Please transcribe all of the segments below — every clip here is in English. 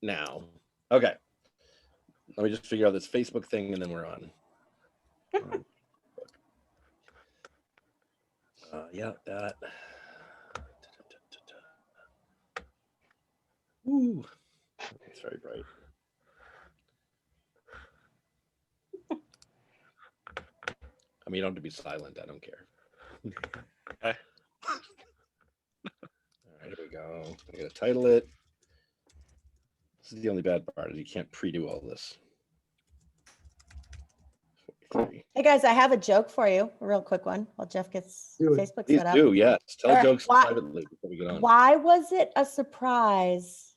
now. Okay. Let me just figure out this Facebook thing and then we're on. Yeah, that. Ooh, it's very bright. I mean, you don't have to be silent. I don't care. Okay. All right, here we go. I'm going to title it. This is the only bad part is you can't pre-do all this. 43. Hey guys, I have a joke for you, a real quick one while Jeff gets Do it. Facebook Please set up. do, yes. Tell jokes Why- privately before we get on. Why was it a surprise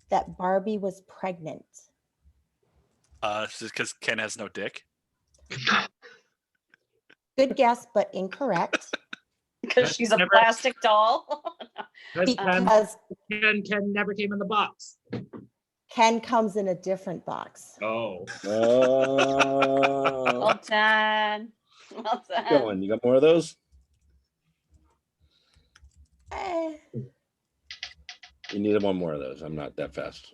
that Barbie was pregnant? Just because Ken has no dick. Good guess, but incorrect. Because she's a Never- plastic doll. Because Ken never came in the box. Ken comes in a different box. Oh. Oh, Well done. Well done. going. You got more of those? Eh, You need one more of those. I'm not that fast.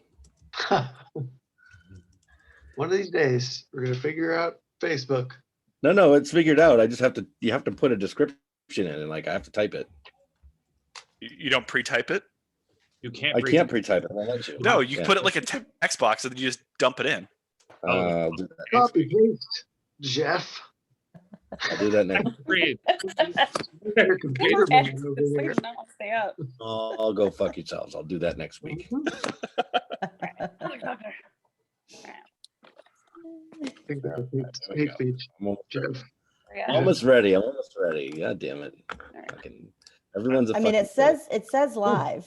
One of these days, we're gonna figure out Facebook. No, it's figured out. I just have to. You have to put a description in, and like I have to type it. You don't pre-type it? You can't. I can't pre-type it. I'll let you. No, you Yeah. put it like a text box and then you just dump it in. I'll do that. Copy paste, Jeff. I'll do that next. Great. Your computer This man over thing there. does not stay up. I'll go fuck yourselves. I'll do that next week. I think that's a There we hate go. speech, I'm almost, Jeff. Yeah. almost ready. I'm almost ready. God damn it! Fucking everyone's. I mean, it says live,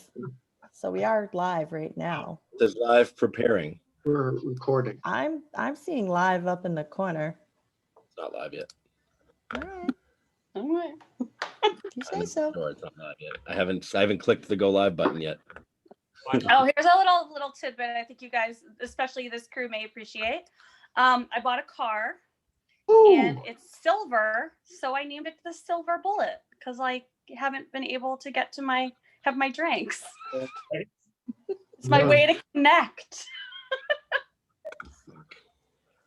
so we are live right now. There's live preparing. We're recording. I'm seeing live up in the corner. It's not live yet. All right, All right. you say so. Sure, it's not live yet. I haven't clicked the go live button yet. Oh, here's a little tidbit I think you guys, especially this crew, may appreciate. I bought a car and it's silver, so I named it the Silver Bullet because I haven't been able to get to have my drinks. It's my way to connect.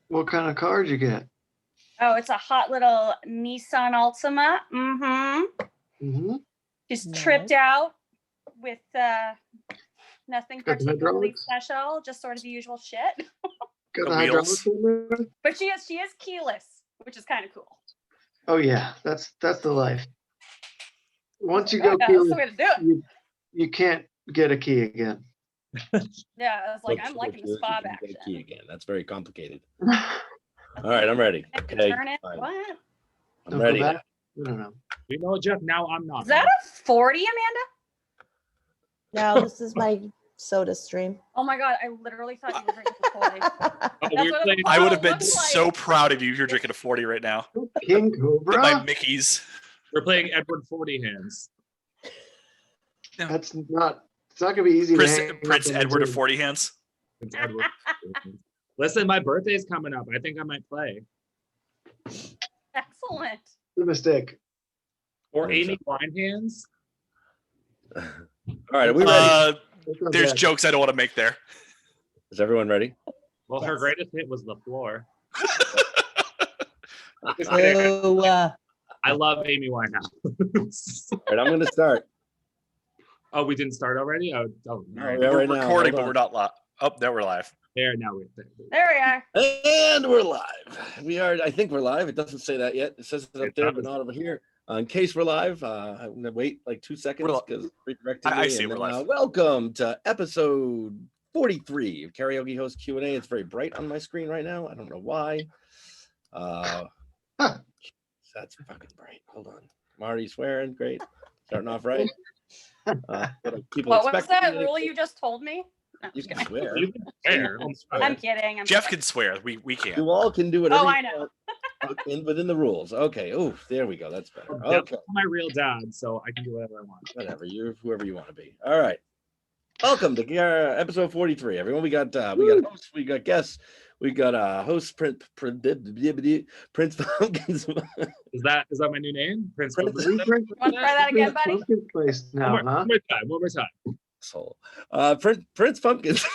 What kind of car did you get? Oh, it's a hot little Nissan Altima. Mm-hmm. Mm-hmm. Just Nice. tripped out with nothing Got the particularly hydraulics? special, just sort of the usual shit. Got The the wheels. hydraulics in there? But she is keyless, which is kind of cool. Oh yeah, that's the life. Once you Yeah, go that's the keyless, way to do it. you can't get a key again. Yeah, I was like, Look, I'm liking the look, spa you can get a key action. again. That's very complicated. All right, I'm ready. Okay, Turn it. fine. What? I'm Don't go ready. back. now. I don't know. You know, Jeff, now I'm not. Is that a 40, Amanda? No, this is my soda stream. Oh my god, I literally thought you were drinking a 40. Oh, That's we're what it playing, was. I would have been looks like- so proud of you if you're drinking a 40 right now. King With my Cobra? Mickey's. we're playing Edward 40 hands. It's not gonna be easy. Prince, to hang Prince up on Edward of Zoom. 40 hands. It's Edward. Listen, my birthday's coming up. I think I might play. Excellent. The mistake. Or What is Amy Winehands. All right, are we ready? That's not There's bad. jokes I don't want to make there. Is everyone ready? Well, her Yes. greatest hit was The Floor. Just kidding. Oh, I love Amy Winehouse. All right, I'm going to start. Oh, we didn't start already? Oh, Yeah, all right. right We're now, recording, hold but on. we're not live. Oh, there we're live. There, now we're there. There we are. And we're live. We are. I think we're live. It doesn't say that yet. It says it up It there, but does. not over here. In case we're live, I'm gonna wait like 2 seconds We're li- because redirecting I me, see and we're then, live. welcome to episode 43 of Karaoke Host Q&A. It's very bright on my screen right now. I don't know why. That's fucking bright. Hold on. I'm already swearing. Great. Starting off right. People What was expect that me to- rule you just told me? No, You I'm can kidding. swear. You can share. I'm kidding. I'm Jeff kidding. can swear. We can't. You all can do whatever. Oh, I you know. want within the rules. Okay. Oh, there we go. That's better. Jeff's Okay. my real dad, so I can do whatever I want. Whatever. You're whoever you want to be. All right. Welcome to episode 43. Everyone, we got hosts, we got guests, we got host Prince Pumpkins. Is that my new name? Prince. Prince- Pumpkin? Want to try that again, buddy? Pumpkin place now, One huh? more time. One more time. Asshole. Prince Pumpkins.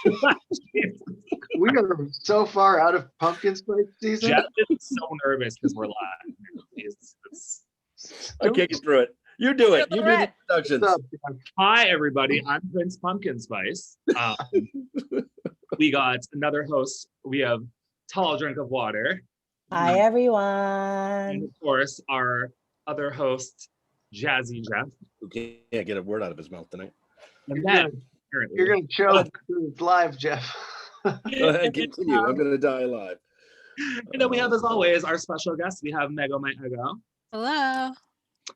We are so far out of pumpkin spice season. Jeff is so nervous because we're live. I can't get through it. You do it. You do the Red. introductions. What's up, Jeff? Hi, everybody. I'm Prince Pumpkin Spice. We got another host. We have Tall Drink of Water. Hi, And everyone. of course, our other host, Jazzy Jeff. Who can't get a word out of his mouth tonight. And You're then, gonna- apparently, You're gonna choke. It's live, Jeff. Go ahead, continue. I'm gonna die alive. and then we have, as always, our special guest. We have Meggo, my Eggo. Hello.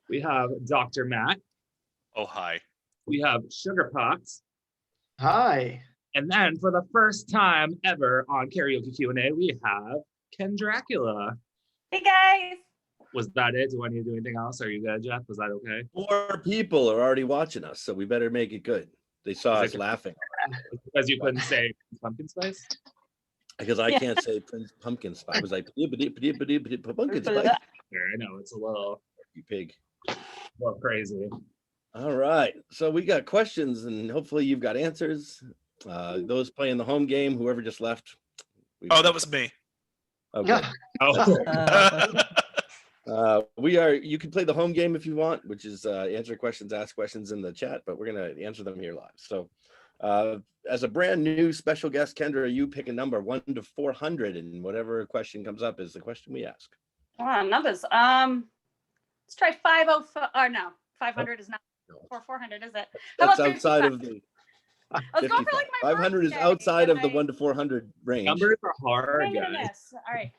We have Dr. Matt. Oh, hi. We have Sugarpot. Hi. And then, for the first time ever on Karaoke Q&A, we have Kendracula. Hey guys. Was that it? Do I need to do anything else? Are you good, Jeff? Was that okay? 4 people are already watching us, so we better make it good. They saw us laughing Because you couldn't say pumpkin spice? because I can't say Prince Pumpkin Spice. I was like, pumpkin spice. I know, it's a little You pig. crazy. All right. So we got questions and hopefully you've got answers. Those playing the home game, whoever just left. Oh, that was me. Okay. Oh, You can play the home game if you want, which is answer questions, ask questions in the chat, but we're going to answer them here live. So as a brand new special guest, Kendra, you pick a number 1 to 400 and whatever question comes up is the question we ask. Numbers. Let's try 505. Or no, 500 is not or 400, is it? How That's about outside 55? of the I was going for like my 500 is birthday, outside of the and 1 to 400 range. numbers are hard, Dang it, guys. miss. All right.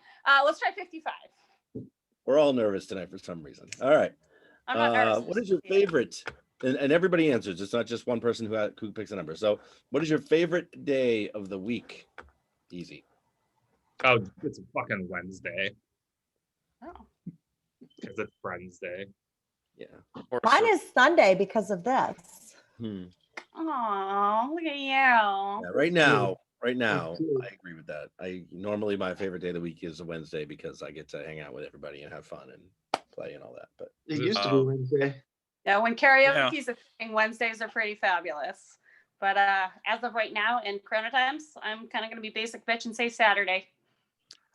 Let's try 55. We're all nervous tonight for some reason. All right. I'm not nervous. What is your favorite? And everybody answers. It's not just one person who picks a number. So, what is your favorite day of the week? Easy. Oh, it's fucking Wednesday Oh. because it's Friends Day. Yeah. Mine is Sunday because of this. Oh, look at you. Yeah, right now, cute. I agree with that. Normally my favorite day of the week is a Wednesday because I get to hang out with everybody and have fun and play and all that. But It used to be Wednesday. Yeah, when karaoke is a thing, Wednesdays are pretty fabulous. But as of right now in Corona times, I'm kind of going to be basic bitch and say Saturday.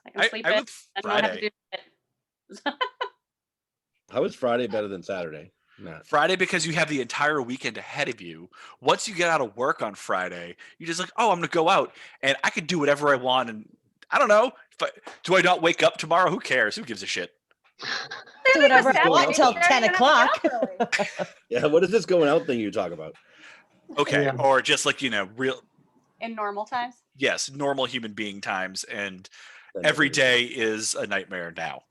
I can sleep I in went and don't have to Friday. do it. how is Friday better than Saturday? Not. Friday because you have the entire weekend ahead of you. Once you get out of work on Friday, you just like, oh, I'm gonna go out and I could do whatever I want. And I don't know. Do I not wake up tomorrow? Who cares? Who gives a shit? Do whatever I Saturday, want till you're 10 gonna o'clock. have to get up early. Yeah. What is this going out thing you talk about? Okay. Yeah. Or just like, real, In normal times. yes, normal human being times. And every day is a nightmare now.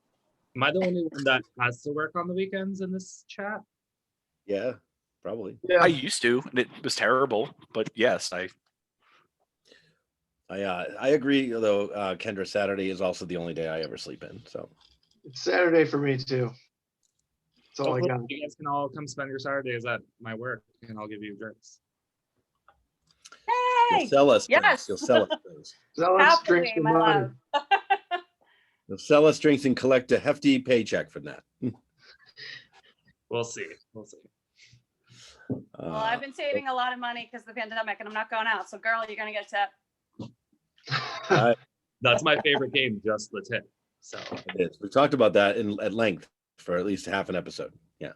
Am I the only one that has to work on the weekends in this chat? Yeah, probably. Yeah. I used to, and it was terrible. But yes, I agree. Though Kendra, Saturday is also the only day I ever sleep in. So It's Saturday for me too. That's all I got. You guys can all come spend your Saturdays at my work, and I'll give you drinks. you'll Hey, sell us. yes. Drinks. You'll sell us things. So let's drink happily, some my money. love. You'll sell us drinks and collect a hefty paycheck from that. We'll see. We'll see. Well, I've been saving a lot of money because of the pandemic, and I'm not going out. So, girl, you're gonna get a tip. That's my favorite game, just the tip. So It is. We talked about that at length for at least half an episode. Yeah.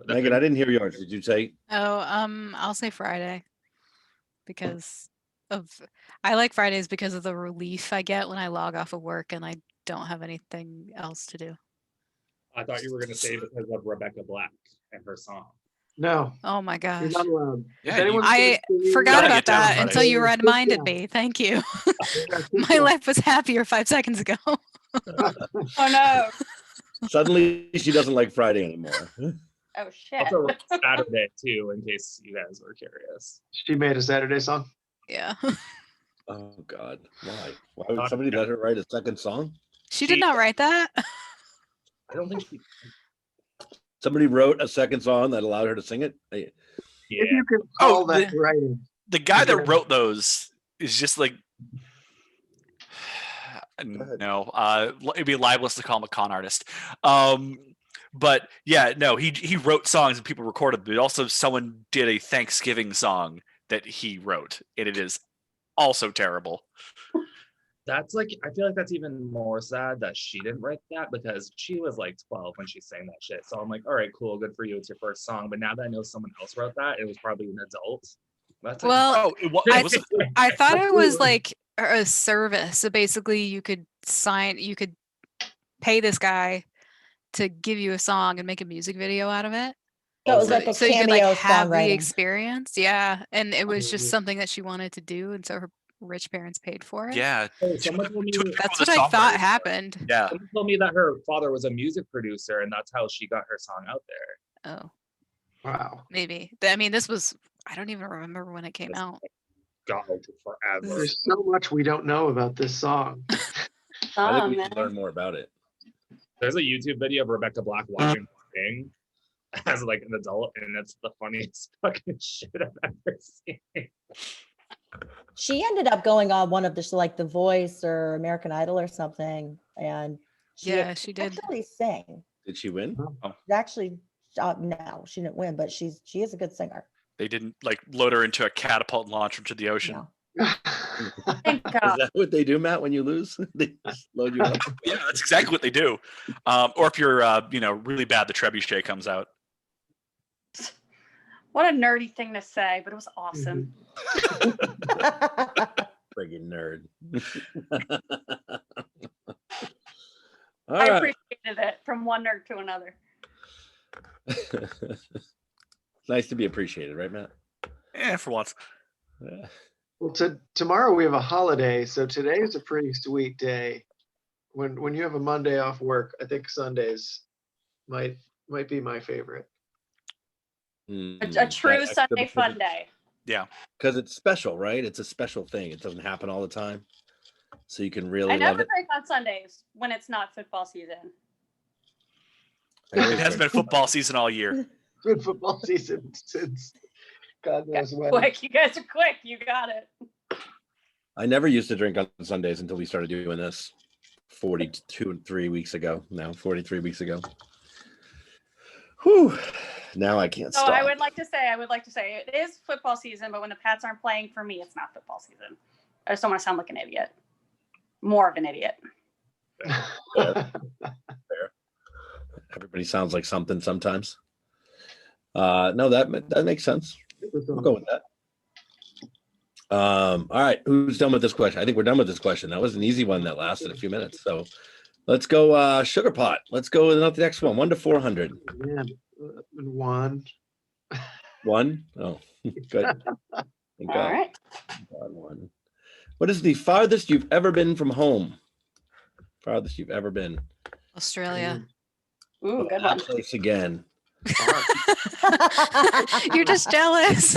Megan, I didn't hear yours. Did you say? Oh, I'll say Friday because I like Fridays because of the relief I get when I log off of work and I don't have anything else to do. I thought you were gonna say because of Rebecca Black and her song. No, Oh my you're gosh. not allowed. Yeah, If anyone's I gonna see forgot gotta about get down on that Friday. until you Sit reminded down. me. Thank you. you gotta sit My down. life was happier 5 seconds ago. Oh no. Suddenly she doesn't like Friday anymore. Oh shit. Also Saturday too, in case you guys were curious. She made a Saturday song. Yeah. Oh God. Why would somebody let her write a second song? She did not write that. I don't think she. Somebody wrote a second song that allowed her to sing it. If Yeah. you can call Oh, that writing. the guy that Yeah. wrote those is just like ahead. no, it'd be libelous to call him a con artist. But yeah, no, he wrote songs and people recorded them, but also someone did a Thanksgiving song that he wrote, and it is also terrible. That's like, I feel like that's even more sad that she didn't write that, because she was like 12 when she sang that shit. So I'm like, all right, cool, good for you. It's your first song. But now that I know someone else wrote that, it was probably an adult. That's like, Well, Oh, it was I thought it was like a service. So basically, you could pay this guy to give you a song and make a music video out of it. So it was like a So you could like cameo have the songwriting. experience. Yeah. And it was just something that she wanted to do. And so her rich parents paid for it. yeah. oh, someone told me, That's was what a I thought songwriter. happened. Yeah. someone told me that her father was a music producer, and that's how she got her song out there. Oh, Wow. maybe. I mean, this was, I don't even remember when it came out. God, forever. There's so much we don't know about this song. I Oh, think we man. should learn more about it. There's a YouTube video of Rebecca Black watching sing as like an adult, and it's the funniest fucking shit I've ever seen. She ended up going on one of The Voice or American Idol or something, and Yeah, she did. actually sang. Did she win? Actually, no, she didn't win, but she is a good singer. They didn't like load her into a catapult and launch her into the ocean. No. Thank Is God. that what they do, Matt, when you lose? They just load you up. Yeah, that's exactly what they do. Or if you're, really bad, the trebuchet comes out. What a nerdy thing to say, but it was awesome. Friggin' nerd. All I right. appreciated it from one nerd to another. Nice to be appreciated, right, Matt? Yeah, for once. Yeah. Well, tomorrow we have a holiday, so today is a pretty sweet day. When you have a Monday off work, I think Sundays might be my favorite. A true Sunday fun day. Because it's special, right? It's a special thing. It doesn't happen all the time. So you can really I love never it. drink on Sundays when it's not football season. It has been football season all year. Good football season since God knows when. Quick, you guys are quick. You got it. I never used to drink on Sundays until we started doing this 43 weeks ago. Whew. Now I can't So stop. I would like to say, it is football season, but when the Pats aren't playing, for me, it's not football season. I just don't want to sound like an idiot. More of an idiot. Fair. Everybody sounds like something sometimes. No, that makes sense. We'll go with that. All right, who's done with this question? I think we're done with this question. That was an easy one that lasted a few minutes. So let's go Sugarpot. Let's go with the next one. 1 to 400. Man, one. 1? Oh, good. Thank All God. right. God, 1. What is the farthest you've ever been from home? Farthest you've ever been? Australia. Ooh, good That one. place again. You're just jealous.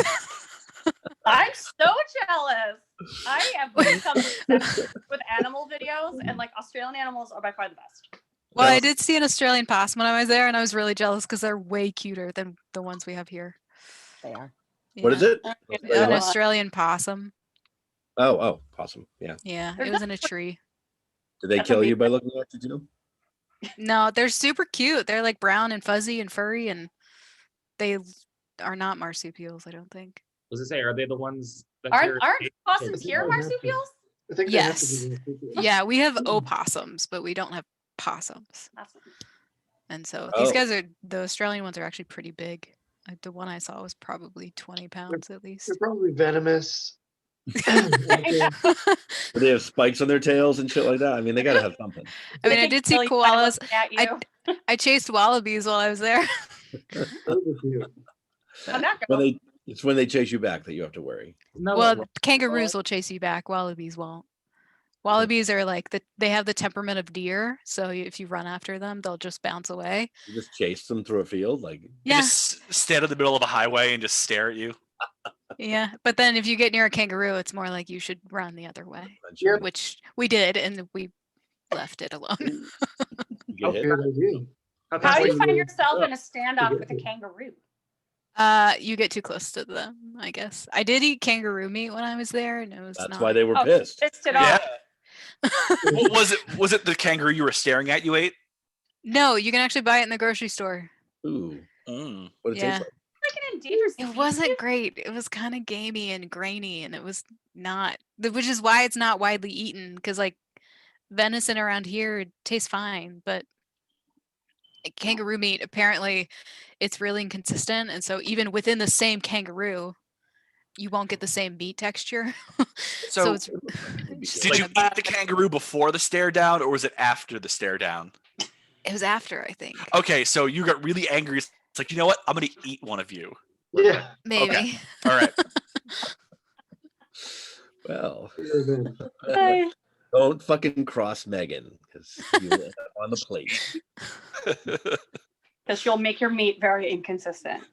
I'm so jealous. I have become obsessed with animal videos, and like Australian animals are by far the best. Well, Yeah. I did see an Australian possum when I was there, and I was really jealous because they're way cuter than the ones we have here. They are. What is it? An Australian possum. Oh, possum. Yeah. Yeah, They're it was in a tree. Did they That's kill you amazing. by looking at you too? No, they're super cute. They're like brown and fuzzy and furry, and they are not marsupials, I don't think. Was it say, are they the ones that Aren't possums Yeah, here they have to. marsupials? I think they have to Yes. be marsupial. Yeah, we have opossums, but we don't have possums. That's And so Oh. these guys the Australian ones are actually pretty big. The one I saw was probably 20 pounds at least. They're probably venomous. Do they have spikes on their tails and shit like that? I mean, they gotta have something. I mean, I did see koalas. At you. I chased wallabies while I was there. Those are cute. I'm not When going. it's when they chase you back that you have to worry. No, Well, kangaroos will chase you back. Wallabies won't. Wallabies are like they have the temperament of deer. So if you run after them, they'll just bounce away. You just chase them through a field, like They Yeah, just stand in the middle of a highway and just stare at you. yeah. But then if you get near a kangaroo, it's more like you should run the other way, Yeah. which we did, and we left it alone. you get hit. Good idea. How do you find you- yourself in a standoff with a kangaroo? You get too close to them, I guess. I did eat kangaroo meat when I was there, and it was That's not. why they were Oh, pissed. Pissed it Yeah. off. What was it the kangaroo you were staring at you ate? No, you can actually buy it in the grocery store. Ooh, Mm. what it Yeah. tastes like? Like an endangered It species. wasn't great. It was kind of gamey and grainy, and it was not, which is why it's not widely eaten. Because like venison around here tastes fine, but kangaroo meat apparently it's really inconsistent, and so even within the same kangaroo, you won't get the same meat texture. So So, it's just did you like eat the kangaroo before the stare down, or was it after the stare down? it was after, I think. Okay, so you got really angry. It's like, you know what? I'm gonna eat one of you. Yeah. Maybe. All right. Well, Hi. don't fucking cross Megan because you will end up on the plate. Because she'll make your meat very inconsistent.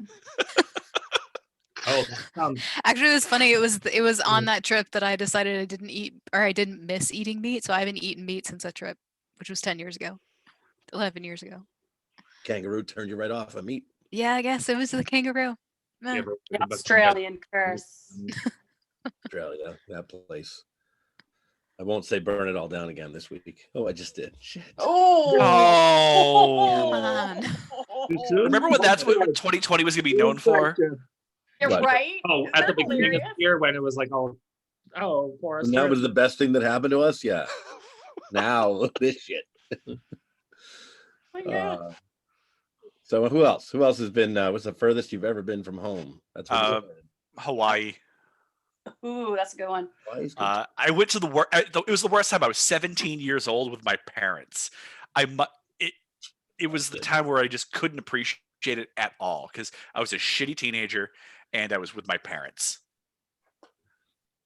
Oh, sounds Actually, it was funny. It was on that trip that I decided I didn't eat, or I didn't miss eating meat. So I haven't eaten meat since that trip, which was 10 years ago, 11 years ago. Kangaroo turned you right off of meat. Yeah, I guess it was the kangaroo. you Yeah. ever read about Australian curse. Australia, that place. I won't say burn it all down again this week. Oh, I just did. Shit. Oh. Oh. Too soon? Remember when that's what 2020 was gonna be known for? You're What? right. Oh, Isn't at the that beginning of hilarious? the year when it was like, oh, poor And that was the best thing that happened to us. Yeah. Now look this shit. Oh my God. So who else? Who else has been? What's the furthest you've ever been from home? That's what Hawaii. Ooh, that's a good one. Hawaii's good. I went to the worst. It was the worst time. I was 17 years old with my parents. It was the time where I just couldn't appreciate it at all because I was a shitty teenager and I was with my parents.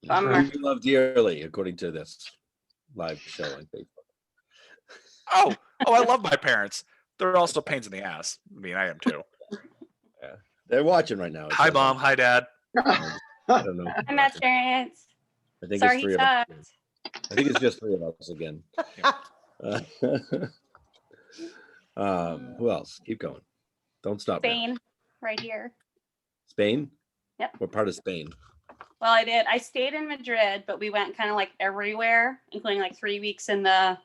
Bummer. You love dearly, according to this live show on Facebook. Oh, I love my parents. They're also pains in the ass. I mean, I am too. They're watching right now. It Hi, says mom. on- Hi, dad. I don't know. I'm not parents. I think Sorry, it's three he of us. sucked. I think it's just three of us again. Who else? Keep going. Don't stop. now. Spain, right here. Spain? Yep. What part of Spain? Well, I did. I stayed in Madrid, but we went kind of like everywhere, including like 3 weeks in the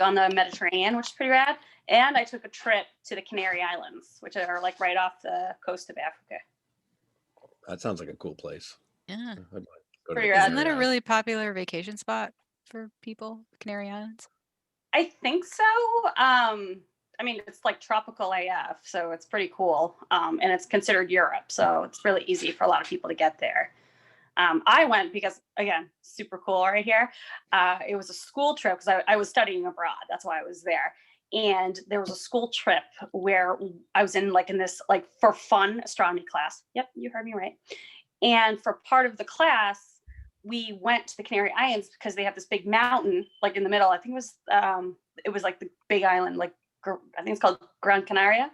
on the Mediterranean, which is pretty rad. And I took a trip to the Canary Islands, which are like right off the coast of Africa. That sounds like a cool place. Yeah. I'd like to go to Pretty the rad. Isn't that Canary a really popular vacation spot for people? Canary Islands. I think so. I mean, it's like tropical AF, so it's pretty cool. And it's considered Europe, so it's really easy for a lot of people to get there. I went because, again, super cool right here. It was a school trip because I was studying abroad. That's why I was there. And there was a school trip where I was in this for fun astronomy class. Yep, you heard me right. And for part of the class, we went to the Canary Islands because they have this big mountain like in the middle. I think it was like the big island, like I think it's called Gran Canaria.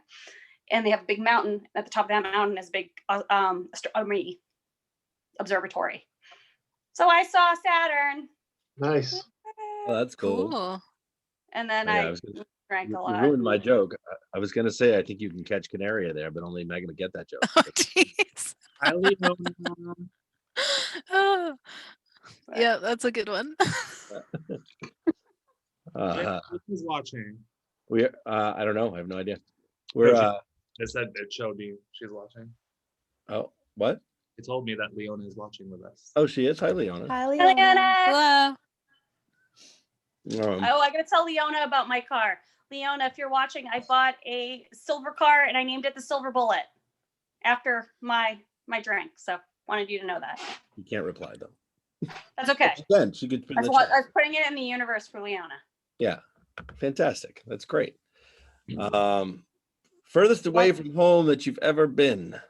And they have a big mountain. At the top of that mountain is a big astronomy observatory. So I saw Saturn. Nice. Oh, that's cool. Cool. And then Yeah, I drank a You lot. ruined my joke. I was going to say, I think you can catch Canaria there, but only Megan to get that joke. Oh, jeez. Highly Oh. Yeah, that's a good one. Who's watching? I don't know. I have no idea. We're, It said it showed me she's watching. oh, what? It told me that Leona is watching with us. Oh, she is. Hi, Leona. Hi, Leona. Leona. Hello. Oh, I gotta tell Leona about my car. Leona, if you're watching, I bought a silver car and I named it the Silver Bullet after my drink. So wanted you to know that. You can't reply though. That's okay. Then she could put I in the was chat. putting it in the universe for Leona. Yeah, fantastic. That's great. Furthest away from home that you've ever been?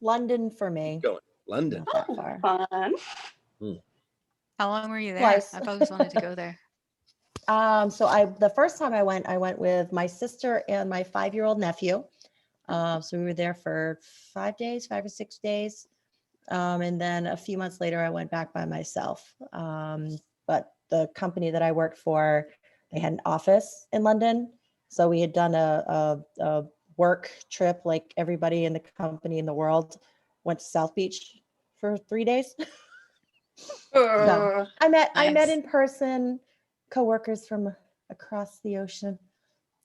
London for me. Going London. Not that far. Fun. How long were you there? Twice. I've always wanted to go there. So the first time I went with my sister and my 5-year-old nephew. So we were there for 5 or 6 days. And then a few months later, I went back by myself. But the company that I worked for, they had an office in London. So we had done a work trip, like everybody in the company in the world went to South Beach for 3 days. So I met Nice. in person coworkers from across the ocean.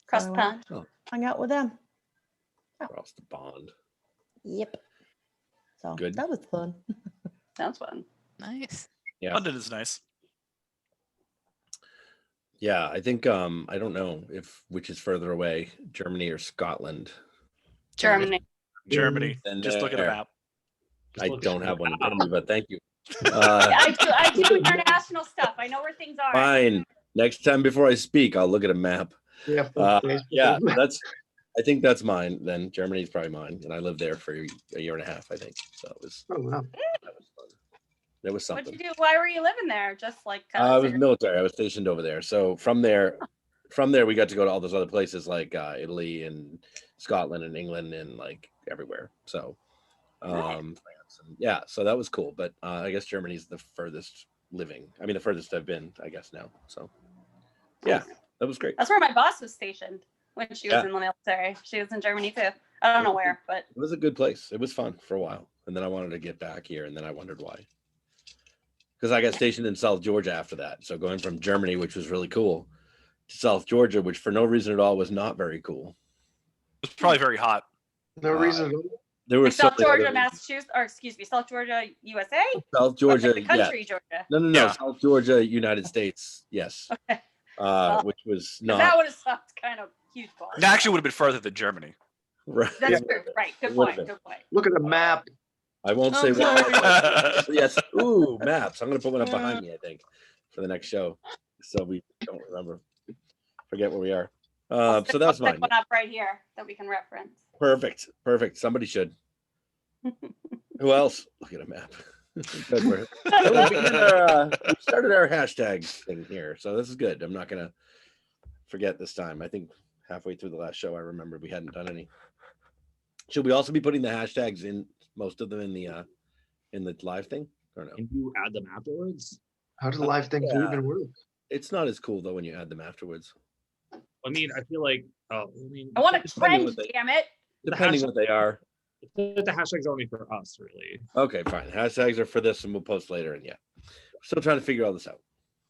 Crust So, punch. hung out with them. Across the pond. Yep. So Good. that was fun. Sounds fun. Nice. Yeah. London is nice. Yeah, I think I don't know which is further away, Germany or Scotland. Germany. Germany. And Just look at a there. map. I look don't at have one in the front of me, but thank you. I do international stuff. I know where things are. Fine. Next time before I speak, I'll look at a map. Yeah. Yeah, I think that's mine. Then Germany's probably mine, and I lived there for a year and a half, I think. So it was Oh, wow. that was fun. There was What'd something. you do? Why were you living there? Just like I was military. I was stationed over there. So from there, we got to go to all those other places like Italy and Scotland and England and like everywhere. So, France and, yeah, so that was cool. But I guess Germany's the furthest living. I mean, the furthest I've been, I guess now. So, yeah, that was great. That's where my boss was stationed when she was Yeah. in the military. She was in Germany too. I don't know where, but It was a good place. It was fun for a while, and then I wanted to get back here, and then I wondered why. Because I got stationed in South Georgia after that. So going from Germany, which was really cool, to South Georgia, which for no reason at all was not very cool. It's probably very hot. No reason. There were South so many Georgia, other- Massachusetts, or excuse me, South Georgia, USA. South Georgia, the country, Georgia. No, Yeah. South Georgia, United States, yes. Okay. Well, Which was 'Cause not that would have sucked kind of huge balls. It actually would have been further than Germany. right. That's true. Right. Good It would've point. been. Good point. Look at the map. I won't Oh, say sorry. what. Yes. Ooh, maps. I'm gonna put one up behind me, I think, for the next show, so we don't forget where we are. So that's I'll mine. stick one up right here that we can reference. Perfect. Somebody should. Who else? Look at a map. Because we started our hashtag thing here, so this is good. I'm not gonna forget this time. I think halfway through the last show, I remembered we hadn't done any. Should we also be putting the hashtags in, most of them in the live thing, or no? Can you add them afterwards? How do live things Yeah. even work? It's not as cool though when you add them afterwards. I mean, I feel like I want a Depending trend, what they- damn it. Depending what they are. the hashtag's only for us, really. Okay, fine. Hashtags are for this, and we'll post later. And yeah, still trying to figure all this out.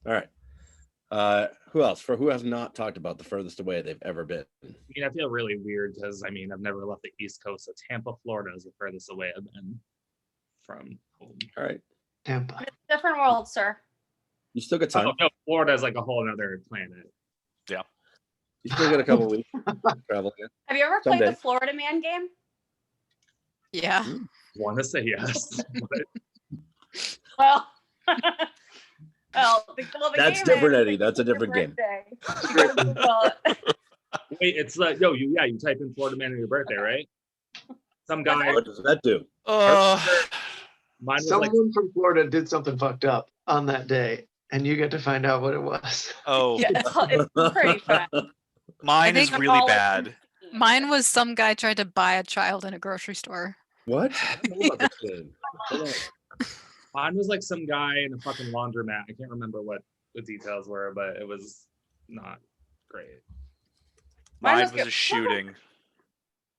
All right. Who else? For who has not talked about the furthest away they've ever been? I mean, I feel really weird because I mean, I've never left the East Coast, so Tampa, Florida is the furthest away I've been from home. All right. Tampa. Different world, sir. You still got time. Oh, no, Florida is like a whole other planet. You still got a couple weeks to travel again. Have you ever played Someday. the Florida Man game? Yeah. Want to say yes, but Well, the That's game different, is Eddie. That's a different game. birthday. Well, wait, it's like you type in Florida man on your birthday, right? Some guy, What does that do? mine was like, Someone from Florida did something fucked up on that day, and you get to find out what it was. Oh, yeah, it's pretty fun. mine is think really all- bad. Mine was some guy tried to buy a child in a grocery store. What? I don't know about this game. Hold on. mine was like some guy in a fucking laundromat. I can't remember what the details were, but it was not great. Mine Mine was was good. a shooting.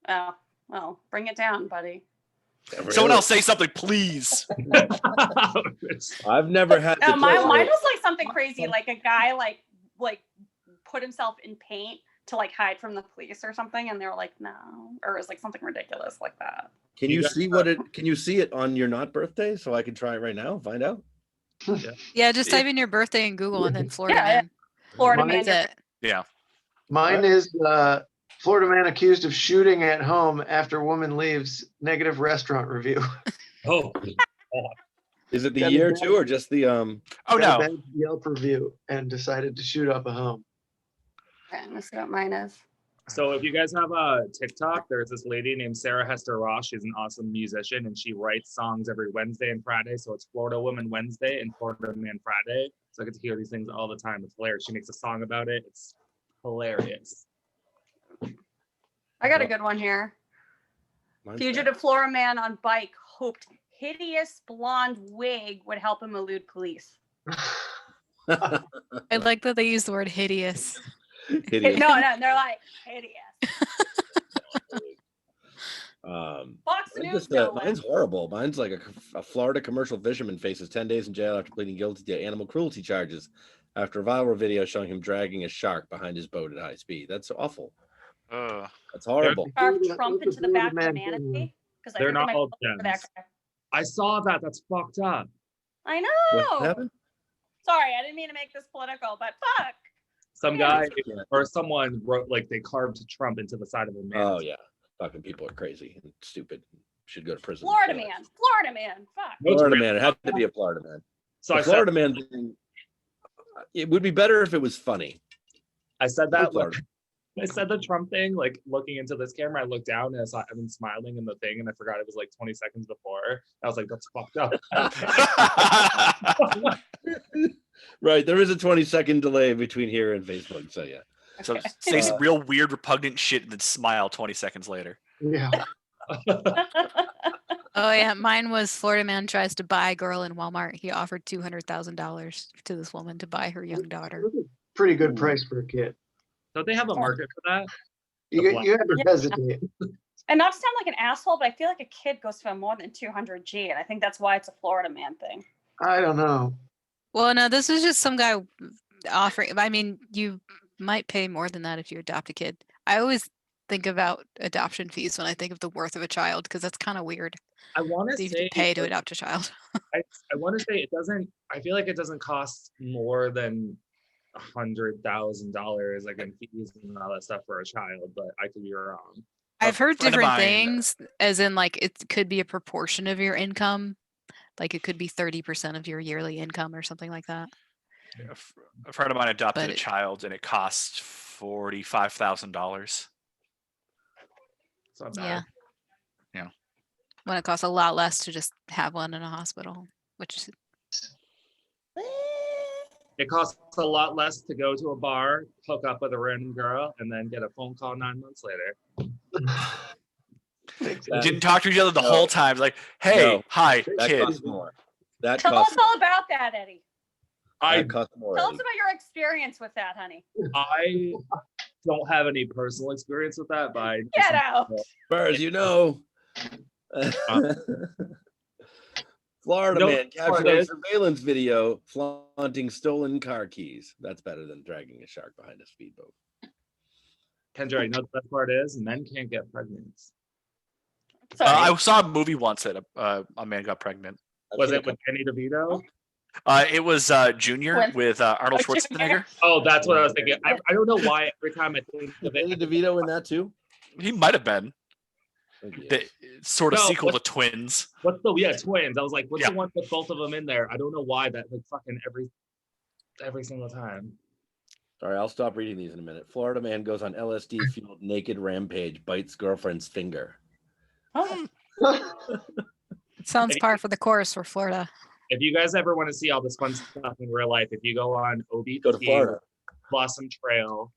Oh, well, bring it down, buddy. Someone else say something, please. I've never had. No, the mine pleasure- was like something crazy, like a guy like put himself in paint to like hide from the police or something, and they were like, no, or it was like something ridiculous like that. Can You you got- see what it? Can you see it on your not birthday? So I can try it right now. Find out. Yeah, just type in your birthday in Google and then Florida Yeah, man. Florida Mine- Man. That's it. Yeah. Mine is Florida man accused of shooting at home after woman leaves. Negative restaurant review. Oh, Is it the Got year it. too, or just the Oh Got a no. bad Yelp review and decided to shoot up a home. Okay, let's see what mine is. so if you guys have a TikTok, there's this lady named Sarah Hester Ross. She's an awesome musician, and she writes songs every Wednesday and Friday. So it's Florida Woman Wednesday and Florida Man Friday. So I get to hear these things all the time. It's hilarious. She makes a song about it. It's hilarious. I got a good one here. Mine's Fugitive Florida Man on bike hoped hideous blonde wig would help him elude police. bad. I like that they use the word hideous. Hideous. No, they're like hideous. Fox Mine's News. just, No mine's horrible. Mine's like a Florida commercial fisherman faces 10 days in jail after pleading guilty to animal cruelty charges after a viral video showing him dragging a shark behind his boat at high speed. That's awful. That's horrible. Carve Trump into the back of a manatee? Because I They're heard not they might all vote for that gems. guy. I saw that. That's fucked up. I What know. happened? Sorry, I didn't mean to make this political, but fuck. Some Yeah. guy or someone wrote like they carved Trump into the side of a man. Oh yeah, fucking people are crazy and stupid. Should go to prison. Florida for life. man. Florida man. Fuck. No, it's Florida real. man. It had to be a Florida man. So The I Florida said, man thing, it would be better if it was funny. I said Fuck that. Florida. I said the Trump thing, like looking into this camera. I looked down and I saw Evan smiling in the thing, and I forgot it was like 20 seconds before. I was like, "That's fucked up." Right. There is a 20-second delay between here and Facebook. So yeah. So say some real weird, repugnant shit and then smile 20 seconds later. Yeah. Oh yeah, mine was Florida man tries to buy a girl in Walmart. He offered $200,000 to this woman to buy her young daughter. That's a pretty good price for a kid. Don't they have a market for that? You have to hesitate. And not to sound like an asshole, but I feel like a kid goes for more than 200G, and I think that's why it's a Florida man thing. I don't know. Well, no, this is just some guy offering. I mean, you might pay more than that if you adopt a kid. I always think about adoption fees when I think of the worth of a child because that's kind of weird. I want that to you have say to pay to adopt a child. I want to say it doesn't. I feel like it doesn't cost more than $100,000 like in fees and all that stuff for a child, but I could be wrong. I've heard friend of different mine- things, as in like it could be a proportion of your income. Like it could be 30% of your yearly income or something like that. A friend of mine adopted But a it- child and it cost $45,000. It's not bad. Yeah. Yeah. When it costs a lot less to just have one in a hospital, which is It costs a lot less to go to a bar, hook up with a random girl, and then get a phone call 9 months later. Didn't talk to each other the No. whole time. Like, hey, No. hi, That kid. costs more. That Tell costs, us all about that, Eddie. I that costs more. Tell us Eddie. about your experience with that, honey. I don't have any personal experience with that, but I Get out. As far as you know. Florida No, man captured Florida on is- surveillance video flaunting stolen car keys. That's better than dragging a shark behind a speedboat. Kendra, you know what the best part is? Men can't get pregnant. Sorry. I saw a movie once that a man got pregnant. Was it with Kenny DeVito? It was Junior When- with Arnold Oh, Junior. Schwarzenegger. Oh, that's what I was thinking. I don't know why every time I think of Danny it. DeVito in that too? He might have been the sort of No, sequel to what- Twins. What's the twins? I was like, what's Yeah. the one with both of them in there? I don't know why that like fucking every single time. Sorry, I'll stop reading these in a minute. Florida man goes on LSD fueled naked rampage, bites girlfriend's finger. Oh, it sounds Any- par for the course for Florida. If you guys ever want to see all this fun stuff in real life, if you go on OBT, Go to Florida. Blossom Trail,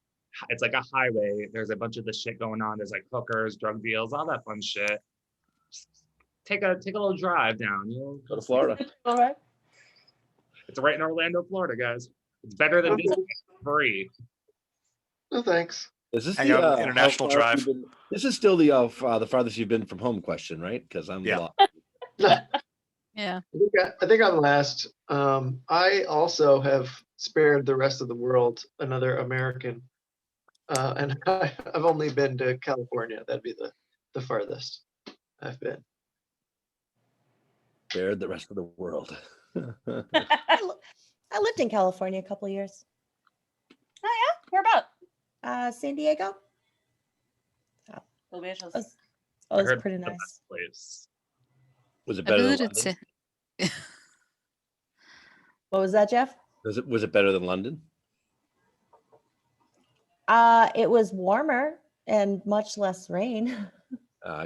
it's like a highway. There's a bunch of this shit going on. There's like hookers, drug deals, all that fun shit. Just take a little drive down. Go to Florida. all right. It's right in Orlando, Florida, guys. It's better than Disney. Free. No thanks. Is this Hang the on, International how far Drive. you've been- This is still the the farthest you've been from home question, right? Because I'm Yeah. lost. Yeah. I think I'm last. I also have spared the rest of the world, another American, and I've only been to California. That'd be the farthest I've been. Spared the rest of the world. I lived in California a couple of years. Oh yeah, where about? San Diego. Little bitches. It was, I it was heard pretty the nice. best place. Was it I better than visited London? What was that, Jeff? Was it better than London? It was warmer and much less rain.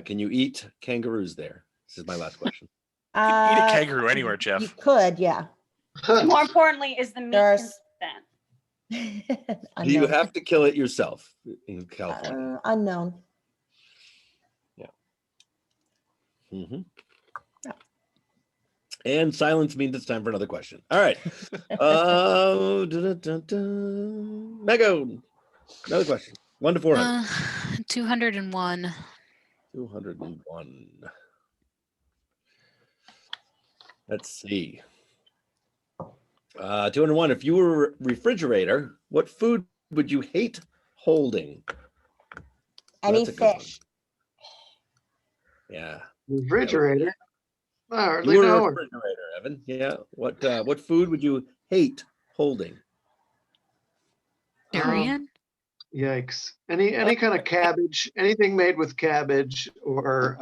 Can you eat kangaroos there? This is my last question. You can eat a Uh, kangaroo anywhere, You Jeff. could, yeah. More importantly, is the meat There's- consistent? Do you Unknown. have to kill it yourself in California? Unknown. hmm Yeah. And silence means it's time for another question. All right. Meggo, another question. 1 to 400. 201. 201. Let's see. 201. If you were a refrigerator, what food would you hate holding? Any That's a good one. fish. Yeah. Refrigerator. I You hardly were a know her. refrigerator, Evan. Yeah. What food would you hate holding? Durian? Yikes. Any kind of cabbage, anything made with cabbage or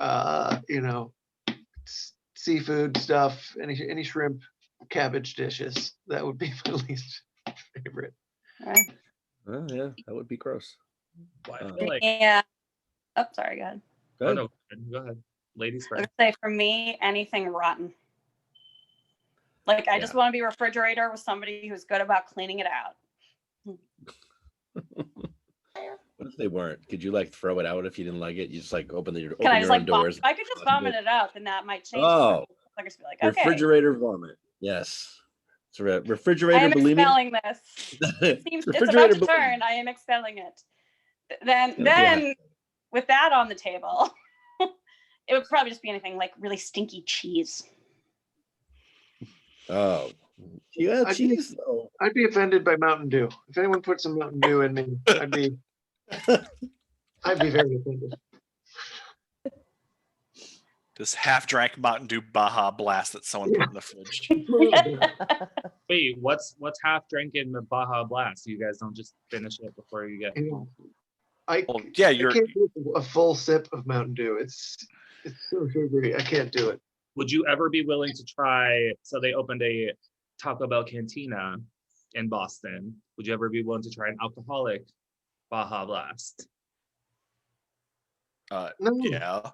seafood stuff, any shrimp cabbage dishes. That would be my least favorite. Oh, yeah, that would be gross. Well, I feel like, Yeah. Oh, sorry. Go ahead. Go oh ahead. no, go ahead. Ladies I first. would say for me, anything rotten. Like I just Yeah. want to be a refrigerator with somebody who's good about cleaning it out. What if they weren't? Could you like throw it out if you didn't like it? You just like open Can I your just own like doors. if I could just vomit it out, then that might change. Oh, I just be like, okay, refrigerator vomit. Yes. It's a I refrigerator am bulimia. expelling this. Seems it's about Refrigerator to bulimia. turn. I am expelling it. Then Yeah. with that on the table, it would probably just be anything like really stinky cheese. Oh, yeah, I'd cheese though. I'd be offended by Mountain Dew. If anyone put some Mountain Dew in me, I'd be very offended. This half-drank Mountain Dew Baja Blast that someone put in the fridge. Wait, what's half drinking the Baja Blast? You guys don't just finish it before you get home. I Well, yeah, I you're. can't do a full sip of Mountain Dew. It's so sugary. I can't do it. Would you ever be willing to try? So they opened a Taco Bell Cantina in Boston. Would you ever be willing to try an alcoholic Baja Blast? No. Yeah.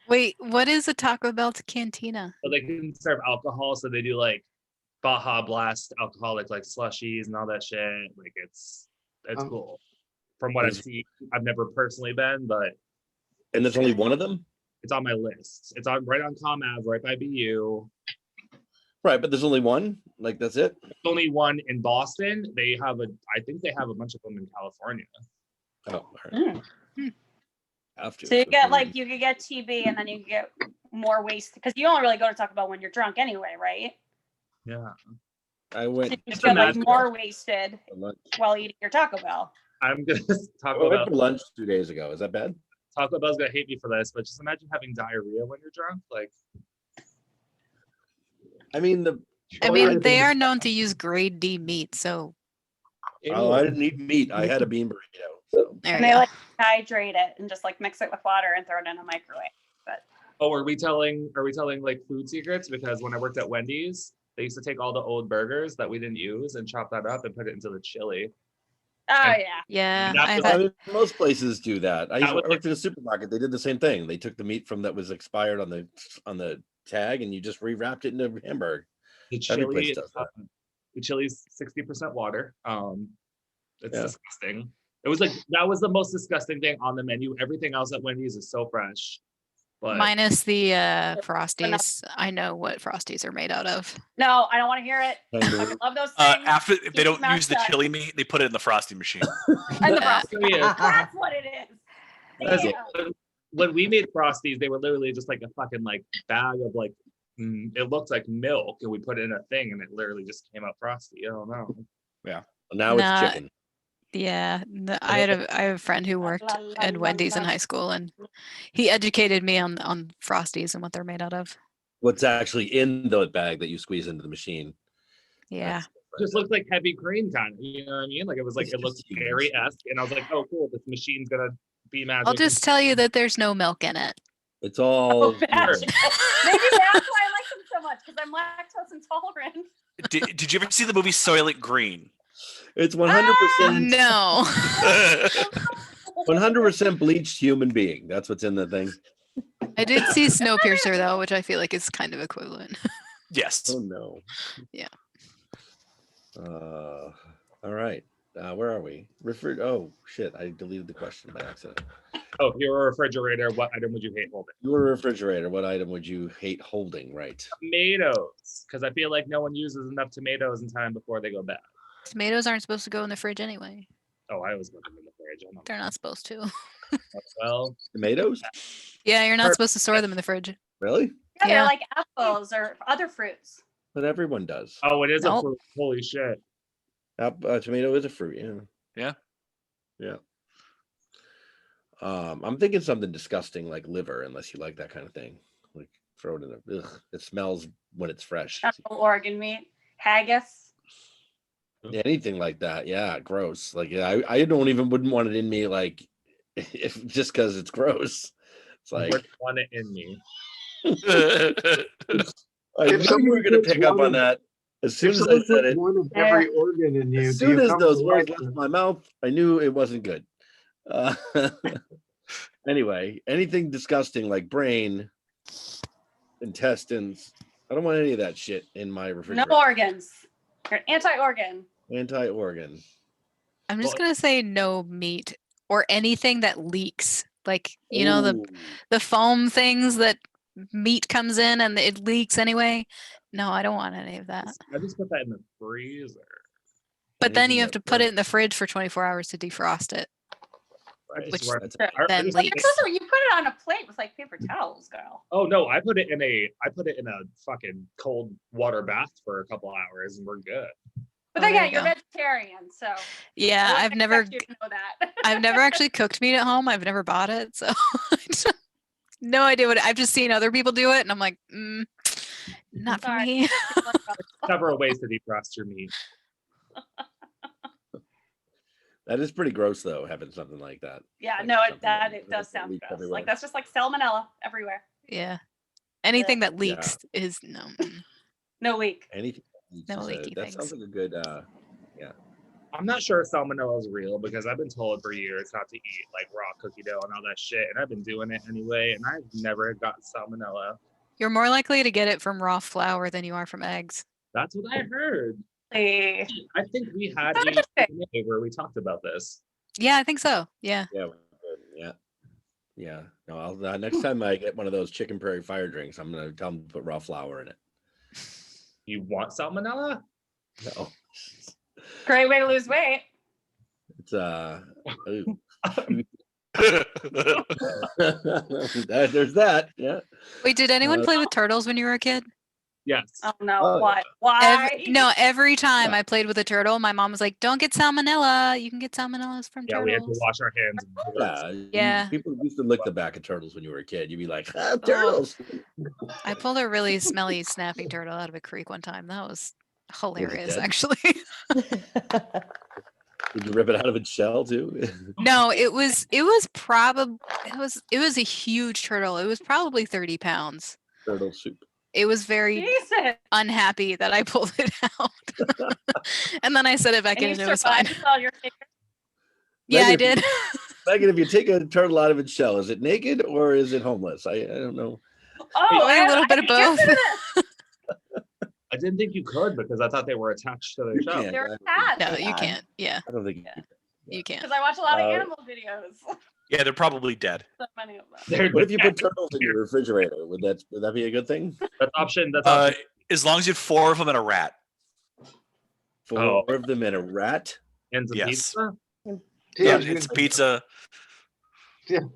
Wait, what is a Taco Bell cantina? So they can serve alcohol, so they do like Baja Blast alcoholic, like slushies and all that shit. Like it's Oh. cool. From what I've seen, I've never personally been, but And there's only one of them? it's on my list. It's on right on Com Ave, right by BU. Right, but there's only one? Like that's it? There's only one in Boston. I think they have a bunch of them in California. Oh, all right. Mm. Have to. So you get like you could get TB and then you could get more waste because you don't really go to Taco Bell when you're drunk anyway, right? Yeah. I So went you just to get like imagine- more wasted for lunch. while eating your Taco Bell. I'm gonna I Taco went for Bell. lunch 2 days ago. Is that bad? Taco Bell's gonna hate me for this, but just imagine having diarrhea when you're drunk. Like I mean I mean, they are known to use grade D meat, so oh, I didn't eat meat. I had a bean burrito. So there And you they go. like hydrate it and just like mix it with water and throw it in a microwave. oh, are we telling like food secrets? Because when I worked at Wendy's, they used to take all the old burgers that we didn't use and chop that up and put it into the chili. Oh And- yeah. Yeah, That's I've what I had, mean, most places do that. I That was worked in a supermarket. They did the same thing. They took the meat from that was expired on the tag, and you just rewrapped it into hamburger. The Every place chili, does that. the chili's 60% water. It's Yeah. disgusting. It was like that was the most disgusting thing on the menu. Everything else at Wendy's is so fresh. But minus the Frosties. I know what Frosties are made out of. No, I don't want to hear it. I Kangaroo. fucking love those things. After if they Keep don't your mouth use the shut. chili meat, they put it in the frosty machine. And the Uh, frosting. yeah, That's what it is. because Yeah. when we made Frosties, they were literally just like a fucking like bag of like it looked like milk, and we put it in a thing, and it literally just came out frosty. I don't know. Now Nah. it's chicken. Yeah, I have a friend who worked La, la, at la, Wendy's in la. high school, and he educated me on Frosties and what they're made out of. What's actually in the bag that you squeeze into the machine? Yeah, That's Just looked like heavy cream kind of, you know what I mean? Like it was like It's it looked just huge. dairy-esque, and I was like, oh cool, this machine's gonna be magic. I'll just tell you that there's no milk in it. It's all. Oh, magic. Maybe that's why I like them so much because I'm lactose intolerant. Did you ever see the movie Soylent Green? It's 100%. No. 100% bleached human being. That's what's in the thing. I did see Snowpiercer though, which I feel like is kind of equivalent. Yes. Oh no. Yeah. All right. Where are we? Oh shit! I deleted the question by accident. Oh, if you were a refrigerator, what item would you hate holding? You were a refrigerator. What item would you hate holding? Right. Tomatoes, because I feel like no one uses enough tomatoes in time before they go bad. Tomatoes aren't supposed to go in the fridge anyway. Oh, I always put them in the fridge. They're not supposed to. Well, Tomatoes? Yeah, you're not supposed to store them in the fridge. Really? Yeah, Yeah. they're like apples or other fruits. But everyone does. Oh, it is Nope. a fruit. Holy shit. Tomato is a fruit. Yeah. Yeah. Yeah. I'm thinking something disgusting like liver, unless you like that kind of thing. Like throw it in a. Ugh, it smells when it's fresh. Organ meat, haggis. Yeah, anything like that. Yeah, gross. Like I wouldn't want it in me. Like if just because it's gross. It's like Wouldn't want it in me. I knew you someone were going to puts pick up one on of- that as soon If as I someone said puts it. one of every organ in you, As do you soon as come those to words life left with- my mouth, I knew it wasn't good. Uh, anyway, anything disgusting like brain, intestines. I don't want any of that shit in my No refrigerator. organs. You're anti-organ. Anti-organ. I'm just Well- gonna say no meat or anything that leaks. Like, you know, Ooh. the foam things that meat comes in and it leaks anyway. No, I don't want any of that. I just put that in the freezer. But then Anything you have that to put it burns. in the fridge for 24 hours to defrost it. I just Which run- That's- I then just- leaks. You put it on a plate with like paper towels, girl. Oh no, I put it in a fucking cold water bath for a couple hours and we're good. But Oh, then there again, you you're go. vegetarian, so Yeah, I I've wouldn't never expect you to know that. I've never actually cooked meat at home. I've never bought it, so no idea what I've just seen other people do it, and I'm like, not for Sorry. me. Several ways to defrost your meat. That is pretty gross, though, having something like that. Yeah, Like no, something it does sound leaks gross. everywhere. Like that's just like salmonella everywhere. Yeah, anything that Yeah. leaks is no. No leak. Anything. that leaks No is leaky that sounds things. like a good. I'm not sure if salmonella is real because I've been told for years not to eat like raw cookie dough and all that shit, and I've been doing it anyway, and I've never got salmonella. You're more likely to get it from raw flour than you are from eggs. That's what I heard. Hey. I think we had That's a interesting. Q&A where we talked about this. Yeah, I think so. Yeah. Yeah. Yeah. Yeah. No, I'll next time I get one of those chicken prairie fire drinks, I'm gonna tell them to put raw flour in it. You want salmonella? No, Great way to lose weight. it's ooh. There's that. Yeah. Wait, did anyone Uh, play with turtles when you were a kid? Yes. Oh no, Oh, what? Why? Every time I played with a turtle, my mom was like, "Don't get salmonella. You can get salmonellas from Yeah, we had to turtles." wash our hands. Yeah. People used to lick the back of turtles when you were a kid. You'd be like, turtles. I pulled a really smelly snapping turtle out of a creek one time. That was hilarious, dead? actually. Did you rip it out of its shell too? No, it was probably it was a huge turtle. It was probably 30 pounds. Turtle soup. It was very Jesus. unhappy that I pulled it out. And then I set it back And in you and it was fine. survived with all your fingers? Yeah, I Megan, did. Megan, if you take a turtle out of its shell, is it naked or is it homeless? I don't know. Oh, Probably a little bit of both. I didn't think you could because I thought they were attached to their You shell. can't. They're I sad. No, you Yeah. can't. Yeah, don't think. Yeah. you can't. Because I watch a lot of Uh, animal videos. Yeah, they're probably dead. So many of them. They're What if you put turtles in your refrigerator? Would that be a good thing? That's option. That's Uh, option. as long as you had 4 of them and a rat. Four Oh. of them and a rat. And some yes. pizza. Yeah, Yeah, it's pizza. Once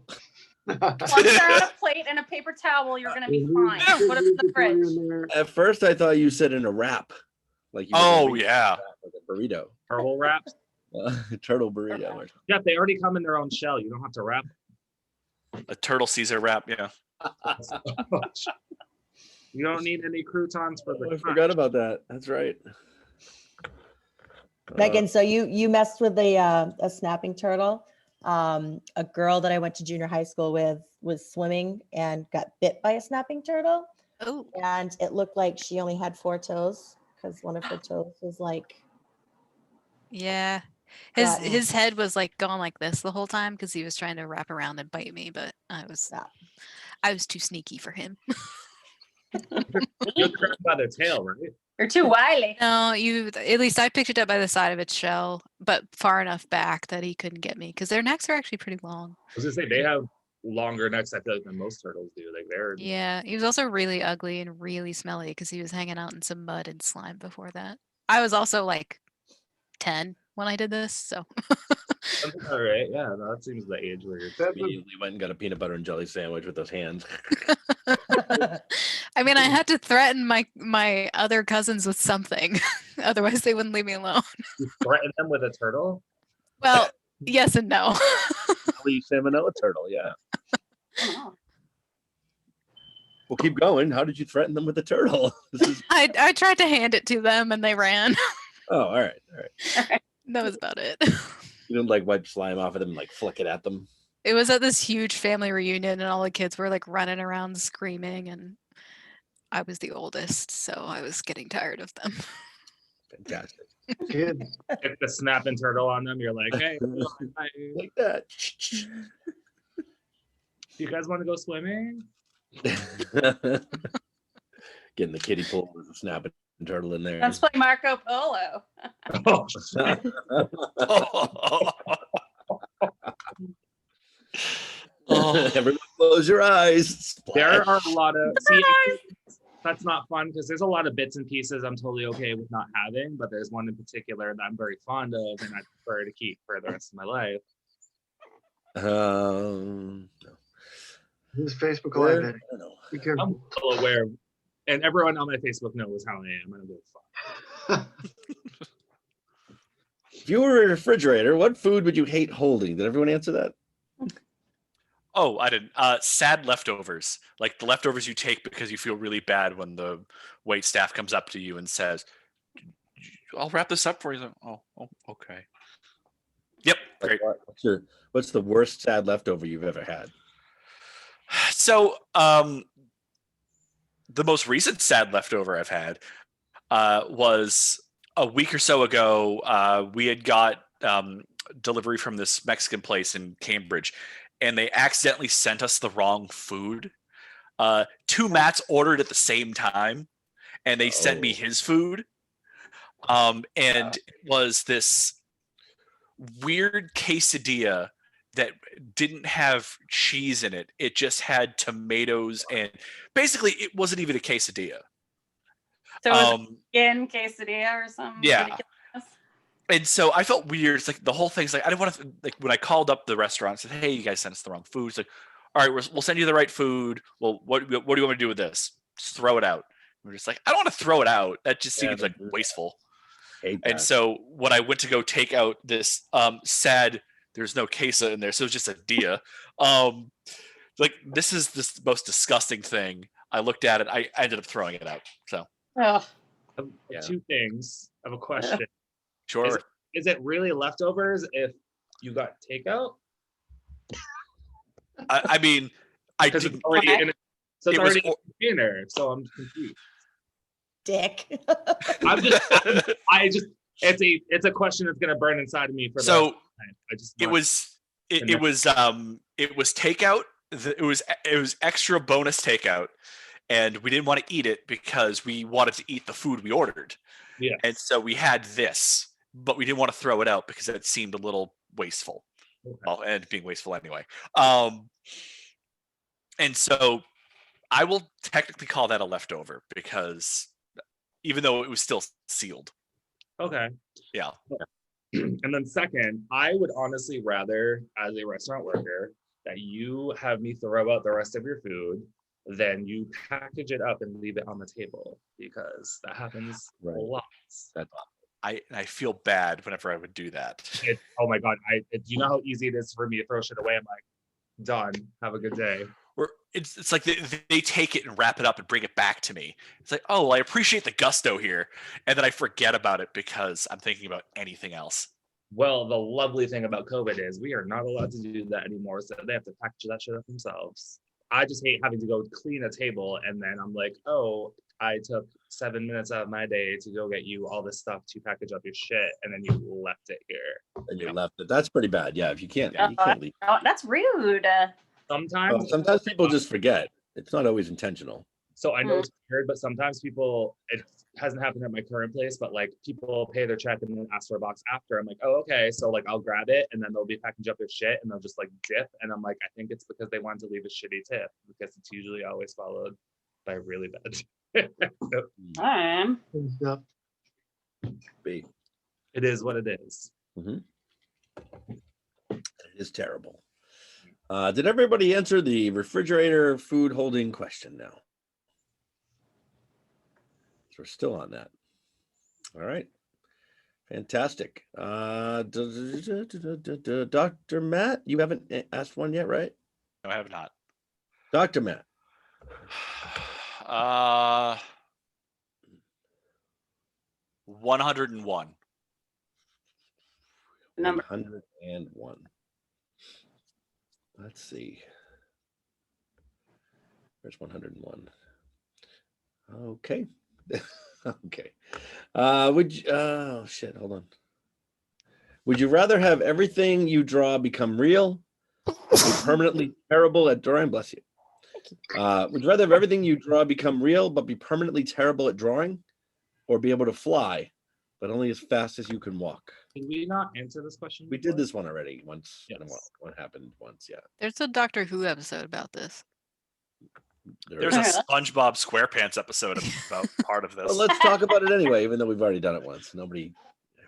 they're on a plate and a paper towel, you're gonna be fine. Put them in the fridge. At first, I thought you said in a wrap, like you Oh, would yeah. like a burrito, Turtle wraps. turtle burrito. Or Yeah, they already come in their own shell. You don't have to wrap. A turtle Caesar wrap. Yeah. You don't need any croutons for the I crunch. forgot about that. That's right. Megan, so you messed with a snapping turtle. A girl that I went to junior high school with was swimming and got bit by a snapping turtle, Oh, and it looked like she only had 4 toes because one of her toes was like, yeah. Yeah. His head was like going like this the whole time because he was trying to wrap around and bite me, but Yeah. I was too sneaky for him. You're grabbed by the tail, right? You're too wily. No, at least I picked it up by the side of its shell, but far enough back that he couldn't get me because their necks are actually pretty long. I was gonna say they have longer necks. I feel like than most turtles do. Like they're Yeah, he was also really ugly and really smelly because he was hanging out in some mud and slime before that. I was also like 10 when I did this, so all right. Yeah, no, that seems the age where you're. Immediately went and got a peanut butter and jelly sandwich with those hands. I mean, I had to threaten my other cousins with something, otherwise they wouldn't leave me alone. You threaten them with a turtle? Well, yes and no. Jelly salmonella turtle, yeah. Oh, Well, keep going. How did you threaten them with the turtle? This is I tried to hand it to them and they ran. all right. That was about it. You didn't like wipe slime off of them and like flick it at them. It was at this huge family reunion and all the kids were like running around screaming and I was the oldest, so I was getting tired of them. Fantastic. Kids. Get the snapping turtle on them. You're like, hey, hi, Like that. you guys want to go swimming? Getting the kiddie pool with a snapping turtle in there. let's play Marco Polo. Everyone close your eyes. There Splash. are a lot of that's not fun because there's a lot of bits and pieces I'm totally okay with not having, but there's one in particular that I'm very fond of and I prefer to keep for the rest of my life. No. Who's Facebook Where? Live? Eddie? I don't know. Be careful. I'm well aware of, and everyone on my Facebook knows how I am. I don't give a fuck. If you were a refrigerator, what food would you hate holding? Did everyone answer that? Oh, I didn't. Sad leftovers, like the leftovers you take because you feel really bad when the wait staff comes up to you and says, "I'll wrap this up for you." Oh, okay. Yep, great. What's the worst sad leftover you've ever had? So, the most recent sad leftover I've had was a week or so ago. We had got delivery from this Mexican place in Cambridge, and they accidentally sent us the wrong food. Two Matts ordered at the same time, and they sent me his food. And it was this weird quesadilla that didn't have cheese in it. It just had tomatoes, and basically it wasn't even a quesadilla. So it was a skin quesadilla or something. Yeah. ridiculous? And so I felt weird. It's like the whole thing's like, I didn't want to, like when I called up the restaurant and said, "Hey, you guys sent us the wrong food." It's like, "All right, we'll send you the right food. Well, what do you want me to do with this? Just throw it out." We're just like, I don't want to throw it out. That just seems like wasteful. Hate And that. so when I went to go take out this sad, there's no queso in there, so it's just a dia. Like this is the most disgusting thing. I looked at it. I ended up throwing it out. So Oh, Yeah. Two things. I have a question. sure. Is it really leftovers if you got takeout? I mean, I Because it's didn't. already in so it's It was already in a container. So I'm confused. Dick. It's a question that's gonna burn inside of me for the So rest of the time. I just it want- was it was takeout. It was extra bonus takeout, and we didn't want to eat it because we wanted to eat the food we ordered. yeah. And so we had this, but we didn't want to throw it out because it seemed a little wasteful. Okay. Well, and being wasteful anyway. And so I will technically call that a leftover because even though it was still sealed. Okay. Yeah. And then second, I would honestly rather, as a restaurant worker, that you have me throw out the rest of your food than you package it up and leave it on the table because that happens Right. a lot. I feel bad whenever I would do that. Oh my God. You know how easy it is for me to throw shit away? I'm like, done. Have a good day. Or it's like they take it and wrap it up and bring it back to me. It's like, oh, well, I appreciate the gusto here. And then I forget about it because I'm thinking about anything else. Well, the lovely thing about COVID is we are not allowed to do that anymore. So they have to package that shit up themselves. I just hate having to go clean a table and then I'm like, oh, I took 7 minutes out of my day to go get you all this stuff to package up your shit and then you left it here. And you left it. That's pretty bad. Yeah, if you can't leave. oh, that's rude. Sometimes Sometimes people just forget. It's not always intentional. So I know it's weird, but sometimes people, it hasn't happened at my current place, but like people pay their check and then ask for a box after. I'm like, oh, okay. So like I'll grab it and then they'll be packaged up with shit and they'll just like dip. And I'm like, I think it's because they want to leave a shitty tip because it's usually always followed by a really bad tip. And stuff. It It is what it is. is terrible. Did everybody answer the refrigerator food holding question now? So we're still on that. All right. Fantastic. Dr. Matt, you haven't asked one yet, right? No, I have not. Dr. Matt. 101. Number. 101. Let's see. There's 101. Okay. Okay. Would you, oh shit, hold on. Would you rather have everything you draw become real or be permanently terrible at drawing? Bless you. Would you rather have everything you draw become real but be permanently terrible at drawing, or be able to fly but only as fast as you can walk? Did we not answer this question? We did this one already once. Yes. What happened once? Yeah. There's a Doctor Who episode about this. There's a SpongeBob SquarePants episode about part of this. Well, let's talk about it anyway, even though we've already done it once.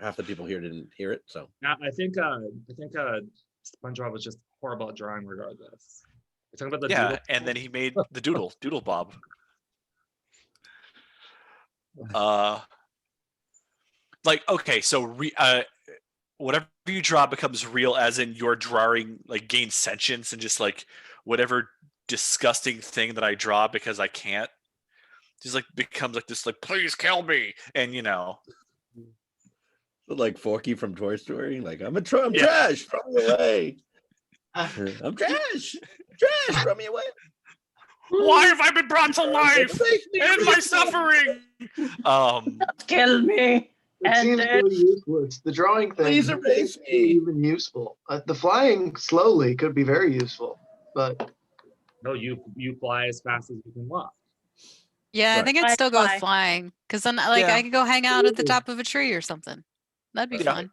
Half the people here didn't hear it. So I think SpongeBob was just horrible at drawing regardless. We're talking about the doodle. And then he made the Doodle Bob. Like, okay, so whatever you draw becomes real, as in your drawing like gains sentience, and just like whatever disgusting thing that I draw because I can't just like becomes like this, like, please kill me, and like Forky from Toy Story, like I'm trash, throw me away. I'm trash, throw me away. Why have I been brought to life in my suffering? Kill me. It seems really useless. The drawing thing Please erase isn't me. even useful. The flying slowly could be very useful, but No, you fly as fast as you can walk. Yeah, I Right. think I'd still go with flying, because then like Yeah. I could go hang out at the top of a tree or something. That'd be Yeah. fun.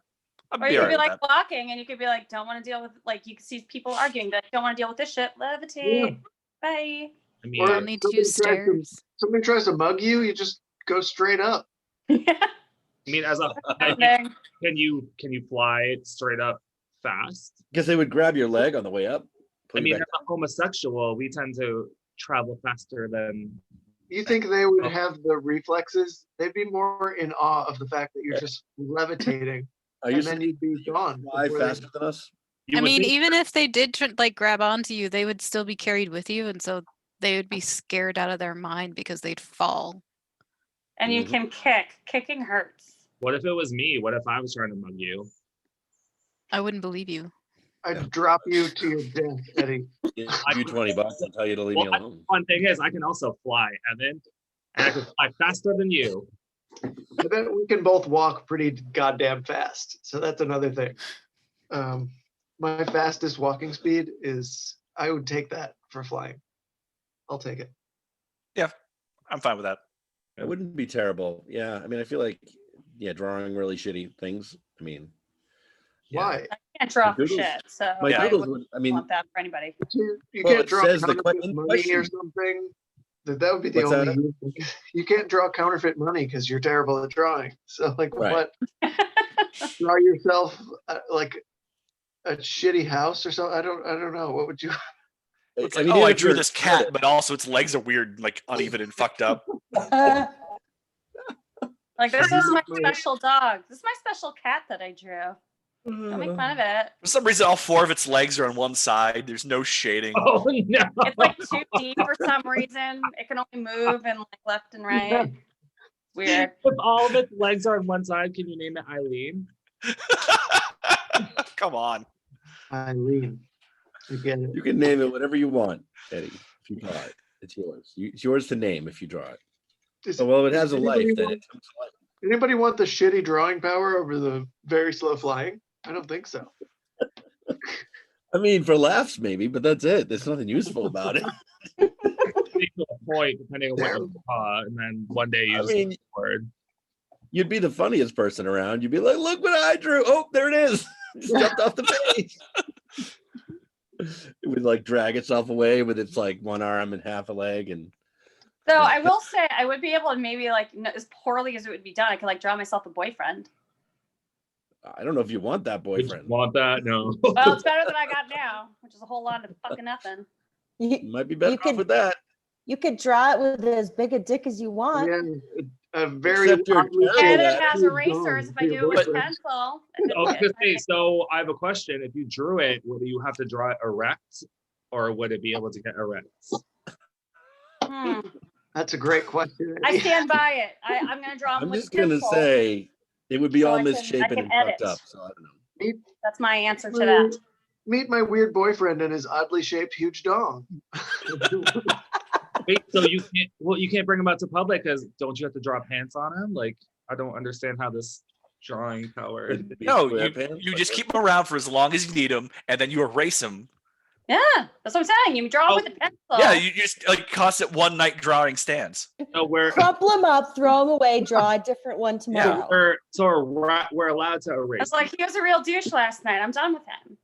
Or you could be like walking, and you could be like, don't want to deal with, like, you can see people arguing that don't want to deal with this shit. Levitate. Bye. I mean, Or I'll need to do stairs. somebody tries to mug you, you just go straight up. as a Thing. can you fly straight up fast? Because they would grab your leg on the way up. I mean, as a homosexual, we tend to travel faster than. You think they would have the reflexes? They'd be more in awe of the fact that you're just levitating, Are you and then you'd be gone. fly before they- faster than us? You I would mean, think- even if they did like grab onto you, they would still be carried with you, and so they would be scared out of their mind because they'd fall. And you can kick. Kicking hurts. What if it was me? What if I was trying to mug you? I wouldn't believe you. I'd drop you to your death, Eddie. You $20 and tell you to leave me alone. One thing is, I can also fly, Evan, and I can fly faster than you. I bet we can both walk pretty goddamn fast. So that's another thing. My fastest walking speed is, I would take that for flying. I'll take it. I'm fine with that. It wouldn't be terrible. Yeah. I mean, I feel like, drawing really shitty things. I mean, Why? I can't draw for doodles- shit, so my I doodles wouldn't would, I mean, want that for anybody. You Well, can't it draw says the counterfeit money or question. something. That would be the What's that? only use. You can't draw counterfeit money because you're terrible at drawing. So like Right. what? Draw yourself like a shitty house or something. I don't know. What would you? It's I like, mean, oh, even I if drew you're- this cat, but also its legs are weird, like uneven and fucked up. Like, this is my My- special dog. This is my special cat that I drew. Don't make fun of it. For some reason, all four of its legs are on one side. There's no shading. Oh no! It's like too deep for some reason. It can only move in like left and right. Weird. If all of its legs are on one side, can you name it Eileen? Come on. Eileen. I get it. You can name it whatever you want, Eddie. If you draw it, it's yours. It's yours to name if you draw it. Does Oh, well, it has a life. anybody Then want- it comes to life. Anybody want the shitty drawing power over the very slow flying? I don't think so. I mean, for laughs, maybe, but that's it. There's nothing useful about it. To a point, depending on what you draw, and then one day you I just mean, get bored. you'd be the funniest person around. You'd be like, "Look what I drew! Oh, there it is! Just jumped off the page." It would like drag itself away with its like one arm and half a leg, and So I will say I would be able to maybe like as poorly as it would be done, I could like draw myself a boyfriend. I don't know if you want that Would you boyfriend. want that? No. Well, it's better than I got now, which is a whole lot of fucking nothing. You might be better You off could- with that. You could draw it with as big a dick as you want. Yeah, a very Except you're oddly terrible And at it it. has huge erasers dong if for I your do it with boyfriend. pencil. I was gonna say, so I have a question. If you drew it, would you have to draw it erect, or would it be able to get erect? Hmm. That's a great question. I stand by it. I'm gonna draw them I'm with just gonna pencil. say it would be So all I can misshapen and edit. fucked up. So I don't know. That's my answer to that. Meet my weird boyfriend and his oddly shaped huge dong. Wait, so you can't bring him out to public because don't you have to draw pants on him? Like, I don't understand how this drawing power. It'd be No, SquarePants, you like just that. keep him around for as long as you need him, and then you erase him. Yeah, that's what I'm saying. You draw Oh, with a pencil. Yeah, you just like constant one night drawing stands. So we're Crumple them up, throw them away, draw a different one tomorrow. we're allowed to erase. It's like he was a real douche last night. I'm done with him.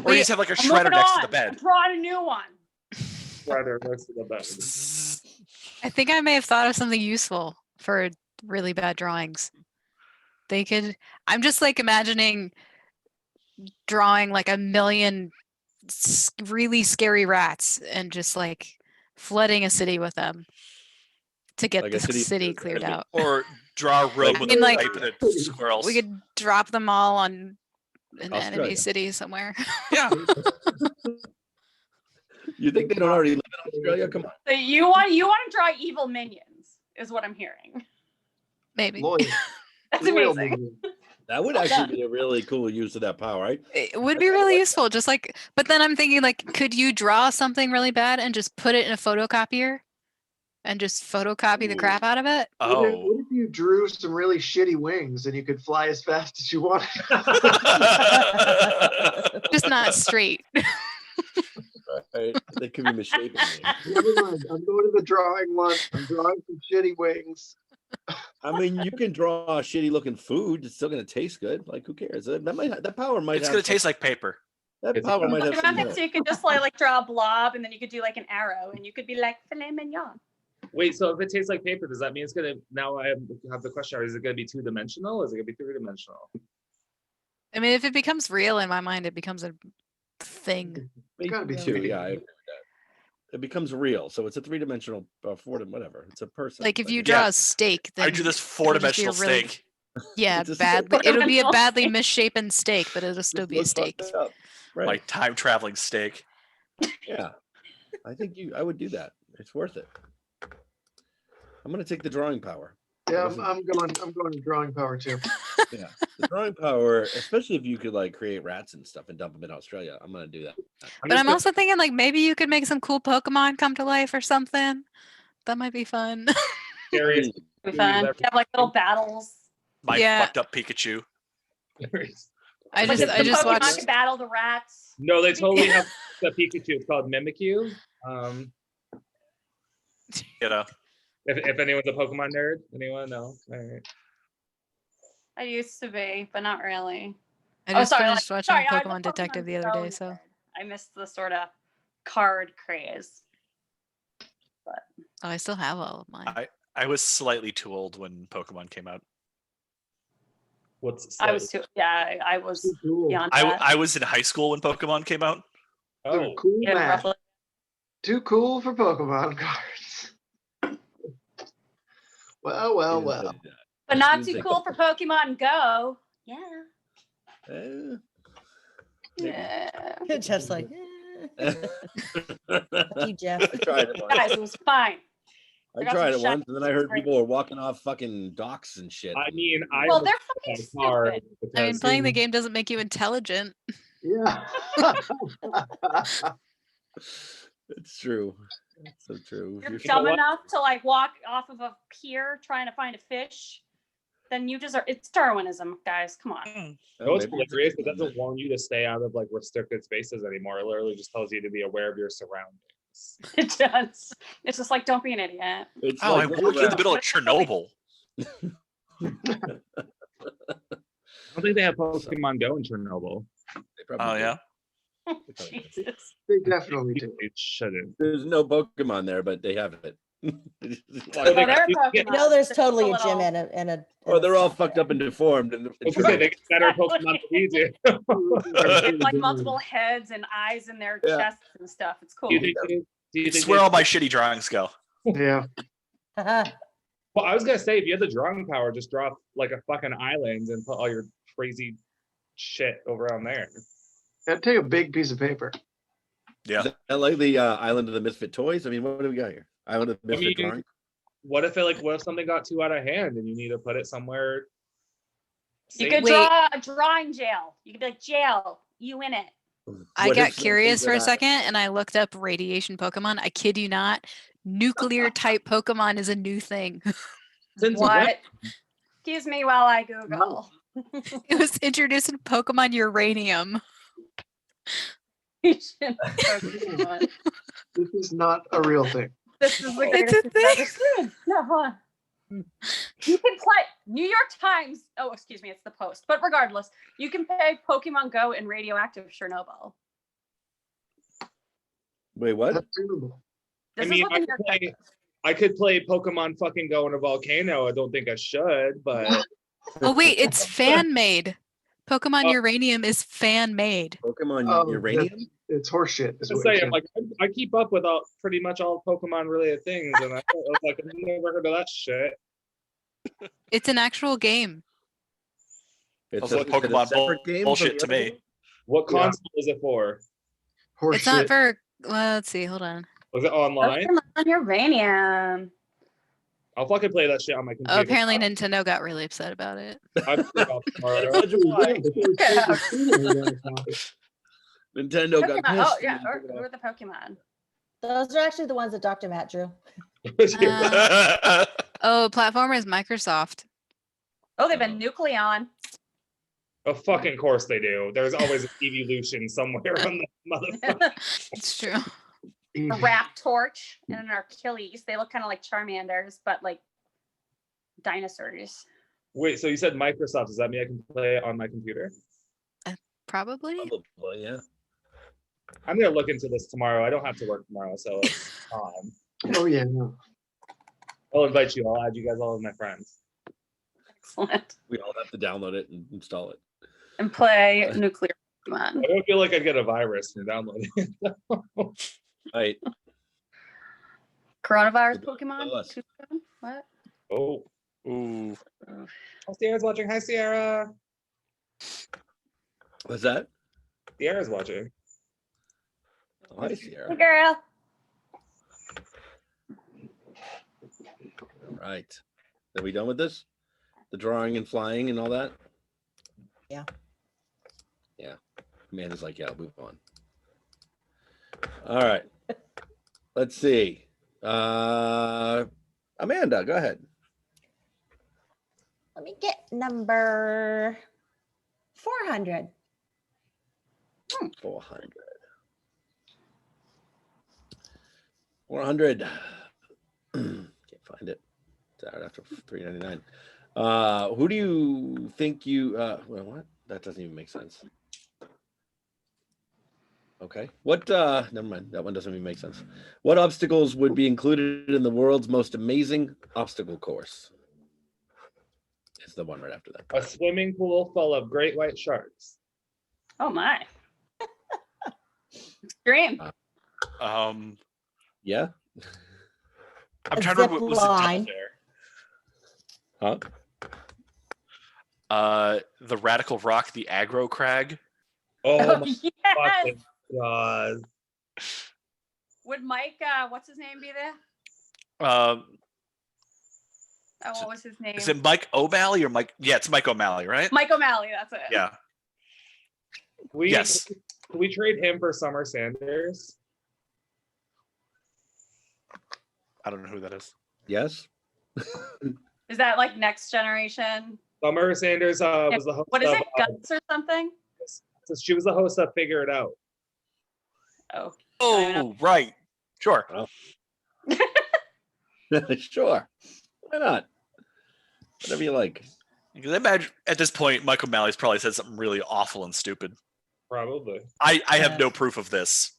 Or you just have like a I'm shredder moving next to on. the I'm bed. drawing a new one. Rather next to the bed. I think I may have thought of something useful for really bad drawings. They could. I'm just like imagining drawing like a million really scary rats and just like flooding a city with them to get Like a the city- city cleared out. Or draw a road Like- with I mean, a like, pipe and the squirrels. We could drop them all on an enemy Australia. city somewhere. Yeah. You think they don't already live in Australia? Come on. So you want to draw evil minions, is what I'm hearing. Maybe. Loyal, That's loyal amazing. minion. That would actually be a really cool use of that power, right? It would be really useful. Just like, but then I'm thinking, like, could you draw something really bad and just put it in a photocopier and just photocopy the crap out of it? What Oh. if you drew some really shitty wings and you could fly as fast as you wanted? Just not straight. Right? They could be misshapen. Never mind. I'm going to the drawing one. I'm drawing some shitty wings. I mean, you can draw shitty looking food. It's still gonna taste good. Like, who cares? That power might. It's have gonna some- taste like paper. That power might have some. So you could just like draw a blob, and then you could do like an arrow, and you could be like filet mignon. Wait, so if it tastes like paper, does that mean it's gonna? Now I have the question: is it gonna be 2-dimensional? Or is it gonna be 3-dimensional? I mean, if it becomes real in my mind, it becomes a thing. It's gotta be Two, 2D. yeah. I agree with that. It becomes real, so it's a 3-dimensional, 4-dimensional, whatever. It's a person. Like if but you it's- draw Yeah. a steak, then I do this it'll just be a 4-dimensional really- steak. Yeah, It's a badly. It'll be a four-dimensional badly steak. misshapen steak, but it'll still be a looks fucked steak. up. Right. My time traveling steak. Yeah. I think I would do that. It's worth it. I'm gonna take the drawing power. Yeah, I'm going to drawing power too. Yeah. The drawing power, especially if you could like create rats and stuff and dump them in Australia. I'm gonna do that. But I'm also thinking like maybe you could make some cool Pokemon come to life or something. That might be fun. Scariest. Be fun. You have like little battles. My Yeah. fucked up Pikachu. I Like just the Pokemon watched. can battle the rats. No, they totally have the Pikachu. It's called Mimikyu. You know. If anyone's a Pokemon nerd, anyone? No. All right. I used to be, but not really. I Oh, just sorry, finished watching sorry, I'm a Pokemon Detective the other Go day, so nerd. I missed the sort of card craze. oh, I still have all of mine. I was slightly too old when Pokemon came out. What's I was too. Yeah, I was Too cool. beyond that. I was in high school when Pokemon came out. Oh, Cool Yeah, man. roughly. Too cool for Pokemon cards. Well. But not Seems too like- cool for Pokemon Go. Yeah. Eh. Yeah. Jeff's like, I fuck you, Jeff. tried it once. Guys, it was fine. I got tried some it once, and then I heard shiny people were walking off fucking docks and shit. I mean, I Well, was they're fucking a card stupid. I mean, because- playing the game doesn't make you intelligent. Yeah. It's true. It's so true. You're If dumb what? enough to like walk off of a pier trying to find a fish, then you deserve. It's Darwinism, guys. Come on. No, it's maybe hilarious. It doesn't warn you to stay out of like restricted spaces anymore. It literally just tells you to be aware of your surroundings. It does. It's just like, don't be an idiot. It's Oh, I like worked in the middle of Chernobyl. I don't think they have Pokemon Go in Chernobyl. They probably Oh do. yeah. Jesus. They definitely do. It shouldn't. There's no Pokemon there, but they have it. Oh, they- there are you Pokemon. get- No, there's Just totally a little- gym and a. Oh, they're all fucked up and deformed. And I was gonna say, they get better Pokemon than we do. like multiple heads and eyes in their Yeah. chests and stuff. It's cool. Do you think It's where all my shitty drawings go. Yeah. Haha. Well, I was gonna say, if you had the drawing power, just draw like a fucking island and put all your crazy shit over on there. That'd take a big piece of paper. Yeah. Is that like the Island of the Misfit Toys? I mean, what do we got here? Island of the Misfit mean, Drawing? What if something got too out of hand and you need to put it somewhere? You safe? could Wait. draw a drawing jail. You could be like, jail, you in it. I What got if something curious for a that second and I looked up radiation Pokemon. I kid you not. Nuclear type Pokemon is a new thing. Since when? What? Excuse me while I Google. It was introduced in Pokemon Uranium. Pokemon. This is not a real thing. This is the It's greatest a thing I've ever seen. No, hold on. You can play New York Times. Oh, excuse me, it's the Post. But regardless, you can play Pokemon Go in radioactive Chernobyl. Wait, what? That's terrible. This I mean, is what the New York Times. I could play Pokemon fucking Go in a volcano. I don't think I should, but Oh wait, it's fan made. Pokemon Oh. Uranium is fan made. Pokemon Oh, Uranium? It's horseshit. Is I'm what you're saying, saying. like, I keep up with pretty much all Pokemon related things, and I was like, I've never heard of that shit. It's an actual game. It's Also, a Pokemon separate game from bullshit the to other me. one? What Yeah. console is it for? Horseshit. It's not for well, let's see, hold on. Was it online? Pokemon Uranium. I'll fucking play that shit on my computer. Oh, apparently Nintendo got really upset about it. I'm tomorrow. Nintendo got Pokemon. pissed. Oh yeah, who are the Pokemon? Those are actually the ones that Dr. Matt drew. Oh, platformer is Microsoft. Oh, they've been Nucleon. Of fucking course they do. There's always an evolution somewhere on the motherfucker. It's true. A Raptorch and an Achilles. They look kind of like Charmanders, but like dinosaurs. Wait, so you said Microsoft? Does that mean I can play it on my computer? Probably. Probably, yeah. I'm gonna look into this tomorrow. I don't have to work tomorrow, so it's fine. Oh yeah, no. I'll invite you. I'll add you guys all as my friends. Excellent. We all have to download it and install it. And play Nuclear Pokemon. I don't feel like I'd get a virus from downloading it. Right. Coronavirus Tell Pokemon? us. What? Oh, Ooh. oh, Sierra's watching. Hi, Sierra. What's that? Sierra's watching. Oh, hi, Sierra. Hey, girl. Right. Are we done with this? The drawing and flying and all that? Yeah. Yeah. Amanda's like, yeah, I'll move on. All right. Let's see. Amanda, go ahead. Let me get number 400. 400. 400. Can't find it. It's out after $3.99. Who do you think you well, what? That doesn't even make sense. Okay. What never mind. That one doesn't even make sense. What obstacles would be included in the world's most amazing obstacle course? It's the one right after that. A swimming pool full of great white sharks. Oh my. Extreme. Yeah. I'm A trying to remember what zip was the line. title Huh? there. The Radical Rock, the Aggro Crag. Oh my yes. fucking god. Would Mike, what's his name, be there? Um, Oh, what was his name? is it Mike O'Malley or Mike? Yeah, it's Mike O'Malley, right? Mike O'Malley, that's it. Yeah. Yes. Yes. Can we trade him for Summer Sanders? I don't know who that is. Yes. Is that like Next Generation? Summer Sanders was the host What is of, it? Guts or something? she was the host of Figure It Out. Oh. Oh, right. Sure. Sure. Why not? Whatever you like. Because I imagine at this point, Mike O'Malley's probably said something really awful and stupid. Probably. I have Yes. no proof of this.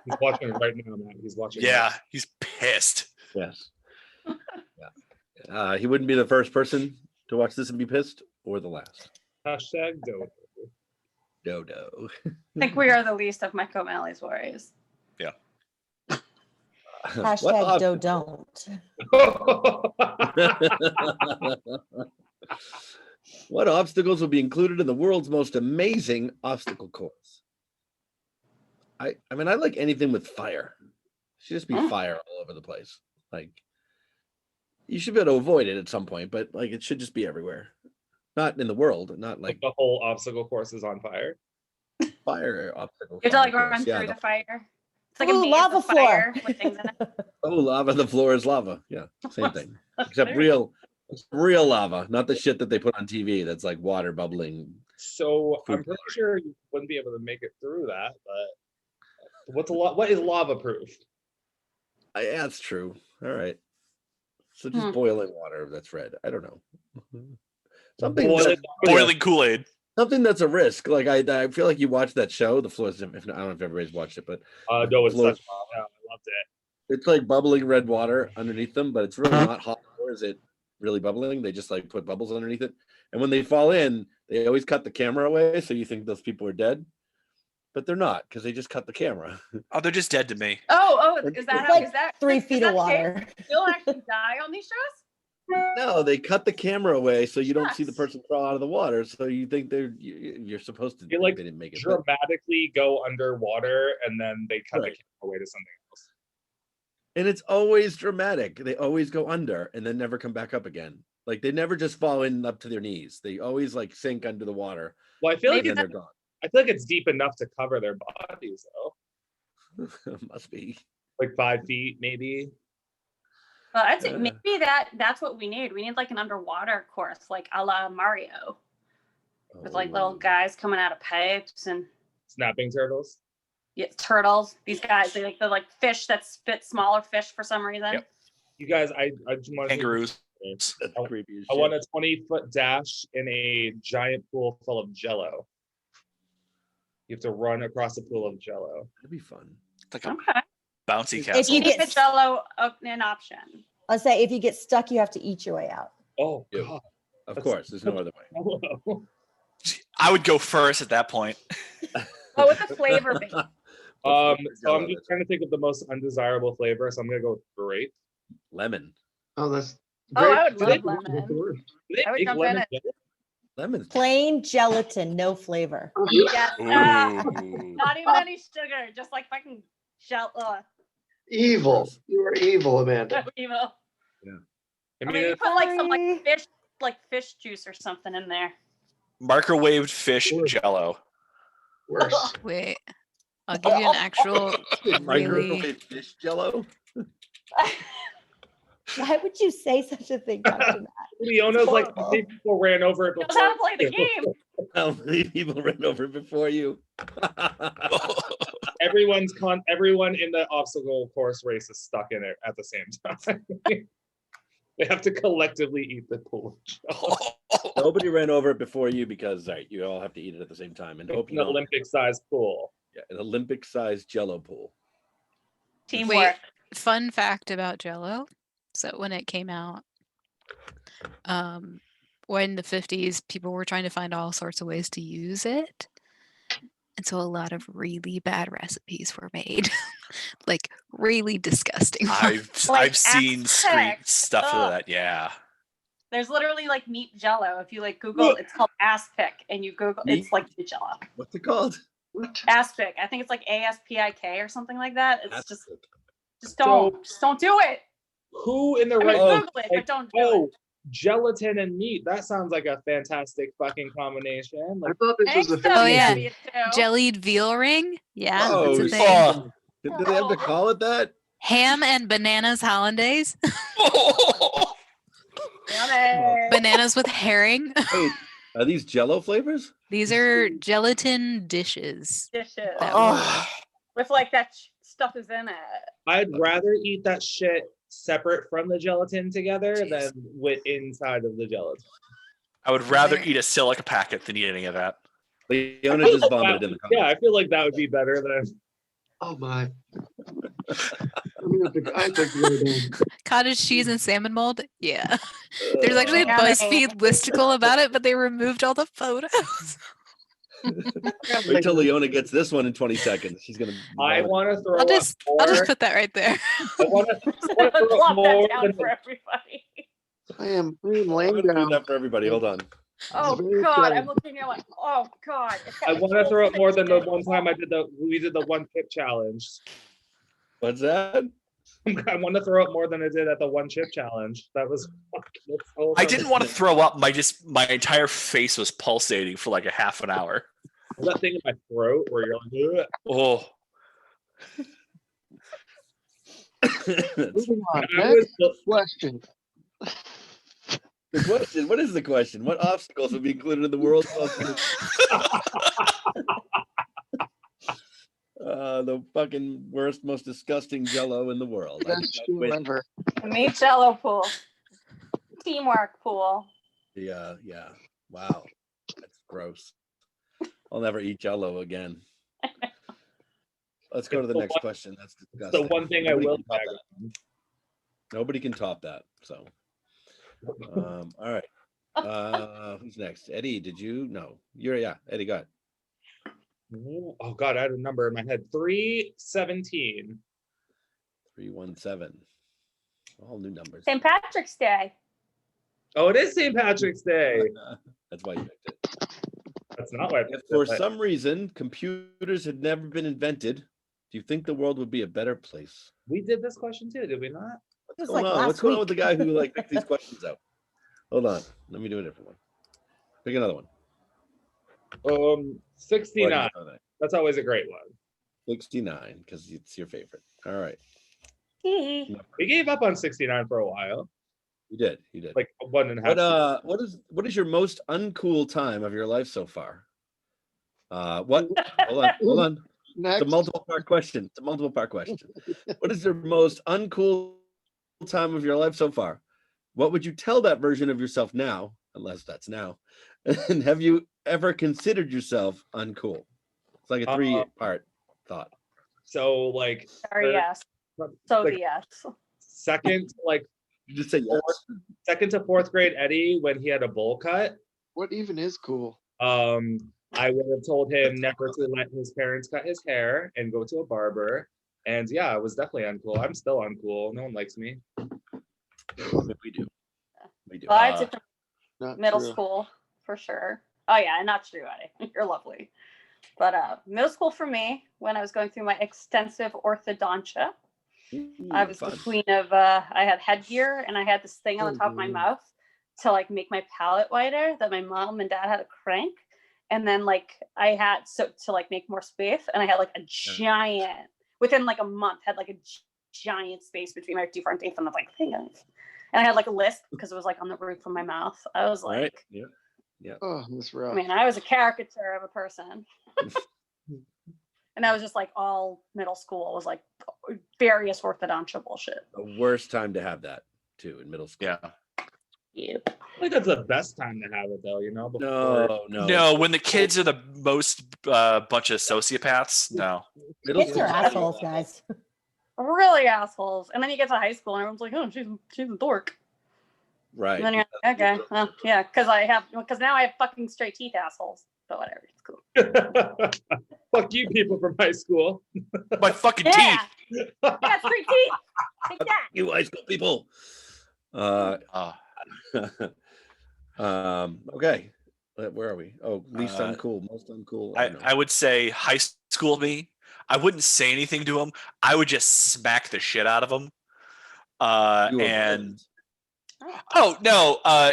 He's watching it right now, Matt. He's watching. Yeah, he's pissed. Yes. Yeah. He wouldn't be the first person to watch this and be pissed, or the last. Hashtag dope. Dodo. I think we are the least of Mike O'Malley's worries. Hashtag What do don't. What obstacles will be included in the world's most amazing obstacle course? I mean, I like anything with fire. It should just be fire all over the place. Like, you should be able to avoid it at some point, but like it should just be everywhere. Not in the world, not like the whole obstacle course is on fire. fire obstacle. You have to like fire run course. Yeah, through the fire. It's like Ooh, a maze lava of fire floor. with things in it. oh, lava. The floor is lava. Yeah, same thing. Except real lava, not the shit that they put on TV. That's like water bubbling. So I'm pretty sure you wouldn't be able to make it through that. But what is lava proof? Yeah, that's true. All right. So just boiling water that's red. I don't know. Something Boiling Kool-Aid. something that's a risk. Like I feel like you watched that show, The Floor. If I don't know if everybody's watched it, but no, it's Floor- such I loved it. it's like bubbling red water underneath them, but it's really not hot. Or is it really bubbling? They just like put bubbles underneath it, and when they fall in, they always cut the camera away, so you think those people are dead, but they're not because they just cut the camera. Oh, they're just dead to me. Oh, is It's that like is that 3 is feet that of the case? water. You'll actually die on these shows? No, they cut the camera away so you don't see the Yes. person crawl out of the water. So you think you're supposed to. You think like they didn't make it. But- dramatically go underwater and then they cut the Right. camera away to something else. And it's always dramatic. They always go under and then never come back up again. Like they never just fall in up to their knees. They always like sink under the water Well, I feel like and then they're gone. I feel like it's deep enough to cover their bodies though. Must be. Like 5 feet, maybe. Well, I'd say Yeah. maybe that's what we need. We need like an underwater course, like a la Mario, with like little Oh. guys coming out of pipes and Snapping turtles. turtles. These guys, they're like fish that spit smaller fish for some reason. Yep. You guys, I just want to Kangaroos. That's creepy as I shit. want a 20-foot dash in a giant pool full of Jello. You have to run across a pool of Jello. That'd be fun. It's like a Okay. bouncy If castle. you Keep get the Jello an option. I'll say if you get stuck, you have to eat your way out. Oh Yeah. God! Of That's- course, there's no other way. Hello. I would go first at that point. What would the flavor be? So I'm just trying to think of the most undesirable flavor. So I'm gonna go with grape. Lemon. Oh, that's Oh, I great. would love lemon. Do they I would make jump lemon in jello? Lemon's Plain gelatin, no flavor. Yes. Ooh. Not even any sugar, just like fucking gel. Evil. You are evil, Amanda. Evil. I I mean, mean, you put like some Sorry. like fish juice or something in there. Microwaved fish jello. Worse. Wait, I'll give you an actual really. microwave fish jello. Why would you say such a thing, Dr. Matt? Leona's like, how horrible. many people ran over it Knows how to before? play the game. How many people ran over before you? Everyone in the obstacle course race is stuck in it at the same time. They have to collectively eat the pool. Nobody ran over it before you because you all have to eat it at the same time. And hope It's you an don't- Olympic-sized pool. yeah, an Olympic-sized Jello pool. Teamwork. Fun fact about Jello. So when it came out, when the 50s, people were trying to find all sorts of ways to use it. And so a lot of really bad recipes were made. Like really disgusting. I've Like seen street Aztec. stuff of Ugh. that. Yeah. There's literally like meat jello. If you like Google, it's called aspic, and you Google, it's like meat jello. What's it called? What? Aspic. I think it's like ASPIK or something like that. It's just So- don't do it. Who in the I mean, right? Google it, like, but don't do oh, it. gelatin and meat. That sounds like a fantastic fucking combination. I Like, thought this was a Thanks, Oh, fantasy. yeah. Soviet too. Jellied veal ring? Yeah, Oh, that's a thing. Oh. Did they have to call it that? Ham and bananas hollandaise. Yummy. Bananas with herring. Wait, are these Jello flavors? These are gelatin dishes. Dishes That Oh. with like that stuff is in it. I'd rather eat that shit separate from the gelatin together Jeez. than with inside of the gelatin. I would rather eat a silica packet than eat any of that. Leona just vomited in the comments. Yeah, I feel like that would be better than. Oh my. I have to go down. Cottage cheese and salmon mold. Yeah. There's actually a Yummy. BuzzFeed listicle about it, but they removed all the photos. Wait till Leona gets this one in 20 seconds. She's gonna. I want to throw I'll just up more. put that right there. I want to throw up Plop more that down than for everybody. I am I'm laying gonna do down. that for everybody. Hold on. Oh very God, exciting. I'm looking here like, oh God. it's got I the want to whole throw up more than the thing. one time we did the one chip challenge. What's that? I want to throw up more than I did at the one chip challenge. That was fucking so I didn't want to throw up. My entire face was pulsating for like a half an hour. that thing in my throat where you're like, ugh. Oh, Moving on. I was Next question. The question. What is the question? What obstacles would be included in the world's most the fucking worst, most disgusting Jello in the world? I Best think shoe I'd win. ever. The meat jello pool. Teamwork pool. Yeah. Wow, that's gross. I'll never eat Jello again. Let's go to the the next one- question. That's the disgusting. one thing I Nobody will can top tag that. Nobody can top that. So, all right. Who's next? Eddie, did you? No, yeah. Eddie, got. Oh God, I had a number in my head. 317. 317. All new numbers. St. Patrick's Day. Oh, it is St. Patrick's Day. That's why you picked it. That's not why I If picked for it, but- some reason computers had never been invented, do you think the world would be a better place? We did this question too, did we not? It was What's like going on? last What's going on week. with the guy who like picks these questions out? Hold on. Let me do a different one. Pick another one. 69. That's always a great one. 69, because it's your favorite. All right. Hee. We gave up on 69 for a while, You did. You did. like 1.5. What is your most uncool time of your life so far? What? Hold on. Next. It's a multiple part question. What is your most uncool time of your life so far? What would you tell that version of yourself now, unless that's now? And have you ever considered yourself uncool? It's like a 3-part thought. So like Sorry, yes. So like- the yes. second, like You just say yes. second to fourth grade Eddie when he had a bowl cut. What even is cool? I would have told him never to let his parents cut his hair and go to a barber. And yeah, I was definitely uncool. I'm still uncool. No one likes me. We do. We do. Well, I took Not middle true. school for sure. Oh yeah, not true, Eddie. You're lovely. But middle school for me, when I was going through my extensive orthodontia, I was the fun. queen of I had headgear and I had this thing on the top of my Mhm. mouth to like make my palate wider that my mom and dad had to crank. And then like I had to like make more space, and I had like a giant within like a month had like a giant space between my two front teeth, and I was like, hey guys. And I had like a lisp because it was like on the roof of my mouth. I was All like, right. Yeah. Oh, that's I rough. mean, I was a caricature of a person. And that was just like all middle school. It was like various orthodontia bullshit. The worst time to have that too in middle school. yeah. Yep. I think that's the best time to have it though, you know? before- No, when the kids are the most bunch of sociopaths. No. Middle Kids are school- assholes, guys. Really assholes. And then you get to high school and everyone's like, oh, she's a dork. Right. And then you're like, okay, well, yeah, because now I have fucking straight teeth assholes. But whatever, it's cool. Fuck you people from high school. My fucking Yeah, teeth. yeah, straight teeth. Take that. You high school people. Okay. Where are we? Oh, least uncool, most uncool. I don't know. I would say high school me. I wouldn't say anything to him. I would just smack the shit out of him. You were And violent. oh no,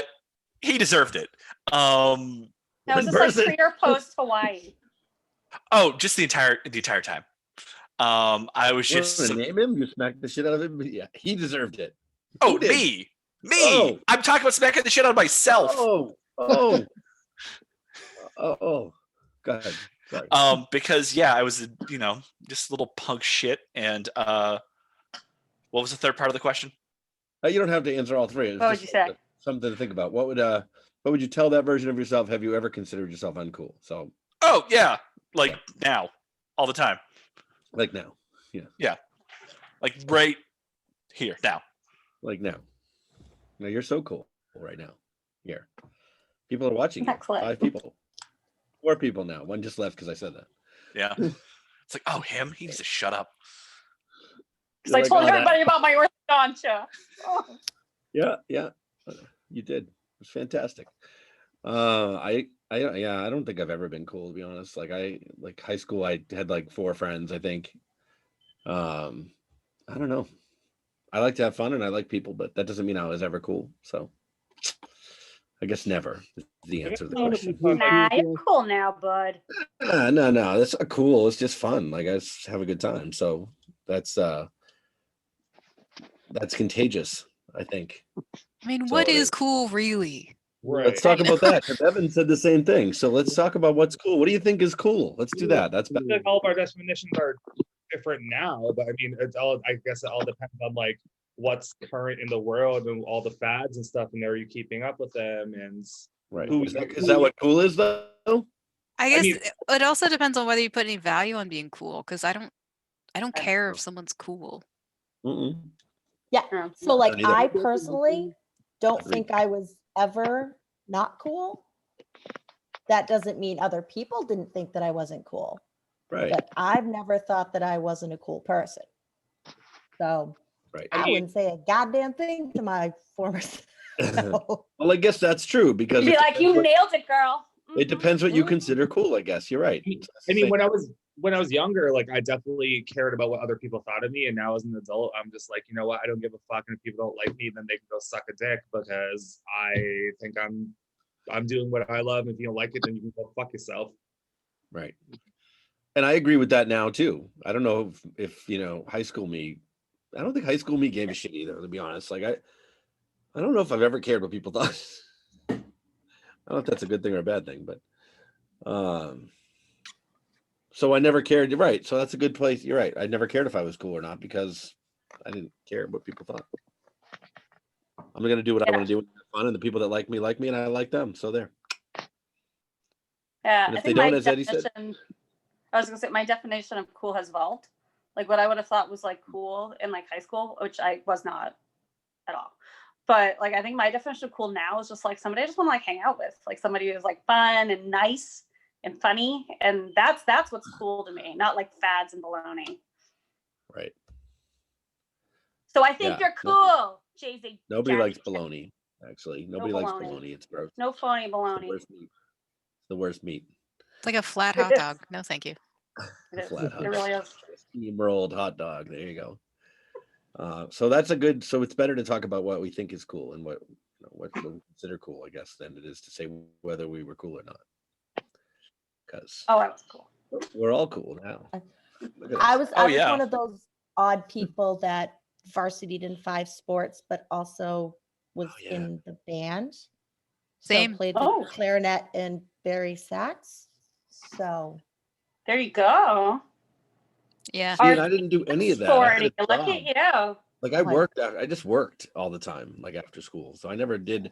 he deserved it. Now, is One this like person. pre or post Hawaii? Oh, just the entire time. I was You wanna just name him. You smacked the shit out of him. Yeah, he deserved it. oh Who did? me. Oh. I'm talking about smacking the shit out of myself. Oh. Go ahead. Sorry. Because yeah, I was just a little punk shit. And what was the third part of the question? You don't have to answer all three. It's What would just you say? something to think about. What would you tell that version of yourself? Have you ever considered yourself uncool? So Oh yeah, like now, all the time, like now, like right here now. like now. Now you're so cool right now. Here, people are watching you. Excellent. 5 people. 4 people now. One just left because I said that. Yeah. It's like, oh, him? He needs to shut up. Because I They're like, told "Oh, that-" everybody about my orthodontia. Oh. Yeah, you did. It was fantastic. I don't think I've ever been cool, to be honest. Like high school, I had like 4 friends, I think. I don't know. I like to have fun and I like people, but that doesn't mean I was ever cool. So I guess never is the answer to the question. Nah, you're cool now, bud. No, that's not cool. It's just fun. Like I just have a good time. So that's contagious, I think. I mean, So what is cool, really? Let's talk about that. 'Cause Evan said the same thing. So let's talk about what's cool. What do you think is cool? Let's do that. That's I better. feel like all of our definitions are different now, but I mean, I guess it all depends on like what's current in the world and all the fads and stuff, and are you keeping up with them? And Right. who- Is that what cool is though? I guess mean- it also depends on whether you put any value on being cool, because I don't That's care true. if someone's cool. Mm-mm. Yeah. So like don't either. I personally don't Agreed. think I was ever not cool. That doesn't mean other people didn't think that I wasn't cool, Right. but I've never thought that I wasn't a cool person. So Right. I wouldn't say a goddamn thing to my former self. Well, I guess that's true because Be it like, you depends nailed it, girl. it Mhm. depends what you consider cool, I guess. You're right. I mean, when I was younger, like I definitely cared about what other people thought of me, and now as an adult, I'm just like, you know what? I don't give a fuck, and if people don't like me, then they can go suck a dick because I think I'm doing what I love. And if you don't like it, then you can go fuck yourself. Right. And I agree with that now too. I don't know if high school me, I don't think high school me gave a shit either, to be honest. Like I don't know if I've ever cared what people thought. I don't know if that's a good thing or a bad thing, but so I never cared. You're right. So that's a good place. You're right. I never cared if I was cool or not because I didn't care what people thought. I'm gonna do what I want to do. Have fun, and the people that like me, and I like them. So there. Yeah, And I if they think my don't, as Eddie said, definition, I was gonna say my definition of cool has evolved. Like what I would have thought was like cool in like high school, which I was not at all. But like I think my definition of cool now is just like somebody I just want to like hang out with, like somebody who's like fun and nice and funny, and that's what's cool to me, not like fads and baloney. right. So I think Yeah, you're cool, Jay-Z. Nobody Jackie likes Chan. bologna. Actually, nobody likes bologna. bologna. It's gross. No phony It's the baloney. worst meat. It's the worst meat. It's like a flat hot dog. No, thank you. It is. Flat hot It really is. steam-rolled hot dog. There you go. So that's a good. So it's better to talk about what we think is cool and what we consider cool, I guess, than it is to say whether we were cool or not. Because Oh, I was cool. we're all cool now. Look at I us. was Oh, I was yeah. one of those odd people that varsityed in 5 sports, but also was yeah. in the band. Same. So played Oh. with clarinet and bari sax. So There you go. Yeah. See, and I didn't do any of that. I had Sporty. a Look job. at you. Like I Right. worked. I just worked all the time, like after school. So I never did.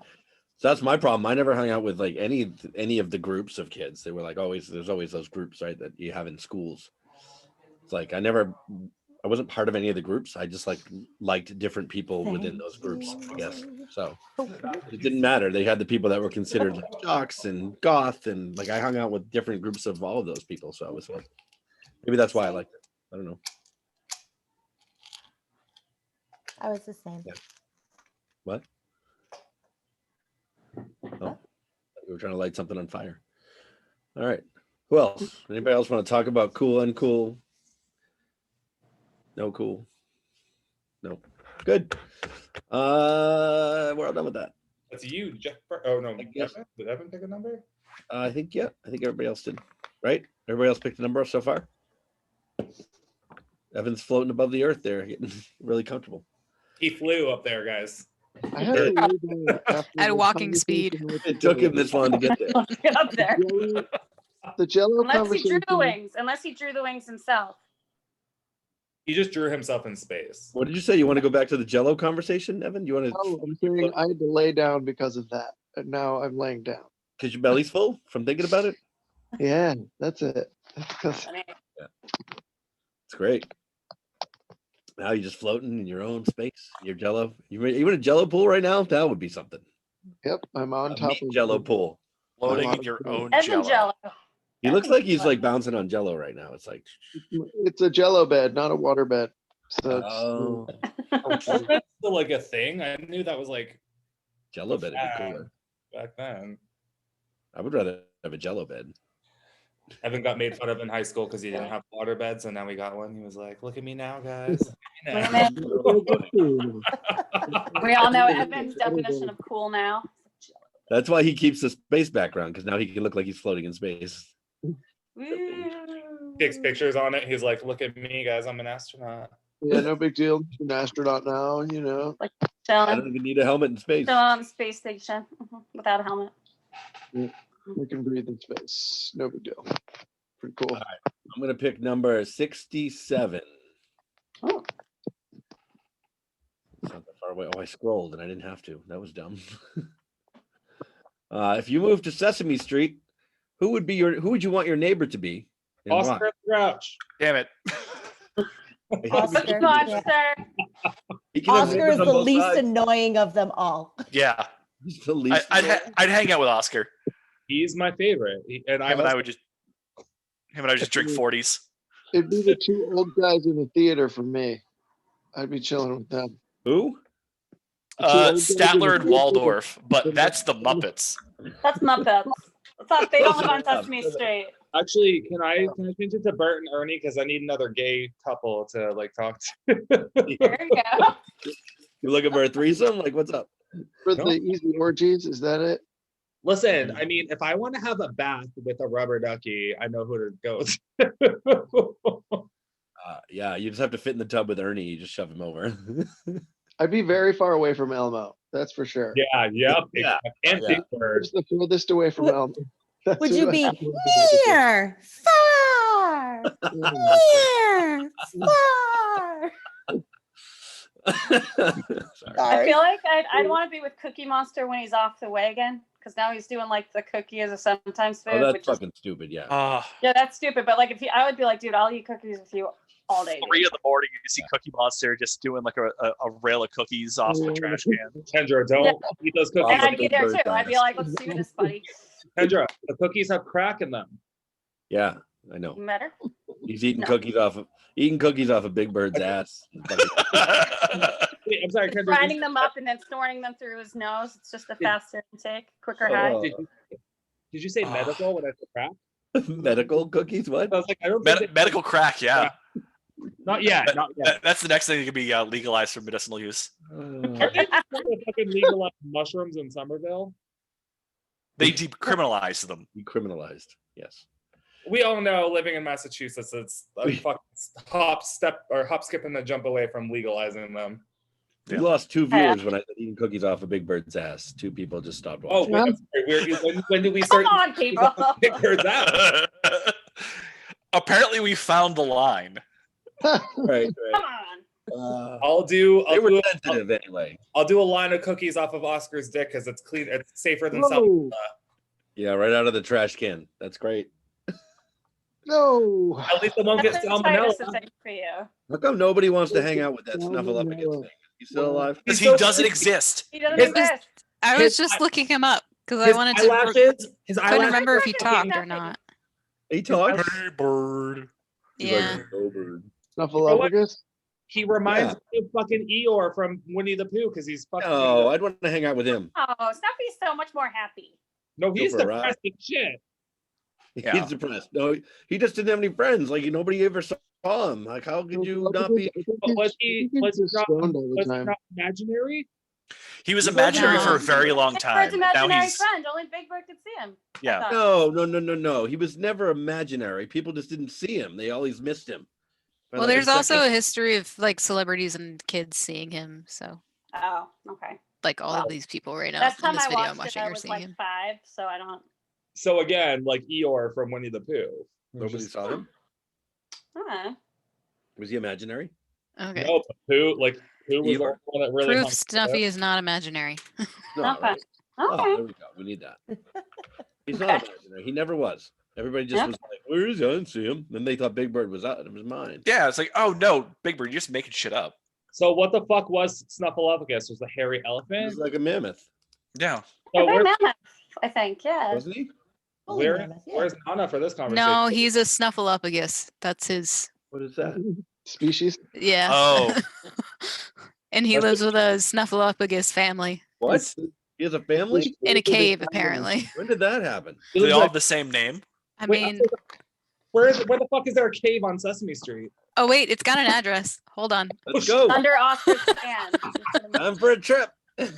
So that's my problem. I never hung out with like any of the groups of kids. They were like always. There's always those groups, right, that you have in schools. It's like I wasn't part of any of the groups. I just liked different people within those groups, I guess. So it didn't matter. They had the people that were considered like jocks and goth, and like I hung out with different groups of all of those people. So I was like, maybe that's why I liked it. I don't know. I was the same. Yeah. What? Oh, we were trying to light something on fire. All right. Who else? Anybody else want to talk about cool, uncool? No cool. Nope. Good. We're all done with that. That's you, Jeff. Oh no, I guess- Evan? Did Evan pick a number? I think everybody else did. Right? Everybody else picked a number so far. Evan's floating above the earth there, getting really comfortable. He flew up there, guys. I had to lay down after At the walking speed. conversation with It took him this long to get there. Let's get up there. The Jello Unless he drew conversation. the wings. Unless he drew the wings himself. He just drew himself in space. What did you say? You want to go back to the Jello conversation, Evan? You want to? Oh, I'm saying I had to lay down because of that, and now I'm laying down. Because your belly's full from thinking about it. Yeah, that's it. That's because I mean, It's great. Now you're just floating in your own space. Your Jello. You in a Jello pool right now? That would be something. yep, I'm on A top meat of Jello pool. Floating lot in of your food. own Evan jello. Jello. He looks like he's like bouncing on Jello right now. It's like, It's a Jello bed, not a water bed. So it's, oh, That's still like a thing. I knew that was like Jello bed would be cooler. back then. I would rather have a Jello bed. Evan got made fun of in high school because he didn't have a water bed, so now we got one. He was like, "Look at me now, guys." Look at me. We all know Evan's definition of cool now. That's why he keeps the space background, because now he can look like he's floating in space. Woo. Takes pictures on it. He's like, "Look at me, guys. I'm an astronaut." yeah, no big deal. An astronaut now, you know. I Chilling, don't even need a helmet in space. chilling on the space station without a helmet. We can breathe in space. No big deal. Pretty cool. All right. I'm gonna pick number 67. Oh. It's not that far away. Oh, I scrolled and I didn't have to. That was dumb. If you moved to Sesame Street, who would you want your neighbor to be? And why? Oscar the Grouch. Damn it. Oscar. Good God, Yeah. sir. He can have Oscar neighbors is on the both least sides. annoying of them all. Yeah. He's the least I'd hang out with Oscar. He's my favorite. And Him and I would just drink 40s. It'd be the two old guys in the theater for me. I'd be chilling with them. Who? Statler and Waldorf, but that's the Muppets. That's Muppets. They don't live on Sesame Street. actually, can I change it to Bert and Ernie because I need another gay couple to like talk to. There you go. You looking for a threesome? Like, what's up? For No. the easy orgies, is that it? Listen, I mean, if I want to have a bath with a rubber ducky, I know who to go to. Yeah, you just have to fit in the tub with Ernie. You just shove him over. I'd be very far away from Elmo. That's for sure. Yeah, yep. Yeah. And Yeah. Big Bird. Where's the furthest away from Elmo? That's Would who you I be would be. near, far, near, far? Sorry. I feel like I'd want to be with Cookie Monster when he's off the wagon, because now he's doing like the cookie as a sometimes food. Oh, that's which is, fucking stupid. Yeah. yeah, that's stupid. But like, I would be like, dude, I'll eat cookies with you all day. 3 dude. in the morning, you see Cookie Monster just doing like a rail of cookies off the trash can. Kendra, don't eat those cookies. And Awesome. I'd be there Big too. I'd be bird like, let's do this, buddy. Kendra, the cookies have crack in them. Yeah, I know. Better. He's eating No. cookies off of Big Bird's ass. Wait, I'm sorry, Kendra. Grinding them up and then snorting them through his nose. It's just a faster intake, quicker high. Oh. Did you say medical when I said crack? Medical cookies? What? I was like, I don't think Medical crack, yeah. not yet, not yet. That's the next thing that could be legalized for medicinal use. Are they fucking legalized mushrooms in Somerville? They decriminalized them. Decriminalized. Yes. We all know living in Massachusetts, it's a fucking hop, skip, and a jump away from legalizing them. We Yeah. lost 2 viewers when I said eating cookies off of Big Bird's ass. 2 people just stopped Oh, watching. wait, I'm sorry. When did we start? Come on, people. Big Bird's out? Apparently, we found the line. Right. Come on. I'll do. They I'll were do, sensitive anyway. I'll do a line of cookies off of Oscar's dick because it's clean. It's safer than Whoa. self. Yeah, right out of the trash can. That's great. No. At least it won't get That's the salmonella. tightest thing for you. How come nobody wants to hang out with that snuffleupagus thing? He's still alive? Because He's he so doesn't crazy. exist. He doesn't His- exist. I His was just eye- looking him up because I His wanted to. eyelashes. His Couldn't eyelashes. remember if he Exactly. talked or not. He talks. Hey, bird. He's Yeah. like, "Oh, bird." Snuffleupagus? He reminds me of fucking Eeyore from Winnie the Pooh because he's fucking. No, I'd want to hang out with him. Oh, Snuffy's so much more happy. No, he's Go for a ride. depressed as shit. Yeah. He's depressed. No, he just didn't have any friends. Like nobody ever saw him. Like, how could you not be? But was he just not, stoned all the was he time. not imaginary? He was imaginary for a very long Big time. Bird's Now imaginary he's friend. Only Big Bird could see him. yeah. I thought. No. He was never imaginary. People just didn't see him. They always missed him. By Well, like a there's also second. a history of like celebrities and kids seeing him. So, Oh, okay. like all Wow. of these people right now Last in time this I video I'm watched it, watching, I you're was seeing like him. 5, so I don't. So again, like Eeyore from Winnie the Pooh. Nobody saw him. Was he imaginary? Okay. No, but Pooh, like Pooh was the Eeyore? one that really. Proof hung Snuffy together. is not imaginary. No, Okay. right? Oh, Okay. there we go. We need that. He's Okay. not imaginary. He never was. Everybody just Yep. was like, "Where is he? I didn't see him." Then they thought Big Bird was out of his mind. Yeah, it's like, oh no, Big Bird, you're just making shit up. So what the fuck was Snuffleupagus? Was the hairy He elephant? was like a mammoth, Yeah. So Very where, mammoth, I think. Yeah. wasn't he? Woolly mammoth, yeah. Where's Nana for this conversation? No, he's a snuffleupagus. That's his. What is that? Species. Yeah. Oh. And he lives with a snuffleupagus family What? He has a family? in a cave, apparently. When did that happen? Do they all have the same name? I Wait, mean, where the fuck is there a cave on Sesame Street? oh wait, it's got an address. Hold on. Let's go. Under Oscar's hand. Time for a trip. Can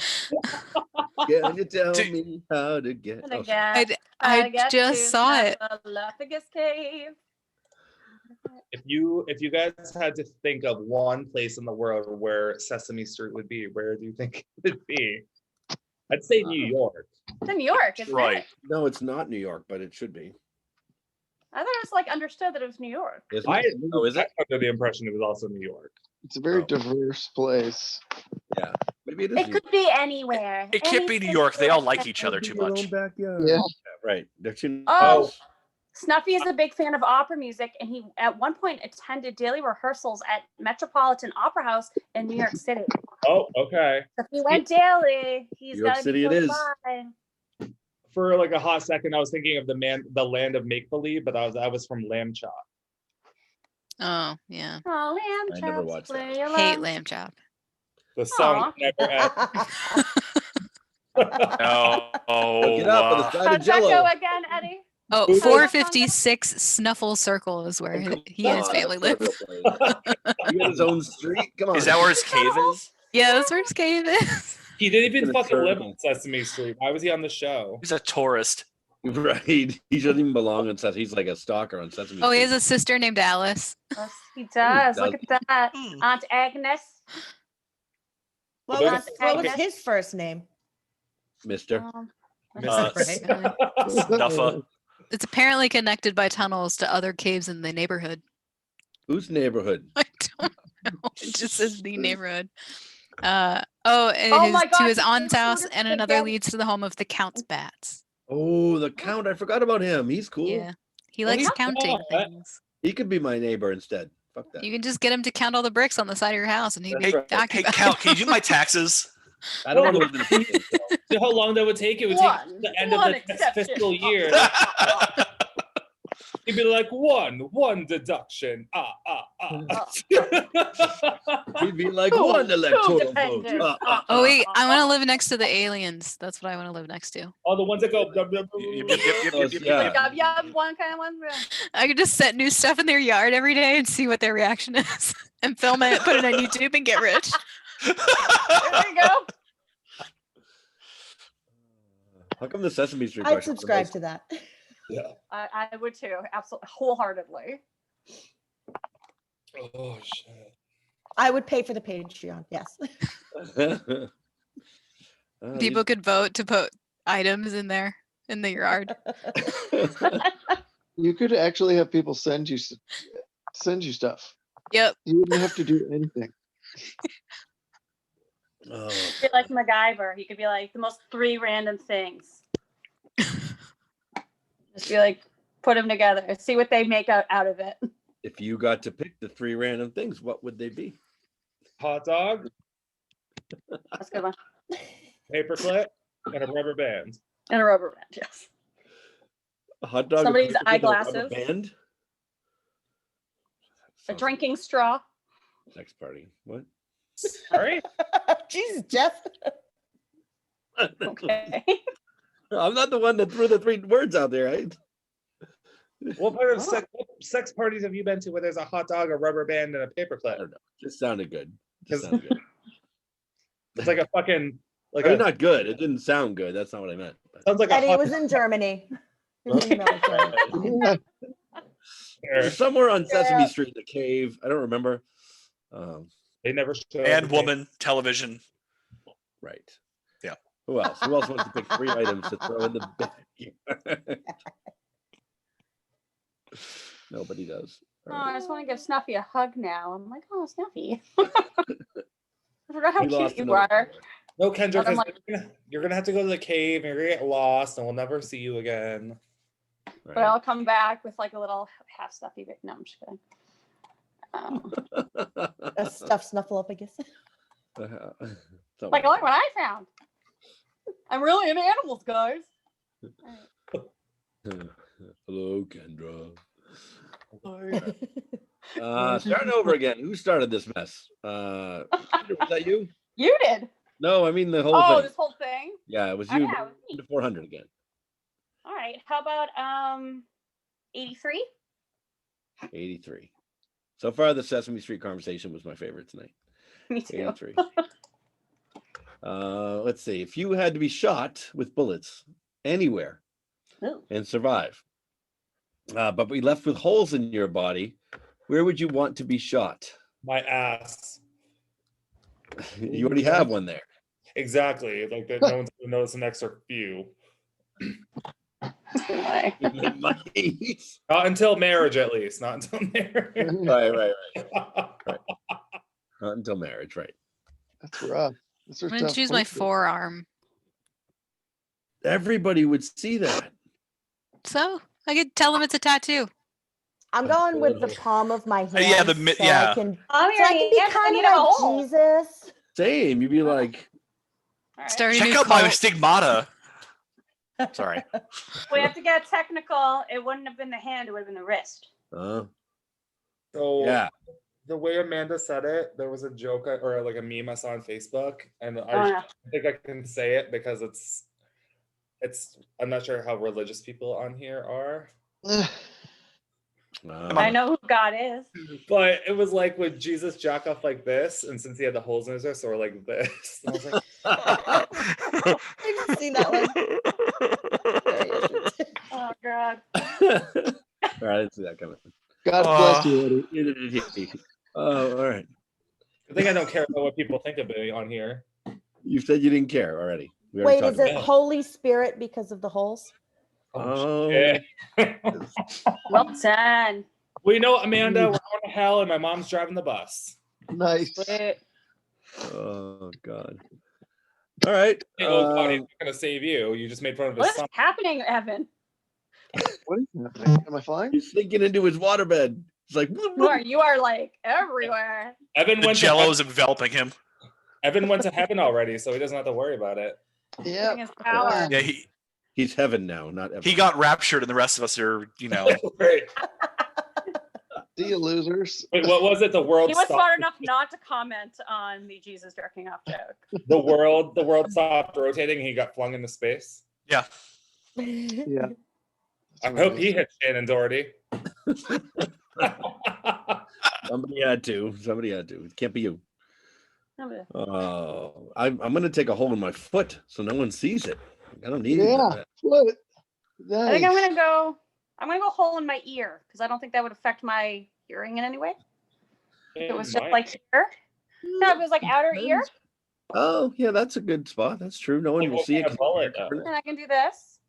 you tell me how to get? And Oh, again, I just saw it. Snuffleupagus cave. If you guys had to think of one place in the world where Sesame Street would be, where do you think it would be? I'd say New York. It's in New York, isn't Right. it? no, it's not New York, but it should be. I thought it was like understood that it was New York. Isn't I it? Oh, is it? under the impression it was also New York. It's a very Oh. diverse place. Yeah. Maybe it is. It New could be anywhere. It can't be New York. They all like each other too Your much. own backyard. Yeah. Right. They're too. Oh, Snuffy is a big fan of opera music, and he at one point attended daily rehearsals at Metropolitan Opera House in New York City. Oh, okay. So if he went daily, he's New York got to City be it close is. by. For like a hot second, I was thinking of the land of make believe, but that was from Lamb Chop. Oh yeah. Oh, lamb I never chops, watched where that. you Hate love. lamb chop. The song Aw. never ends. No. Get up with a side How'd of that go jello. again, Eddie? Oh, Ooh. 456 Snuffle Circle is where he and his Come on, family that's live. not real place. He got his own street. Come on. Is that where his cave is? Yeah, that's where his cave is. He didn't even Gonna fucking live turn. on Sesame Street. Why was he on the show? He's a tourist. Right. He doesn't even belong on Sesame. He's like a stalker on Sesame Oh, he has Street. a sister named Alice. Yes, he does. Look at that. Hmm. Aunt Agnes. What Well, was, what was his first name? Mister. Uh, Right. Snuffa. It's apparently connected by tunnels to other caves in the neighborhood. Whose neighborhood? I don't know. It just says the neighborhood. And Oh my to God, his you aunt's house, noticed and the another gem- leads to the home of the Count's bats. Oh, the Count. I forgot about him. He's cool. Yeah, he Well, likes he's counting not. things. He could be my neighbor instead. Fuck that. You can just get him to count all the bricks on the side of your house, and he'd That's be right. Hey, occupied. Count, can you do my taxes? I don't want to live in a prison cell. You know how long that would take? It would One- take the end of one the next exception. fiscal year. He'd be like, one deduction. He'd be like Two- one two electoral vote. dependents. Oh wait, I want to live next to the aliens. That's what I want to live next to. All the ones that go. Yeah. Yum, yum, one kind of one. I could just set new stuff in their yard every day and see what their reaction is, and film it, put it on YouTube, and get rich. There we go. How come the Sesame Street? I'd questions are subscribe most- to that. I would too, absolutely, wholeheartedly. Oh shit. I would pay for the Patreon. Yes. People could vote to put items in there in the yard. You could actually have people send you stuff. Yep. You wouldn't have to do anything. Oh, Be like MacGyver. He could be like the most 3 random things. Just be like, put them together, see what they make out of it. if you got to pick the 3 random things, what would they be? Hot dog, That's a good one. paperclip, and a rubber band. And a rubber band, yes. A hot dog. a Somebody's paper clip, and a rubber eyeglasses. Band. A Sounds drinking straw. like a sex party. What? All right. Jesus, Jeff. Okay. I'm not the one that threw the 3 words out there, right? What part of sex parties have you been to where there's a hot dog, a rubber band, and a I paperclip? don't know. Just sounded good. Just Is- sounded good. It's like a fucking like I mean, a not good. It didn't sound good. That's not what I meant. but- sounds like a Eddie, it hot was in Germany. It was in the military. Yeah. It was somewhere on Sesame Yeah. Street, the cave. I don't remember. They never showed. And woman, television. Right. Yeah. Who else? Who else wants to pick 3 items to throw in the bag? Nobody does. Oh, All I right. just want to give Snuffy a hug now. I'm like, oh, Snuffy. I forgot how We cute lost you another are. No, Kendra, I'm 'cause you're gonna have to go to the cave and you're gonna get lost, and we'll never see you again. But Right. I'll come back with like a little half Snuffy. No, I'm just kidding. A stuffed snuffleupagus. Like, look what I found. I'm really into animals, guys. Hello, Kendra. Starting over again. Who started this mess? Was that you? You did. No, I mean the whole Oh, thing. this whole thing. Yeah, it was Oh, you. yeah, it was me. To 400 again. All right. How about 83? 83. So far, the Sesame Street conversation was my favorite tonight. Me too. 83. Let's see. If you had to be shot with bullets anywhere Ooh. and survive, but be left with holes in your body, where would you want to be shot? My ass. You already have one there. Exactly. Like that. No one's gonna notice an extra few. Nice. Not until marriage, at least. Not until marriage. Right. Not until marriage, right? That's rough. Those are I'm gonna tough choose my choices. forearm. Everybody would see that. So I could tell them it's a tattoo. I'm going with the palm of my hand. Yeah, yeah. I can, I'm so I can be kind of like Jesus. Same. You'd be like, All right. Start a Check new out my cult. stigmata. Sorry. We have to get technical. It wouldn't have been the hand. It would have been the wrist. oh, So yeah. the way Amanda said it, there was a joke or like a meme I saw on Facebook, and Oh, no. I think I can say it because it's. I'm not sure how religious people on here are, I know who God is. but it was like, would Jesus jack off like this? And since he had the holes in his wrist, or like this, and I was like, I've seen that one. Very interesting. Oh God. All right, I didn't see that coming. God bless you, Eddie. Oh, all right. I think I don't care about what people think of me on here. You said you didn't care already. We already Wait, talked is it about Holy Spirit because of the holes? Oh, shit. Well done. We know, Amanda, we're going to hell, and my mom's driving the bus. Nice. Sweet. oh God. All right. Hey, old buddy, I'm not going to save you. You just made fun of his What is son. happening, Evan? What is happening? Am I flying? He's sinking into his waterbed. It's like, You are like everywhere. Evan The went, jello's enveloping him. Evan went to heaven already, so he doesn't have to worry about it. Yeah. His power. Yeah, he's heaven now, not ever. he got raptured, and the rest of us are, Right. See you, losers. Wait, what was it? The world He was stopped. smart enough not to comment on the Jesus jerking off joke. The world stopped rotating, and he got flung into space. yeah. Yeah. I hope he hit Shannon Doherty. Somebody had to. It can't be you. I'm gonna take a hole in my foot so no one sees it. I don't need Yeah. it. What? I think I'm Nice. gonna go hole in my ear because I don't think that would affect my hearing in any way. If it was just like here. No, if it was like outer ear, Oh, yeah, that's a good spot. That's true. No one Like will what see it. kind of bullet, though? then I can do this.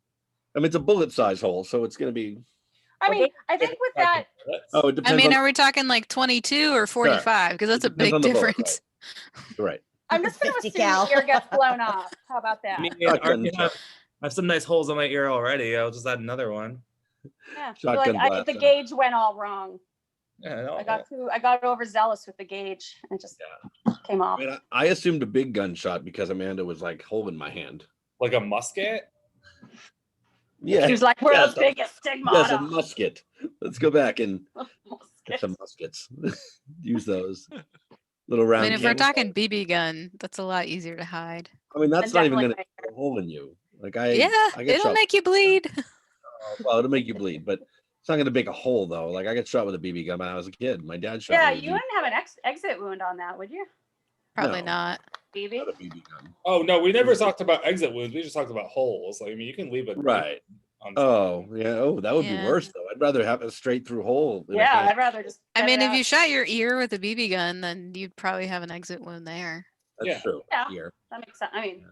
I mean, it's a bullet-sized hole, so it's gonna be. I mean, I think with that, Oh, it I depends. mean, on, are we talking like 22 or 45? Because that's a Depends big on the bullet, difference. You're right. I'm just gonna 50 assume cal. the ear gets blown off. How about that? I mean, Shotgun I have some nice holes in my ear already. I'll just add another one. Yeah. Shotgun blast, The then. gauge went all wrong. Yeah, no, I got overzealous with the gauge and it just came I off. mean, I assumed a big gunshot because Amanda was like holding my hand. like a musket. Yeah. She was like, world's Yes, biggest stigmata. Yes, a musket. Let's go back and get Musket. some muskets. Use those little I round. mean, if we're cannons. talking BB gun, that's a lot easier to hide. I mean, that's not even Definitely going to put a hole in you. Like I get It'll shot. make you bleed. Well, it'll make you bleed, but it's not going to make a hole though. Like I got shot with a BB gun when I was a kid. My dad shot. Yeah, me with a you wouldn't have an exit wound on that, would you, Probably No. not. BB? not a BB gun. Oh no, we never talked about exit wounds. We just talked about holes. Like, I mean, you can leave it Right. on Oh yeah. Oh, that would Yeah. be worse though. I'd rather have a straight through hole. in a Yeah, hand. I'd rather just. I get mean, it if out. you shot your ear with a BB gun, then you'd probably have an exit wound there. That's Yeah. true. Yeah. Here. That makes sense. I mean,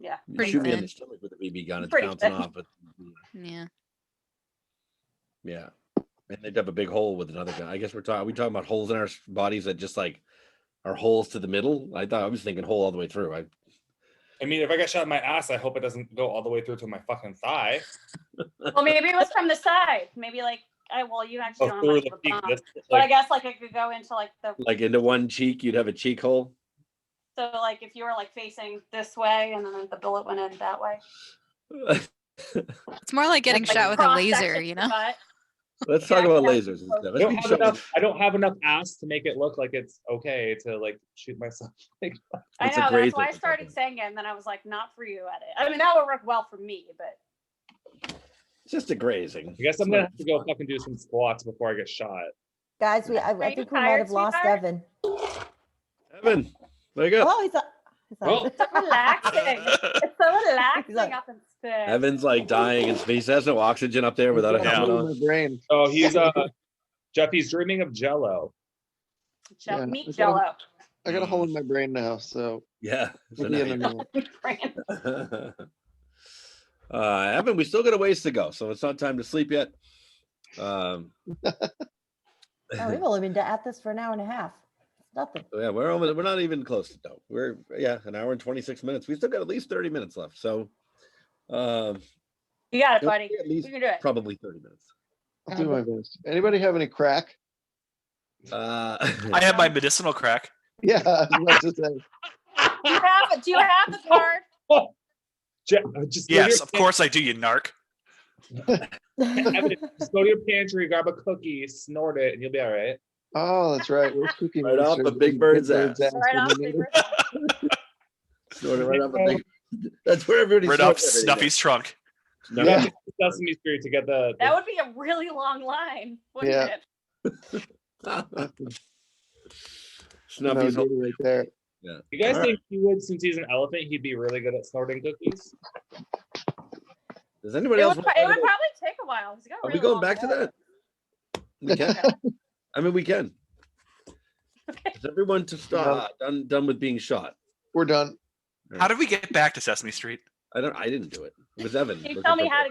yeah. You Pretty shoot me in the thin. stomach with a BB gun, it's Pretty bouncing thin. off. But Yeah. yeah. And they'd have a big hole with another gun. I guess we're talking about holes in our bodies that just like are holes to the middle. I was thinking hole all the way through. I mean, if I get shot in my ass, I hope it doesn't go all the way through to my fucking thigh. Well, maybe it was from the side. Maybe like, you actually Oh, don't through have the much of a cheek. bump. This, But I like, guess like it could go into like the. Like into one cheek, you'd have a cheek hole. So like if you were like facing this way and then the bullet went in that way. It's more like getting Like shot with a laser, cross-section you of the know? butt. Let's talk Yeah, about yeah. lasers and stuff. I Let's don't be have showing- enough. I don't have enough ass to make it look like it's okay to like shoot myself. I It's a know, great that's why I thing. started saying it, and then I was like, not for you at it. I mean, that would work well for me, but It's just a grazing. I guess It's I'm gonna not- have to go fucking do some squats before I get shot. Guys, I you think we might tired, have lost sweetheart? Evan. Evan, wake up. Oh, he's up. Well, it's so relaxing. It's so relaxing like- up in space. Evan's like dying in space. He has no oxygen up there without a Yeah. helmet in on. my brain. oh, he's Jeff. He's dreaming of Jello. Jell- Yeah, meat it's jello. I got a hole in my brain now, so Yeah. we'll be in a minute. Evan, we still got a ways to go, so it's not time to sleep yet. Oh, we've only been at this for an hour and a half. Nothing. Yeah, we're not even close to done. We're an hour and 26 minutes. We still got at least 30 minutes left. So You got it, it'll buddy. be at least You can do it. probably 30 minutes. I'll do my best. Anybody have any crack? I have my medicinal crack. Yeah, I was about to say. Do you have the card? Jeff, just go to Yes, your of course I do, you narc. Evan, just go to your pantry, grab a cookie, snort it, and you'll be all right. Oh, that's right. We're cooking Right off the Big Bird's ass. Right off when we the need it. Snort it right off the big. That's where everybody Right off snorts everything. Snuffy's trunk. Snuffy. Yeah. Sesame Street to get the. That would be a really long line, wouldn't Yeah. it? Snuffy's No, get it right there. You guys All think he would, since he's an elephant, he'd be really good at snorting cookies? Does anybody It else? would, want it would probably take a while. He's got a Are we really going long back to hair. that? We can. I mean, we can. Okay. Is everyone to stop done with being shot? We're done. How did we get back to Sesame Street? I didn't do it. It was Evan. Can you looking tell me for- how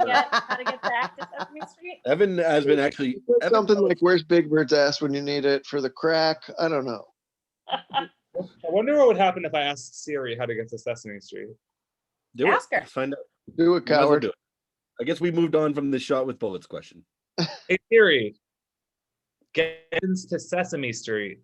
to get back to Sesame Street? Evan has been actually Evan Something like, "Where's Big Bird's ass when you need it for the crack?" I don't know. I wonder what would happen if I asked Siri how to get to Sesame Street. do Ask it. her. Let's find out. Do it, Might as well coward. do it. I guess we moved on from the shot with bullets question. Hey Siri, get into Sesame Street.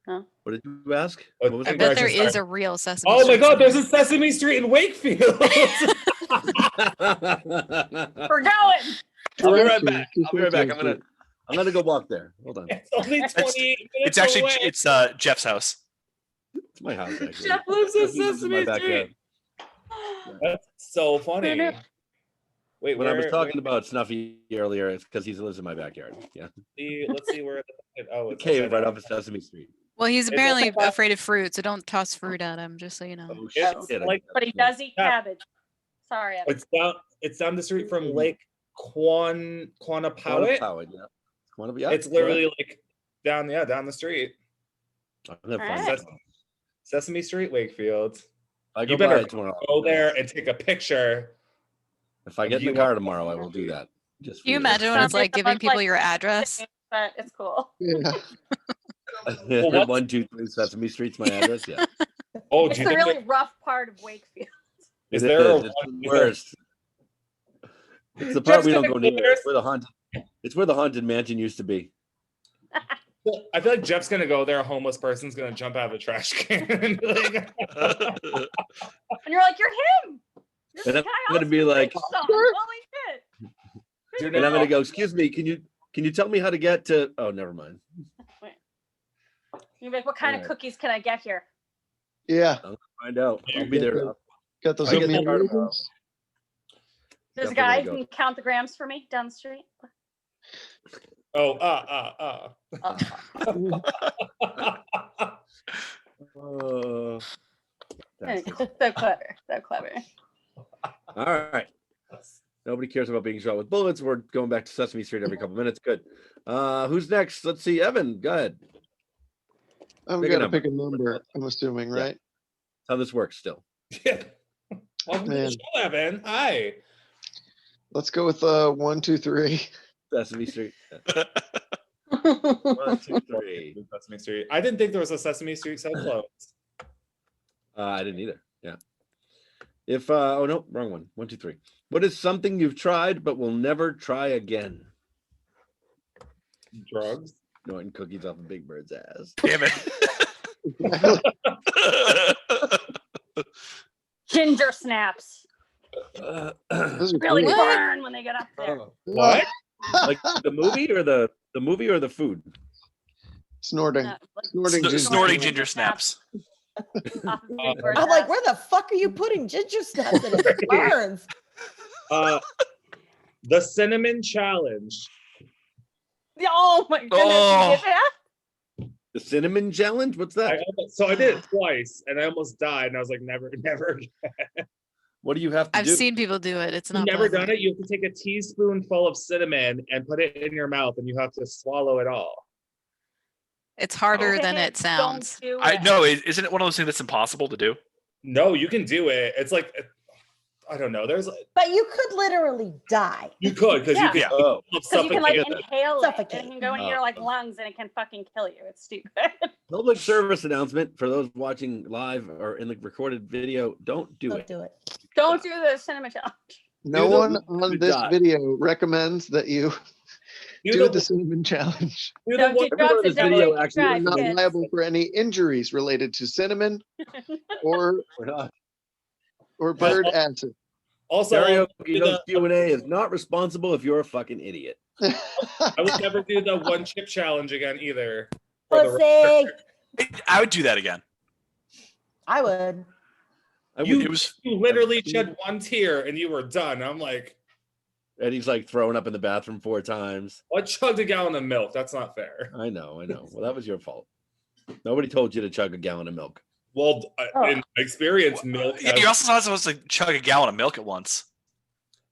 What did you ask? Oh, What was I I it? bet bet there Sorry. is a real Sesame Oh my Street God, there's somewhere. a Sesame Street in Wakefield. We're going. I'll be right Directions. back. Just I'll be right back. directions. I'm gonna go walk there. Hold on. It's only 28 minutes It's actually away. Jeff's house. It's my house actually. Jeff lives in He lives in my Sesame backyard. Street. That's so funny. Wait, When I was where- talking about Snuffy earlier, it's because he lives in my backyard. Yeah. let's see where. Oh, it's Cave right upside off of Sesame Street. Well, he's It's apparently like- afraid of fruit, so don't toss fruit at him, just so you know. Oh It's shit! like- But he does eat Yeah. cabbage. Sorry, Evan. It's down the street from Lake Quanapawit. Quanapawit, yeah. Yeah, It's literally like down the street. I'm gonna find Alright. it. Sesame Street, Wakefield. I You go better by it tomorrow. Go there and take a picture. If I get in the car tomorrow, I will do that. Just Can you for imagine when Sounds it's like like giving someone's people like- your address? But it's cool. Yeah. Well, what's- 123 Sesame Street's my address. Yeah. Oh, It's do a you think really rough part of Wakefield. is It there is. a It's one- the worst. It's the part Jeff's we don't gonna go go near. there. It's where the haunted. It's where the haunted mansion used to be. I feel like Jeff's gonna go there. A homeless person's gonna jump out of a trash can. and be like, And you're like, you're him. You're And the I'm guy gonna off be the like- song. Holy shit. Dude, And I'm gonna go. Excuse me. Can you tell me how to get to? Oh, never mind. You're like, what kind of Alright. cookies can I get here? Yeah. Find out. I'll be there. Got those I get the oatmeal car tomorrow. raisins? There's a Definitely guy go. who can count the grams for me down the street. oh, Oh, that's it. So clever. So clever. All right. Nobody cares about being shot with bullets. We're going back to Sesame Street every couple minutes. Good. Who's next? Let's see. Evan, go ahead. Oh, we Pick a gotta number. pick a number. I'm assuming, Yeah. right? How this works still. yeah. Welcome to Man. the show, Evan. Hi. Let's go with 1, 2, 3. Sesame Street. 1, 2, 3. Sesame Street. I didn't think there was a Sesame Street so close. I didn't either. Yeah. If oh no, wrong one. 1, 2, 3. What is something you've tried but will never try again? Drugs. Snorting cookies off a Big Bird's ass. Damn it. Ginger snaps Those are really great. burn when they get up there. What? Like the movie or the movie or the food? Snorting. Like, Snorting ginger. Snorting ginger snaps. off of Big Bird's I'm like, ass. where the fuck are you putting ginger snaps in? It burns. The cinnamon challenge. Oh my goodness! Oh. You did that? The cinnamon challenge? What's that? I did it twice, and I almost died. And I was like, never again. What do you have to I've do? seen people do it. It's You've not never pleasant. done it. You have to take a teaspoonful of cinnamon and put it in your mouth, and you have to swallow it all. It's harder than Okay, it sounds. Don't do I it. no, isn't it one of those things that's impossible to do? No, you can do it. It's like, I don't know. There's But you could literally die. you could because Yeah. you could Yeah. Oh, Because you can like suffocate. inhale it, Suffocate. and it can go into your like lungs, and it can fucking kill you. It's stupid. public service announcement for those watching live or in the recorded video. Don't do Don't it. do it. Don't do the cinnamon challenge. No Do the- one on Good this job. video recommends that you Do do the, the cinnamon challenge. do the Don't one- do Everyone in drugs this and don't video take actually You're drugs, not kids. liable for any injuries related to cinnamon or We're not. bird acid. also, Karaoke Notes Q&A is not responsible if you're a fucking idiot. I would never do the one chip challenge again either. For the Pussy. I would do that again. I would. I would, You- It was You literally shed one tear and you were done. I'm like, Eddie's like throwing up in the bathroom 4 times. I chugged a gallon of milk. That's not fair. I know. Well, that was your fault. Nobody told you to chug a gallon of milk. Well, in my experience, milk. yeah, you're also not supposed to chug a gallon of milk at once.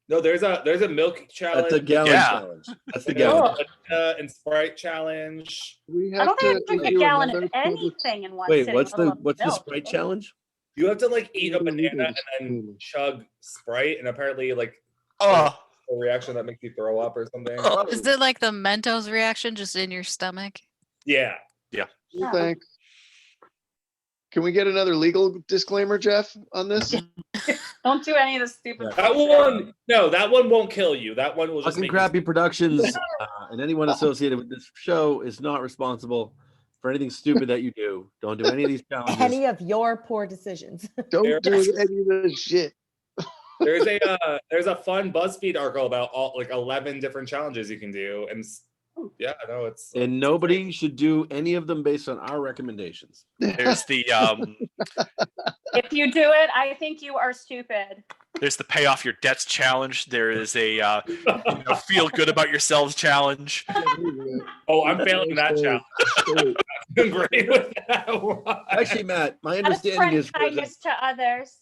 No, there's a milk challenge. That's a gallon Yeah. challenge. That's the There's gallon. and Sprite challenge. We I have don't think I to drink a do gallon another of public- anything in one Wait, sitting. what's let the alone what's the milk. Sprite challenge? You have to like eat a What do we do banana to and then spoon? chug Sprite, and apparently like Oh, a reaction that makes you throw up or something. Is it like the Mentos reaction just in your stomach? Yeah. Well, thanks. Can we get another legal disclaimer, Jeff, on this? Don't do any of the stupid. That bullshit. one, no, that one won't kill you. That one will just Fucking make Crappy Productions and anyone associated with this show is not responsible for anything stupid that you do. Don't do any of these challenges. Any of your poor decisions. Don't do any of this shit. there's a fun BuzzFeed article about all like 11 different challenges you can do, and yeah, no, it's And nobody should do any of them based on our recommendations. there's the If you do it, I think you are stupid. there's the pay off your debts challenge. There is a feel good about yourselves challenge. oh, I'm failing that challenge. I'm great with that one. Actually, Matt, my Out of understanding friend is kindness to others.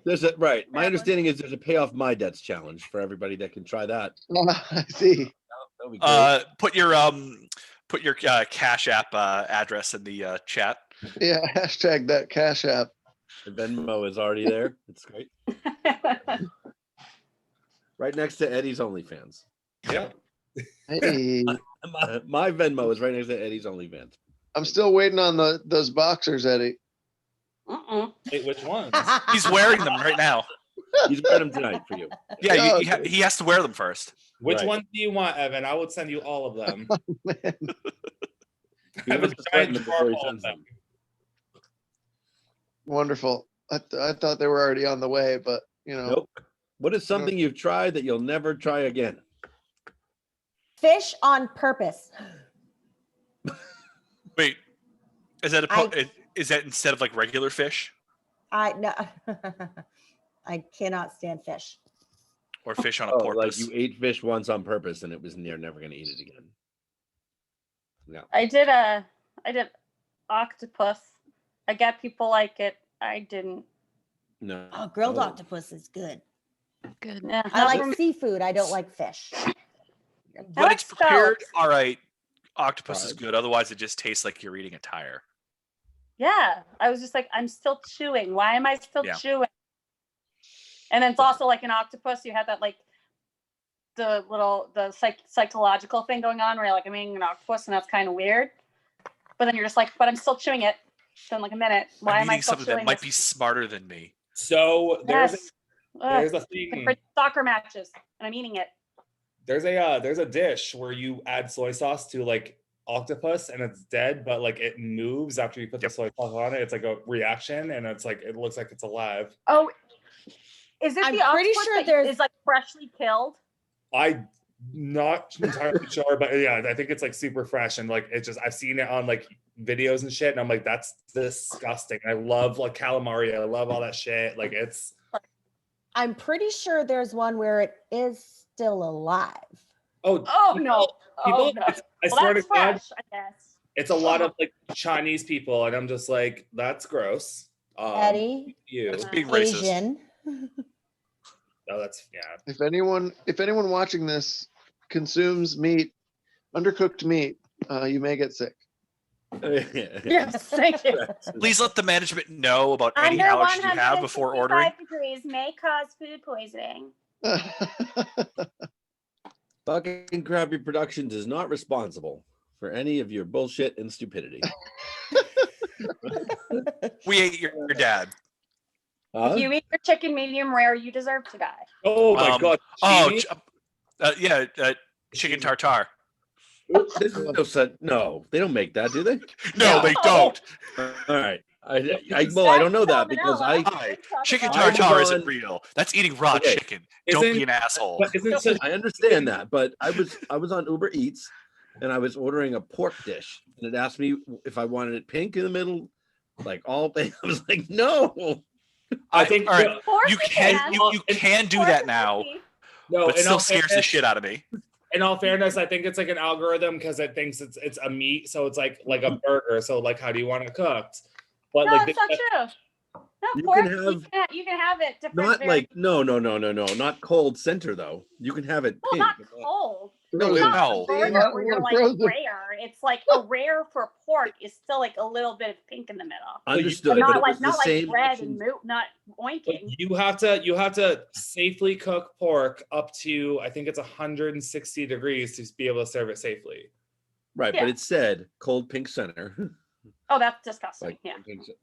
there's a right. My Whatever. understanding is there's a pay off my debts challenge for everybody that can try that. I see. That'll be great. Put your Cash App address in the chat. Yeah, hashtag that Cash App. The Venmo is already there. It's great. Right next to Eddie's OnlyFans. Yeah. Hey, My Venmo is right next to Eddie's OnlyFans. I'm still waiting on those boxers, Eddie. Wait, which ones? He's wearing them right now. He's wearing them tonight for you. Yeah, Oh, he has to wear them first. Which Right. ones do you want, Evan? I would send you all of them. Man, He I have a must have threatened giant them jar before he full of sends them. them. wonderful. I thought they were already on the way, but you know. Nope. What is something you've tried that you'll never try again? Fish on purpose. Wait, is that is that instead of like regular fish I no. I cannot stand fish. or fish on a Oh, like porpoise? you ate fish once on purpose and it was you're never going to eat it again. No. I did octopus. I get people like it. I didn't. No. Oh, grilled Oh. octopus is good. Good. Yeah, I like seafood. I don't like fish. When like it's prepared, scallops. all right, octopus is Right. good. Otherwise, it just tastes like you're eating a tire. Yeah, I was just like, I'm still chewing. Why am I still Yeah. chewing? And then it's also like an octopus. You have that like the psychological thing going on where you're like, I'm eating an octopus, and that's kind of weird. But then you're just like, but I'm still chewing it. So in like a minute, why I'm am I eating still something chewing that might this? be smarter than me. So Yes. there's a Like thing. for soccer matches, and I'm eating it. There's a dish where you add soy sauce to like octopus and it's dead, but like it moves after you put the soy sauce on it. It's like a reaction, and it's like it looks like it's alive. Oh, Is it I'm the pretty octopus sure that there's- is like freshly killed? I'm not entirely sure, but yeah, I think it's like super fresh and like it's just I've seen it on like videos and shit, and I'm like, that's disgusting. I love like calamari. I love all that shit. Like it's I'm pretty sure there's one where it is still alive. oh Oh no! people. Oh no! I Well, swear to that's God, fresh, I guess. it's a lot of like Chinese people, and I'm just like, that's gross. Eddie, You. That's being racist. Asian. No, that's yeah. If anyone watching this consumes meat, undercooked meat, you may get sick. Yes, thank you. Please let the management know about any Under allergies you have before ordering. 165 degrees may cause food poisoning. Fucking Crappy Productions is not responsible for any of your bullshit and stupidity. We ate your dad. Huh? You eat your chicken medium rare, you deserve to die. Oh my God. Oh, Cheesy? chicken tartare. This is no such. No, they don't make that, do they? No, they don't. All right. I don't know that because Hi, chicken I was tartare isn't on- real. That's eating raw Okay. chicken. Don't Isn't- be an asshole. But isn't such I understand that, but I was on Uber Eats and I was ordering a pork dish and it asked me if I wanted it pink in the middle, like all pink. I was like, no. I think all right. Pork You is can bad. you can do Pork that is now, healthy. no. but in still all scares the fairness- shit out of me. In all fairness, I think it's like an algorithm because it thinks it's a meat, so it's like a burger. So like, how do you want it cooked? But No, like, it's not true. No, You pork, can have- you can have it different. Not like no, not cold center though. You can have it well, pink. not cold. No, It's it- not No. a burger Yeah, where you're like frozen. rare. It's like a rare for pork is still like a little bit of pink in the middle. Understood. Not but it like was the not like same red options. and not but oinking. you have to safely cook pork up to I think it's 160 degrees to be able to serve it safely. Right, Yeah. but it said cold pink center. Oh, that's disgusting. Like Yeah.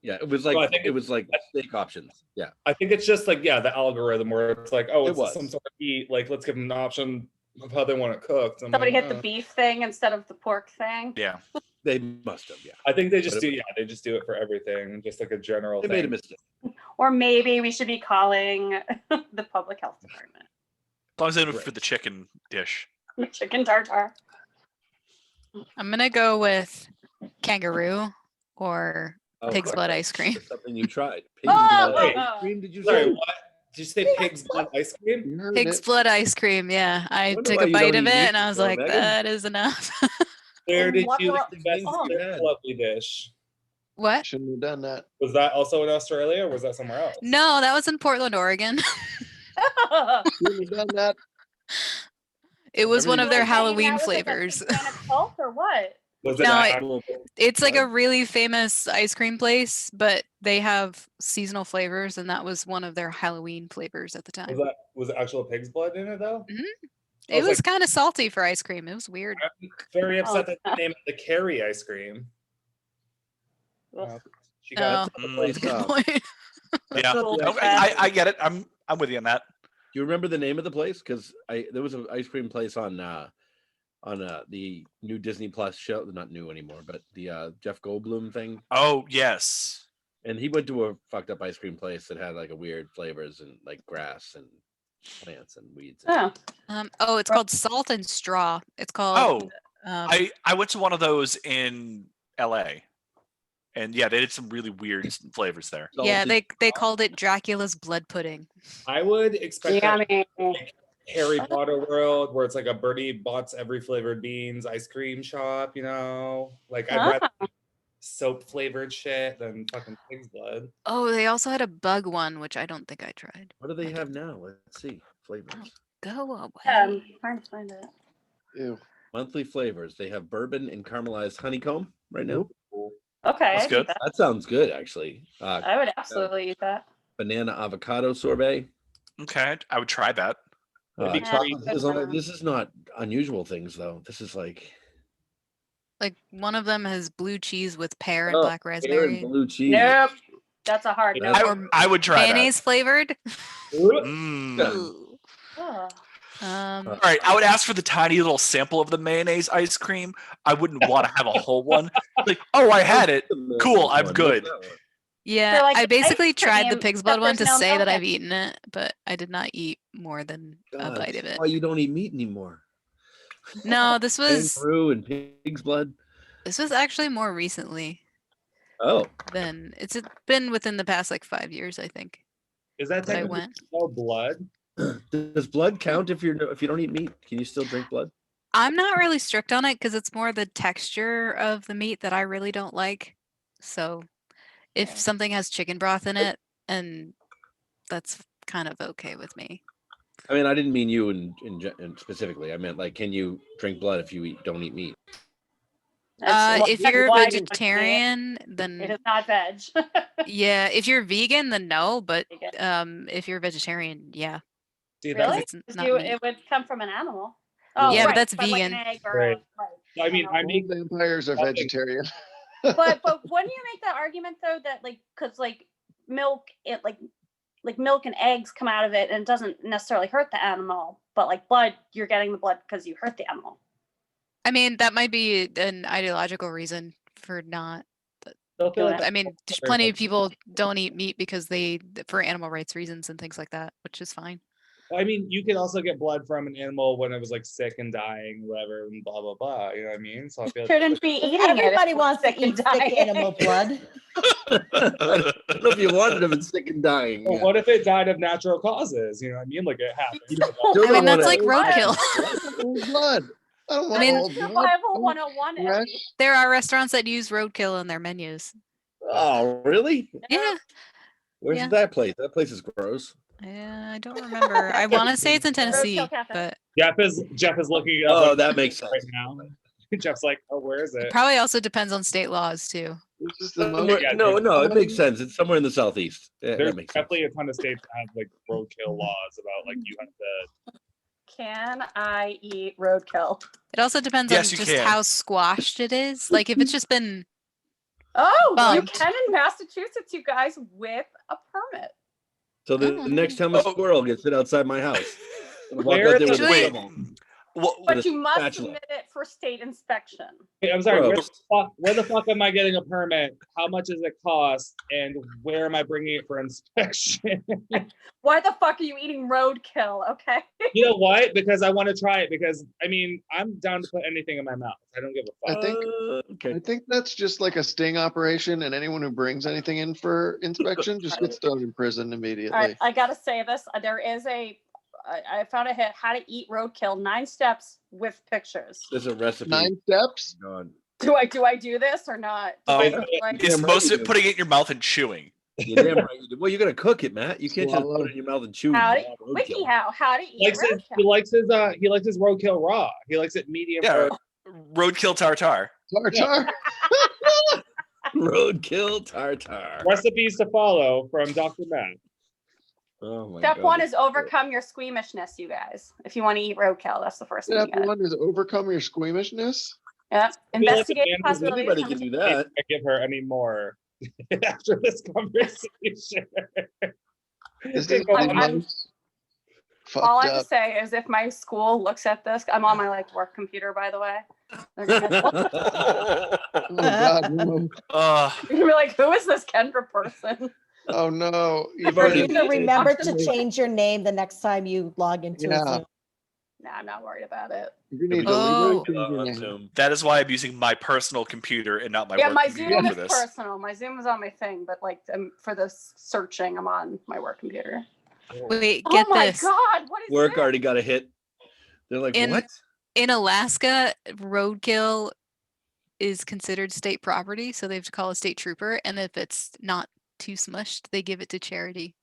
yeah, it was like Well, I think it was like steak options. Yeah. I think it's just like the algorithm where it's like, oh, It it's was. some sort of meat. Like, let's give them an option of how they want it cooked. I'm Somebody like, hit the beef thing instead of the pork thing. Yeah. They must have, yeah. I think they just But it- do. Yeah, they just do it for everything, just like a general They thing. made a mistake. Or maybe we should be calling the public health department. As long as they do it Right. for the chicken dish. Chicken tartare. I'm gonna go with kangaroo or Oh, pig's blood ice cream. that's something you tried. Pig's Oh, blood oh, ice cream, did you Sorry, say? what? Did you say pig's blood ice cream? You heard Pig's it. blood ice cream. Yeah, I wonder took why a you bite don't of eat it meat and I was anymore, like, Megan. that is enough. Where And did what you were- invest Oh. this lovely dish? What? Shouldn't have done that. Was that also in Australia, or was that somewhere else? No, that was in Portland, Oregon. Shouldn't have done that. It was one Everything of their else- Halloween flavors. Cult or what? Was it No, not it- actual- It's like What? a really famous ice cream place, but they have seasonal flavors, and that was one of their Halloween flavors at the time. was it actual pig's blood in it though? I It was was like- kind of salty for ice cream. It was weird. I'm very upset that Oh. they named it the Carrie ice cream. Ugh. She got Oh, The place, good uh, point. that's Yeah. not the Cool. ice- I get it. I'm with you on that. Do you remember the name of the place? Because there was an ice cream place on the new Disney Plus show, not new anymore, but the Jeff Goldblum thing. Oh yes. And he went to a fucked up ice cream place that had like a weird flavors and like grass and plants and weeds. Oh, It's called Salt and Straw. It's called. Oh, um, I went to one of those in LA. And yeah, they did some really weird flavors there. yeah, Salty- they called it Dracula's blood pudding. I would expect that yummy. Harry Potter world where it's like a Bertie Bott's every flavored beans ice cream shop, you know? Like I'd rather soap flavored shit than fucking pig's blood. Oh, they also had a bug one, which I don't think I tried. What do they have now? Let's see. Flavors. Go away. Trying to find it. Ew. Monthly flavors. They have bourbon and caramelized honeycomb right now. Okay, That's I good. think That sounds good, actually. I would absolutely eat that. Banana avocado sorbet. Okay, I would try that. Maybe Chocolate Yeah. hazelnut. This is not unusual things, though. This is like Like one of them has blue cheese with pear and Oh, black pear raspberry. and blue cheese. Nope. That's a hard That's- no. I would try Mayonnaise flavored. that. Mm. Ooh. Oh. All right, I would ask for the tiny little sample of the mayonnaise ice cream. I wouldn't want to have a whole one. Like, oh, I had it. Cool, I'm good. Yeah, like, I ice basically tried the cream, pig's except blood one to there's no say that milk I've in it. eaten it, but I did not eat more than a God, bite of that's it. why you don't eat meat anymore. No, this was Kangaroo and pig's blood. actually more recently Oh, than it's been within the past like 5 years, I think. Is that that I technically went. no blood? does blood count if you don't eat meat? Can you still drink blood? I'm not really strict on it because it's more the texture of the meat that I really don't like. So if something has chicken broth in it, and that's kind of okay with me. I mean, I didn't mean you in specifically. I meant like, can you drink blood if you don't eat meat? If you're a why you don't eat it. vegetarian, It then is not veg. yeah. If you're vegan, then no. But Vegan. if you're a vegetarian, yeah. See, Really? It's 'Cause not meat. it would come from an animal. Yeah, Oh, but right. that's Like an vegan. egg or Right. right. I mean, know. I mean, All vampires are Nothing. vegetarian. but wouldn't you make that argument though that like because like milk it like milk and eggs come out of it and it doesn't necessarily hurt the animal, but like blood you're getting the blood because you hurt the animal. I mean, that might be an ideological reason for not. still feel like I mean, there's plenty of people don't eat meat because for animal rights reasons and things like that, which is fine. I mean, you could also get blood from an animal when it was like sick and dying, whatever, and blah blah blah. You know what I mean? So I feel Shouldn't be eating Everybody it. wants to eat sick animal blood. I don't know if you wanted them sick and dying. Well, what if it died of natural causes? You know what I mean? Like it happened. Still I mean, don't that's wanna- like roadkill. Old blood. I don't want mean, old blood. Survival 101. Fresh. There are restaurants that use roadkill in their menus. Oh, really? Yeah. Where's Yeah. that place? That place is gross. I don't remember. I want to say it's in Tennessee, Roadkill Cafe. but Jeff is looking it up Oh, on that makes sense. right now. Jeff's like, oh, where is it it? probably also depends on state laws too. This is the most. Somewhere- Yeah, no, there's- no, it makes sense. It's somewhere in the southeast. Yeah, There's that makes sense. definitely a ton of states that have like roadkill laws about like you have to. Can I eat roadkill? It also depends Yes, on you just can. how squashed it is. Like if it's just been Oh, you Bumped. can in Massachusetts, you guys, with a permit. So the Oh, next time a Oh. squirrel gets it outside my house, I'm gonna walk Where out there is with a it? shovel. What, With But a you must spatula. submit it for state inspection. Wait, I'm sorry. Gross. Where the fuck am I getting a permit? How much does it cost? And where am I bringing it for inspection? Why the fuck are you eating roadkill? Okay. You know what? Because I want to try it. Because I mean, I'm down to put anything in my mouth. I don't give a I fuck. think Okay. I think that's just like a sting operation, and anyone who brings anything in for inspection just gets thrown in prison immediately. All right, I gotta say this. There is I found a hit how to eat roadkill 9 steps with pictures. There's a recipe. 9 steps. God. Do I do this or not? Do I Oh, do it right? it's Damn right most you of do. putting it in your mouth and chewing. You're damn right you do. Well, you gotta cook it, Matt. You can't just Swallow. put it in your mouth and chew. How raw to, roadkill. wiki how to eat He roadkill. likes his roadkill raw. He likes it medium. Yeah. rare. Roadkill tartar. Tartar. Roadkill tartar. Recipes to follow from Dr. Matt. Oh my Step God. 1 is overcome your squeamishness, you guys. If you want to eat roadkill, that's the first thing you Step got. 1 is overcome your squeamishness. Yep. Investigate Anybody possibilities. Anybody can do that. I give her any more after this conversation. This is I'm- the I'm- most All I fucked have to up. say is if my school looks at this, I'm on my like work computer, by the way. They're gonna, Oh God, no. they're gonna be like, who is this Kendra person? Oh no. You've You already need to remember to Absolutely. change your name the next time you log into a Yeah. Zoom. Nah, I'm not worried about it. You need to Oh. leave it in your on name. Zoom. That is why I'm using my personal computer and not my Yeah, work my computer Zoom for is this. personal. My Zoom is on my thing, but like for the searching, I'm on my work computer. wait, get oh my this. god, what is Work this? already got a hit. They're like, In- what? In Alaska, roadkill is considered state property, so they have to call a state trooper, and if it's not too smushed, they give it to charity.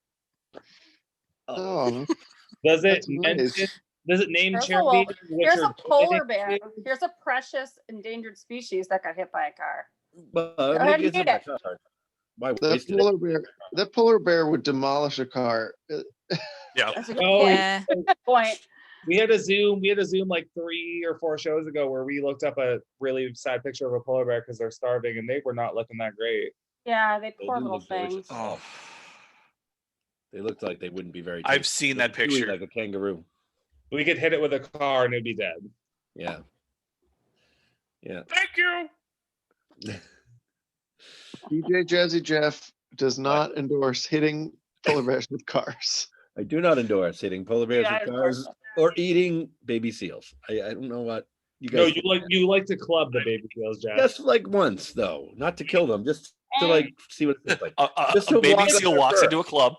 Oh, Does it That's nice. mention? Does it name Here's a charity? wolf. which Here's are a polar donating bear. to? Here's a precious endangered species that got hit by a car. Well, ahead I and guess eat it's not hard. Why that waste it? polar bear would demolish a car. Yeah. That's a good Oh, point. Yeah. Good point. We had a Zoom like 3 or 4 shows ago where we looked up a really sad picture of a polar bear because they're starving and they were not looking that great. Yeah, they They poor do little look delicious. things. Oh, They looked like they wouldn't be very. I've tasty. seen They're that chewy picture. like a kangaroo. We could hit it with a car and it'd be dead. Yeah. Yeah. thank you. DJ Jazzy Jeff, does not endorse hitting polar bears with cars. I do not endorse hitting polar bears Yeah, I with endorse cars or eating baby seals. I don't know what you No, guys. you like to club the baby seals, Jeff. Just like once though, not to kill them, just to like see what it feels like. Just A to baby walk on seal their walks fur. into a club.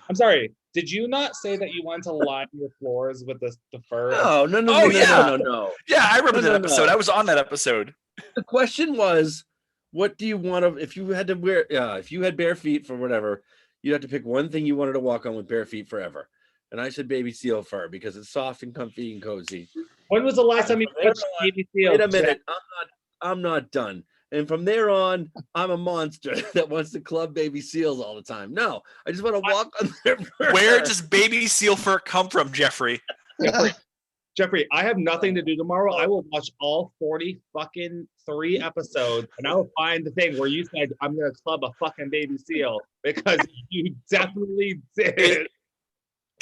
I'm sorry. Did you not say that you wanted to line your floors with the fur? No. Oh, No. yeah. No. Yeah, I remember No, that no, episode. no. I was on that episode. The question was, what do you want to? If you had to wear, if you had bare feet for whatever, you'd have to pick one thing you wanted to walk on with bare feet forever. And I said baby seal fur because it's soft and comfy and cozy. When was the last time you From there touched on- baby seal? Wait a minute, I'm not done. And from there on, I'm a monster that wants to club baby seals all the time. No, I just want to walk on their fur. Where does baby seal fur come from, Jeffrey? Jeffrey, I have nothing to do tomorrow. I will watch all 3 episodes, and I will find the thing where you said I'm gonna club a fucking baby seal because you definitely did.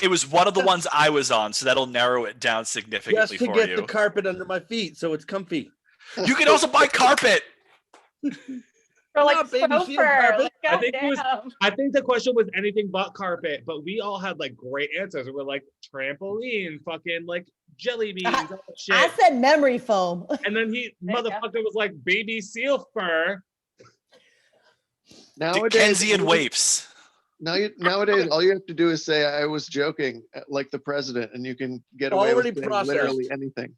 It was one of the ones I was on, so that'll narrow it down Just significantly to for get you. the carpet under my feet so it's comfy. You can also buy carpet. For like Not baby faux seal fur. carpet. Like, I think it was- goddamn. I think the question was anything but carpet, but we all had like great answers. We were like trampoline, fucking like jelly beans, all that shit. I said memory foam. And then There you go. motherfucker was like baby seal fur. Nowadays, Dickensian wapes. nowadays, all you have to do is say I was joking, like the president, and you can get away Already with saying literally processed. anything.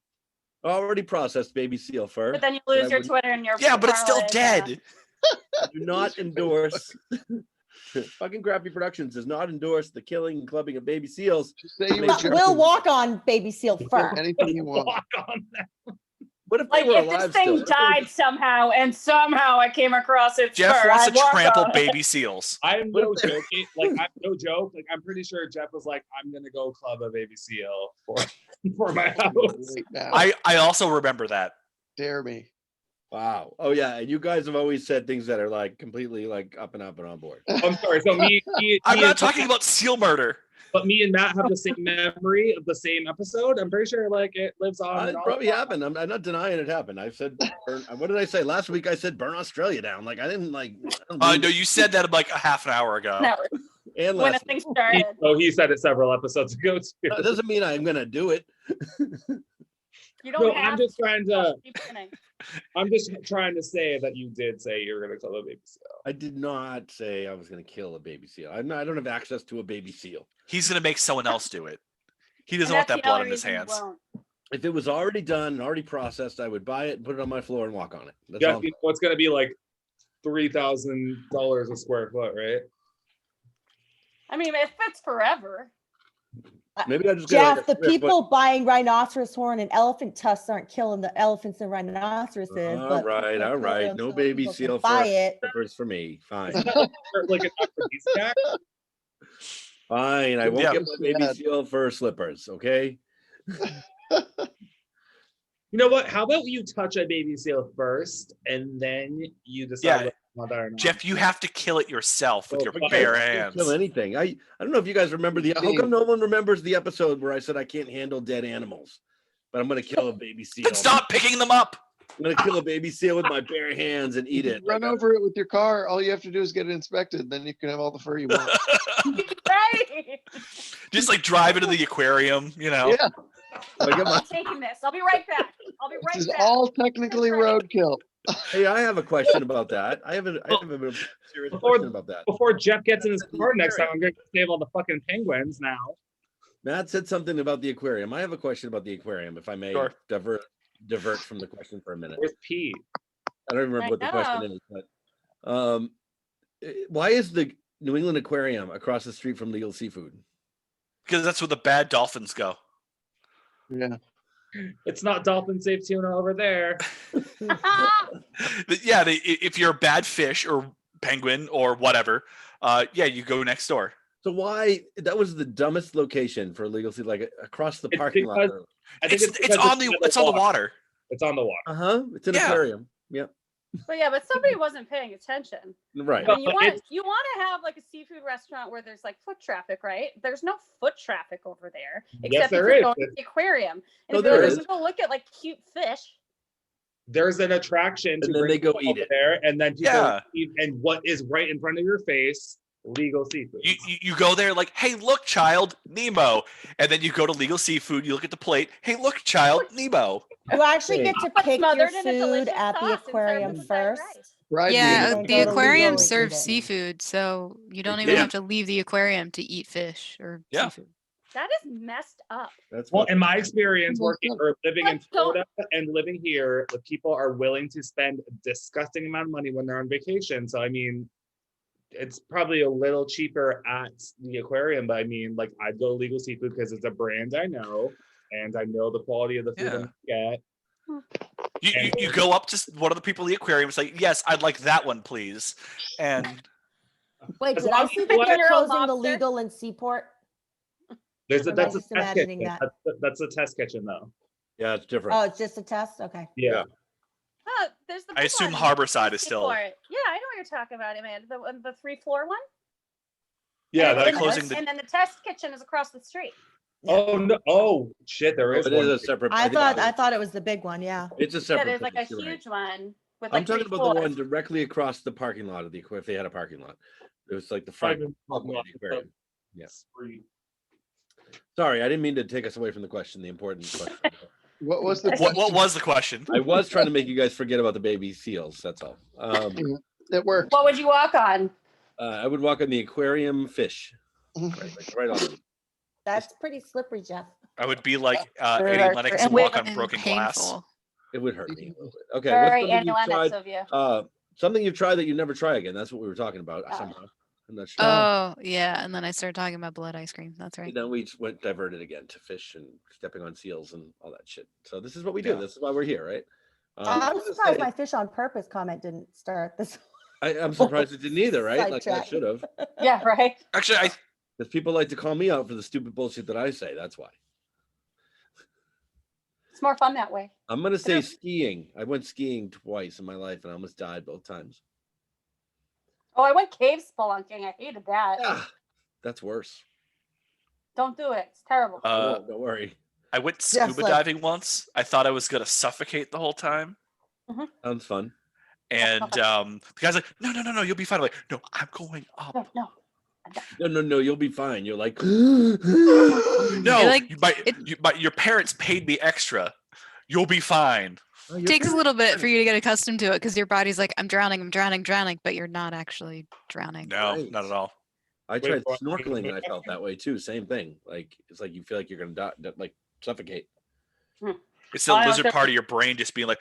Already processed baby seal fur. But then you But I lose your wouldn't- Twitter and your Yeah, but it's still parlays, dead. I do not endorse. Fucking Crappy Productions does not endorse the killing and clubbing of baby seals. Just say you were But joking. We'll walk on baby seal fur. Anything you want. Walk on that. What if Like they were if this alive thing still? What if they were died somehow and somehow I came across its Jeff fur, wants I'd to walk trample on it. baby seals. I'm What no if they- joking. Like I'm no joke. Like I'm pretty sure Jeff was like, I'm gonna go club a baby seal for my house. Right now. I also remember that. Dare me. Wow. Oh yeah, and you guys have always said things that are like completely like up and on board. I'm sorry. So I'm not and- talking about seal murder. But me and Matt have the same memory of the same episode. I'm pretty sure like it lives on. It and on. probably happened. I'm not denying it happened. I said, what did I say last week? I said burn Australia down. Like I didn't like. I don't mean No, you said that like a half an hour ago. No, and when the last thing week. started. So he said it several episodes ago That too. doesn't mean I'm gonna do it. You don't No, have I'm just trying to. keep winning. I'm just trying to say that you did say you were gonna club a baby seal. I did not say I was gonna kill a baby seal. I don't have access to a baby seal. He's gonna make someone else do it. He doesn't And want that's that the blood only in his reason you hands. won't. If it was already done and already processed, I would buy it and put it on my floor and walk on it. That's Jeff, all. you know what's gonna be like $3,000 a square foot, right? I mean, it fits forever. Maybe I just get Jeff, the people buying rhinoceros horn and elephant tusks aren't killing the elephants and rhinoceroses. All but right, they're all killing right. them No so baby people can seal buy for it. slippers for me. Fine, Or like an aphrodisiac. fine. I won't Yeah. get my baby Yeah. seal for slippers. Okay. You know what? How about you touch a baby seal first, and then you decide Yeah. whether you want that or not. Jeff, you have to kill it yourself with Oh, your okay. bare I can't hands. kill anything. I don't know if you guys remember the. How come no one remembers the episode where I said I can't handle dead animals, but I'm gonna kill a baby seal. Then stop picking them up. I'm gonna kill a baby seal with my bare hands and eat it. Run over it with your car. All you have to do is get it inspected. Then you can have all the fur you want. Right. Just like drive into the aquarium, you know. Yeah. I get my- I'm taking this. I'll be right back. I'll be This right is back. all technically roadkill. Hey, I have a question about that. I have a serious question about that. Before Jeff gets in his car next time, I'm going to save all the fucking penguins now. Matt said something about the aquarium. I have a question about the aquarium, if I may Sure. divert from the question for a minute. Where's Pete? I don't remember I what the question is, but why is the New England Aquarium across the street from Legal Seafood? Because that's where the bad dolphins go. Yeah. It's not dolphin safe tuna over there. Yeah, if you're a bad fish or penguin or whatever, yeah, you go next door. So why that was the dumbest location for Legal Seafood, like across the It's parking lot. because- I think It's because on the water. It's on the water. It's an Yeah. aquarium. Yep. But yeah, but somebody wasn't paying attention. Right. I mean, But you want to have like a seafood restaurant where there's like foot traffic, right? There's no foot traffic over there, Yes, except there if you're is. going to the aquarium. And No, if you're there looking is. to go look at like cute fish, there's an attraction to And then bring they go people eat over it. there, and then people Yeah. eat, and what is right in front of your face, legal seafood. You go there like, hey, look, child, Nemo. And then you go to legal seafood, you look at the plate, hey, look, child, Nemo. You actually get to But pick your smothered in a food delicious at the sauce and served aquarium with fried first. rice. Fried Yeah, then meat. go the to aquarium legal and eat serves it. seafood, so you don't even Yeah. have to leave the aquarium to eat fish or Yeah. seafood. That is messed up. That's Well, what in my experience Well, working or living in Like, don't- Florida and living here, the people are willing to spend a disgusting amount of money when they're on vacation. So I mean, it's probably a little cheaper at the aquarium, but I mean, like I'd go to Legal Seafood because it's a brand I know, and I know the quality of the food I'm gonna get. You go up to one of the people in the aquarium and say, yes, I'd like that one, please. And Wait, As did long I as see you that let- they're Dinner on closing the lobster? legal in Seaport? There's Or a am I that's a just test imagining kitchen. that? That's a test kitchen though. Yeah, it's different. Oh, it's just a test? Okay. Yeah. Oh, there's the I big assume one Harborside in is still- Seaport. Yeah, I know what you're talking about, Amanda. The 3-floor one. Yeah. and, they're and, closing the, the- and then the test kitchen is across the street. Oh no! Oh shit! There Oh, is it one. is a separate. I think thought it was the big one, yeah. it's a Yeah, separate. there's like a place, you're right. huge one with I'm like talking 3 about the floors. one directly across the parking lot of the aquarium. If they had a parking lot, it was like the front Private walkway of the lot, aquarium. Yes. Free. Sorry, I didn't mean to take us away from the question. The important question. What was the what question? was the question? I was trying to make you guys forget about the baby seals. That's all. It worked. What would you walk on? I would walk on the aquarium fish. Right on them. That's pretty slippery, Jeff. I would be like Very Annie hard Lennox to- and walk And on broken glass. painful. It would hurt me a little bit. Okay. Very What's something Annie you've Lennox tried? of you. Something you've tried that you never try again. That's what we were talking about Ah. somehow. I'm not sure. Oh, yeah. And then I started talking about blood ice cream. That's right. And then we just went diverted again to fish and stepping on seals and all that shit. So this is what we do. Yeah. This is why we're here, right? I'm just surprised saying, my fish on purpose comment didn't start this. I'm surprised it didn't either, right? Like I Sidetrack. should have. Yeah, right. Actually, I Because people like to call me out for the stupid bullshit that I say. That's why. It's more fun that way. I'm gonna say skiing. I went skiing twice in my life and I almost died both times. Oh, I went cave spelunking. I hated that. Ah, that's worse. Don't do it. It's terrible. Don't worry. I went Yeah, scuba like- diving once. I thought I was gonna suffocate the whole time. Sounds fun. And the guy's like, no, you'll be fine. I'm like, no, I'm going up. No. No, you'll be fine. You're like, No, like, your parents paid me extra. You'll be fine. "Oh, It you're takes a fine." little bit for you to get accustomed to it because your body's like, I'm drowning, but you're not actually drowning. No, Right. not at all. I Wait, tried what? snorkeling and I felt that way too. Same thing. Like it's like you feel like you're gonna die, like suffocate. It's the I don't lizard think- part of your brain just being like,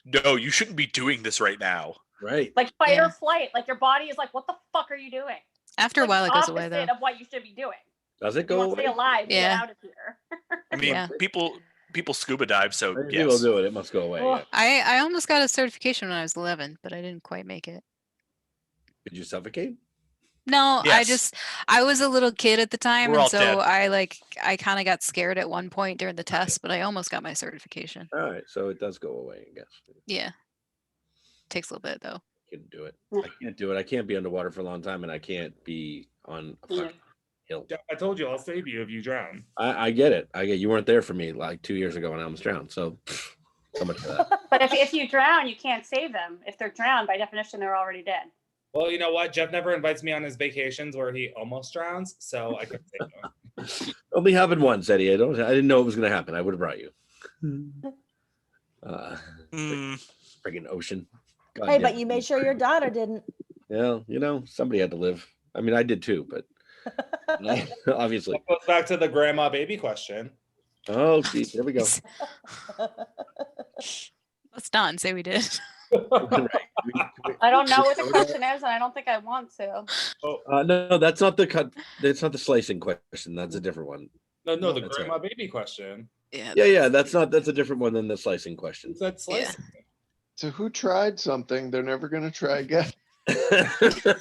no, you shouldn't be doing this right now. Right. Like fight Yeah. or flight. Like your body is like, what the fuck are you doing? After a Like while, it the goes away though. opposite of what you should be doing. Does it You go want to stay away? alive. and Yeah. Get out of here. I mean, Yeah. people scuba dive, so People yes. do it. It must go away. Oh. Yeah. I almost got a certification when I was 11, but I didn't quite make it. Did you suffocate? No, Yes. I was a little kid at the time, We're all and so dead. I kind of got scared at one point during the test, but I almost got my certification. All right. So it does go away, I guess. Yeah, takes a little bit though. Can do it. Yeah. I can't do it. I can't be underwater for a long time and I can't be on a Yeah. fucking hill. Yeah, I told you I'll save you if you drown. I get it. You weren't there for me like 2 years ago when I almost drowned. So so much for that. But if you drown, you can't save them. If they're drowned, by definition, they're already dead. Well, you know what? Jeff never invites me on his vacations where he almost drowns, so I can save him. Only happened once, Eddie. I didn't know it was gonna happen. I would have brought you. Mm, Friggin' ocean. God Hey, damn but it. you made sure your daughter didn't. Yeah, somebody had to live. I mean, I did too, but obviously. That goes back to the grandma baby question. Oh, geez, there we go. Let's not and say we did. I don't know what the question is, and I don't think I want to. No, that's not the cut. That's not the slicing question. That's a different one. No, the That's grandma baby question. Yeah. Yeah. That's a different one than the slicing question. It's that slice. So who tried something they're never gonna try again? I said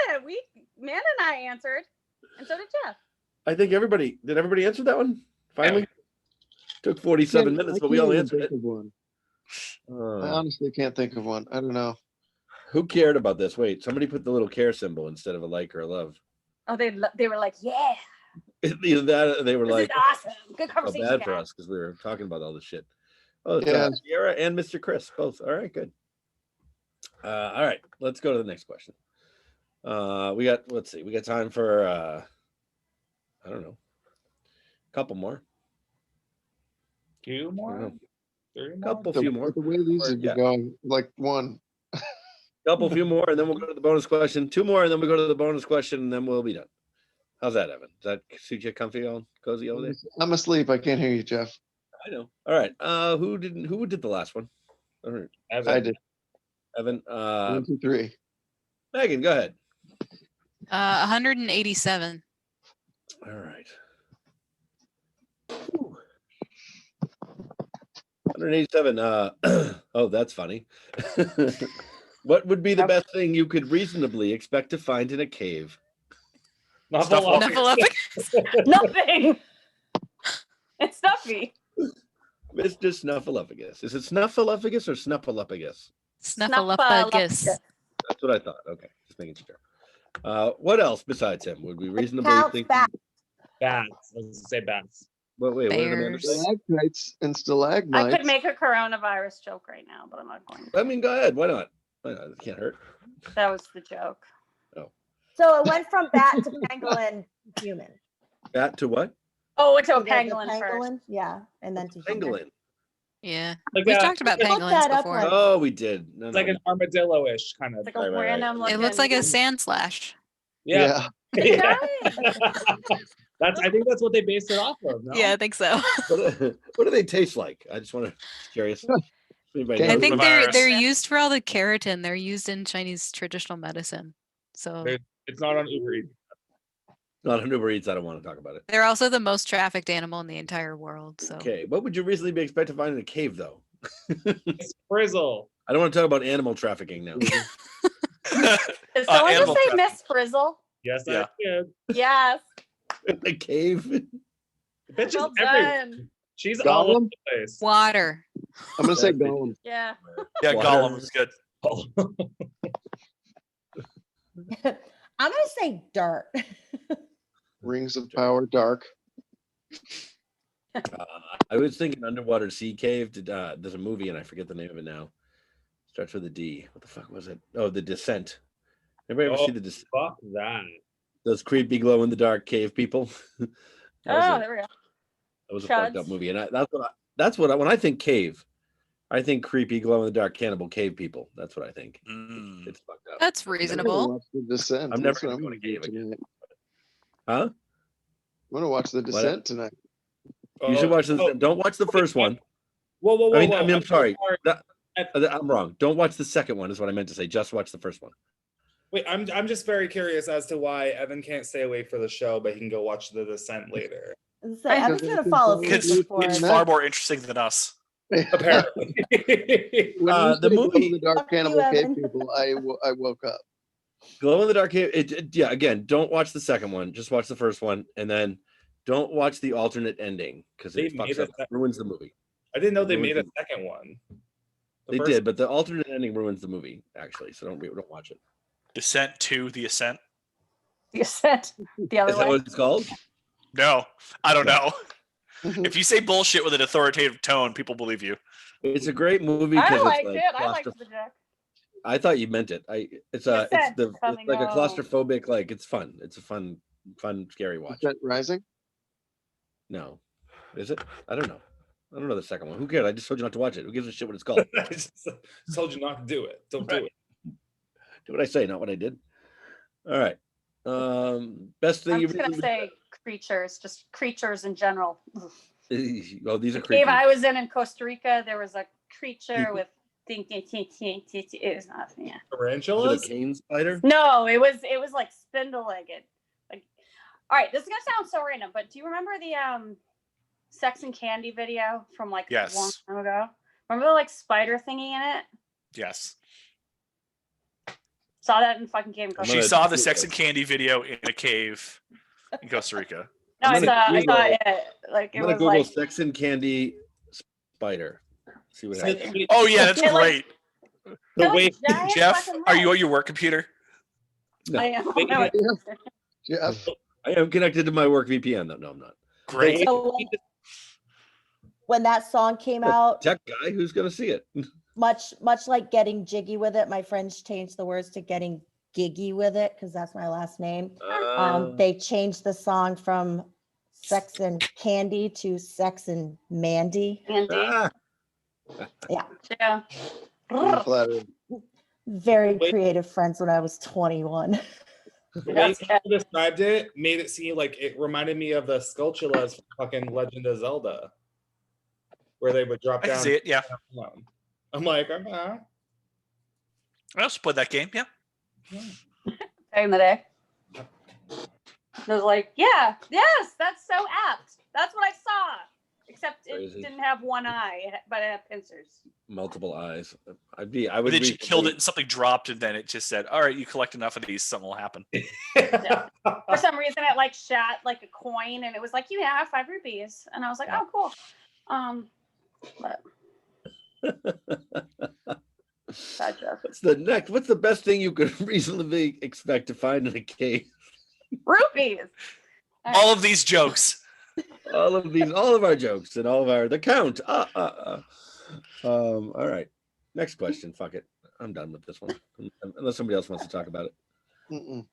it. Amanda and I answered, and so did Jeff. I think everybody answer that one? Finally? Took 47 minutes, but we all answered it. I honestly can't think of one. I don't know. Who cared about this? Wait, somebody put the little care symbol instead of a like or a love. Oh, they were like, yeah. Either that, they were This like, is awesome. Good "Oh, conversation, bad for guys. us," because we were talking about all this shit. Oh, it's Yeah. Sierra and Mr. Chris both. All right, good. All right, let's go to the next question. Let's see, we got time for I don't know, a couple more. 2 I don't more? know. 3 more? Couple few more. The way these have been Yeah. going, like one. Couple few more, and then we'll go to the bonus question. 2 more, and then we go to the bonus question, and then we'll be done. How's that, Evan? Does that suit you comfy on cozy over there? I'm asleep. I can't hear you, Jeff. I know. All right. Who did the last one? All right. Evan. I did. Evan. 1, 2, 3. Megan, go ahead. 187. All right. 187. Oh, that's funny. What would be the best thing you could reasonably expect to find in a cave? Snuffleupagus. Snuffleupagus. Nothing. It's stuffy. Mr. Snuffleupagus. Is it Snuffleupagus or Snuffleupagus? Snuffleupagus. That's what I thought. Okay, just making sure. What else besides him would we reasonably counts think? back. Bats. I was gonna say bats. Wait, what did Amanda Bears. say? Stalactites and I stalagmites. could make a coronavirus joke right now, but I'm not going to. I mean, go ahead. Why not? Why not? It can't hurt. That was the joke. So it went from bat to pangolin human. Bat to what? Oh, it's a The pangolin first. yeah, and then to human. Pangolin. Yeah. Like We've a- talked about Look pangolins that up before. once. Oh, we did. No, It's like no. an armadillo-ish kind of. It's like a Right, right, right. random. It looks like a sand slash. Yeah. Yeah. That's. I think that's what they based it off of. No? Yeah, I think so. What do they taste like? I just want to curious. Anybody I I knows? think Coronavirus. they're used for all the keratin. They're used in Chinese traditional medicine. So It's not on Uber Eats. Not on Uber Eats. I don't want to talk about it. they're also the most trafficked animal in the entire world. So Okay, what would you reasonably be expected to find in a cave, though? It's Frizzle. I don't want to talk about animal trafficking now. Did someone just animal say traffic. Miss Frizzle? Yes, Yeah. I did. Yes. A cave? The bitch is Well everywhere. done. She's all over Gollum? the place. water. I'm gonna say That's it. Gollum. Yeah. Yeah, Water. Gollum was good. I'm gonna say dirt. Rings of Power, Dark. I was thinking underwater sea cave. There's a movie and I forget the name of it now. Starts with a D. What the fuck was it? Oh, The Descent. Everybody ever Oh. see The Descent? Fuck that. Those creepy glow in the dark cave people. That Oh, was a- there we go. That was a fucked Chuds. up movie, and that's what when I think cave, I think creepy glow in the dark cannibal cave people. That's what I think. Mm. It's fucked up. That's I'm gonna reasonable. watch The Descent. I'm never That's what gonna I'm go to gonna do cave again. tonight. Huh? I'm gonna watch The Descent tonight. You should watch this. Oh, Don't watch the first one. whoa, whoa, whoa, I mean, whoa. I'm sorry. sorry. I'm wrong. Don't watch the second one. Is what I meant to say. Just watch the first one. Wait, I'm just very curious as to why Evan can't stay awake for the show, but he can go watch The Descent later. So I was gonna fall asleep It's, before. it's Matt- far more interesting than us. Apparently. When The you said glow movie- in the dark Fuck you, cannibal cave Evan. people, I woke up. Glow in the dark cave. Yeah. Again, don't watch the second one. Just watch the first one, and then don't watch the alternate ending because They it fucks made a up, sec- ruins the movie. I didn't know they Ruins made a the- second one. The They first- did, but the alternate ending ruins the movie. Actually, so don't watch it. Descent to the Ascent. The Ascent. The other Is that way. what it's called? No, I don't No. know. If you say bullshit with an authoritative tone, people believe you. It's a great movie I because liked it's it. like I liked claustroph- the joke. I thought you meant it. It's Descent it's coming like a home. claustrophobic. Like it's fun. It's a fun, scary watch. Descent Rising. No, is it? I don't know. I don't know the second one. Who cares? I just told you not to watch it. Who gives a shit what it's called? I just told you not to do it. Don't do Right. it. Do what I say, not what I did. All right. Best thing I'm you just gonna say creatures, just creatures in general. Ugh. Oh, these are The creepy. cave I was in Costa Rica, there was a creature Mhm. with it was not, yeah. Is Tarantulas? it a cane spider? No, it was like spindle legged. Like, all right, this is gonna sound so random, but do you remember the Sex and Candy video from like a long Yes. time ago? Remember the like spider thingy in it? Yes. Saw that in fucking Game of I'm She gonna saw the do Sex it. and Candy video in a cave in Costa Rica. No, I'm I gonna saw Google- it. Like I'm it gonna was Google like sex and candy spider. See what happens. Oh yeah, that's Yeah, like- great. The like way giant Jeff, fucking are you legs. on your work computer? No. I am. Wait, No, Jeff, I am connected to my work VPN though. No, I'm not. Great. So when that song came out, Tech guy, who's gonna see it? much like getting jiggy with it, my friends changed the words to getting giggy with it because that's my last name. They changed the song from Sex and Candy to Sex and Mandy. Andy. Ah, Yeah. Pretty flattering. Very Wait. creative friends when I was 21. The way That's you described it made it seem like it reminded me of the Skulltulas from fucking Legend of Zelda, where they would drop I can down. see it. Yeah. I'm like, I also played that game. Yeah. Back in the day. I was like, yes, that's so apt. That's what I saw. Except Crazy. it didn't have one eye, but it had pincers. multiple eyes. I But would then be she killed it and something dropped, and then it just said, "All right, you collect enough of these, something will happen." For some reason, it like shot like a coin, and it was like, you have 5 rupees, and I was like, oh, cool. But gotcha. What's the best thing you could reasonably expect to find in a cave? Rupees. All of these jokes. All of our jokes and all of the count. All right. Next question. Fuck it. I'm done with this one. Unless somebody else wants to talk about it. Mm-mm.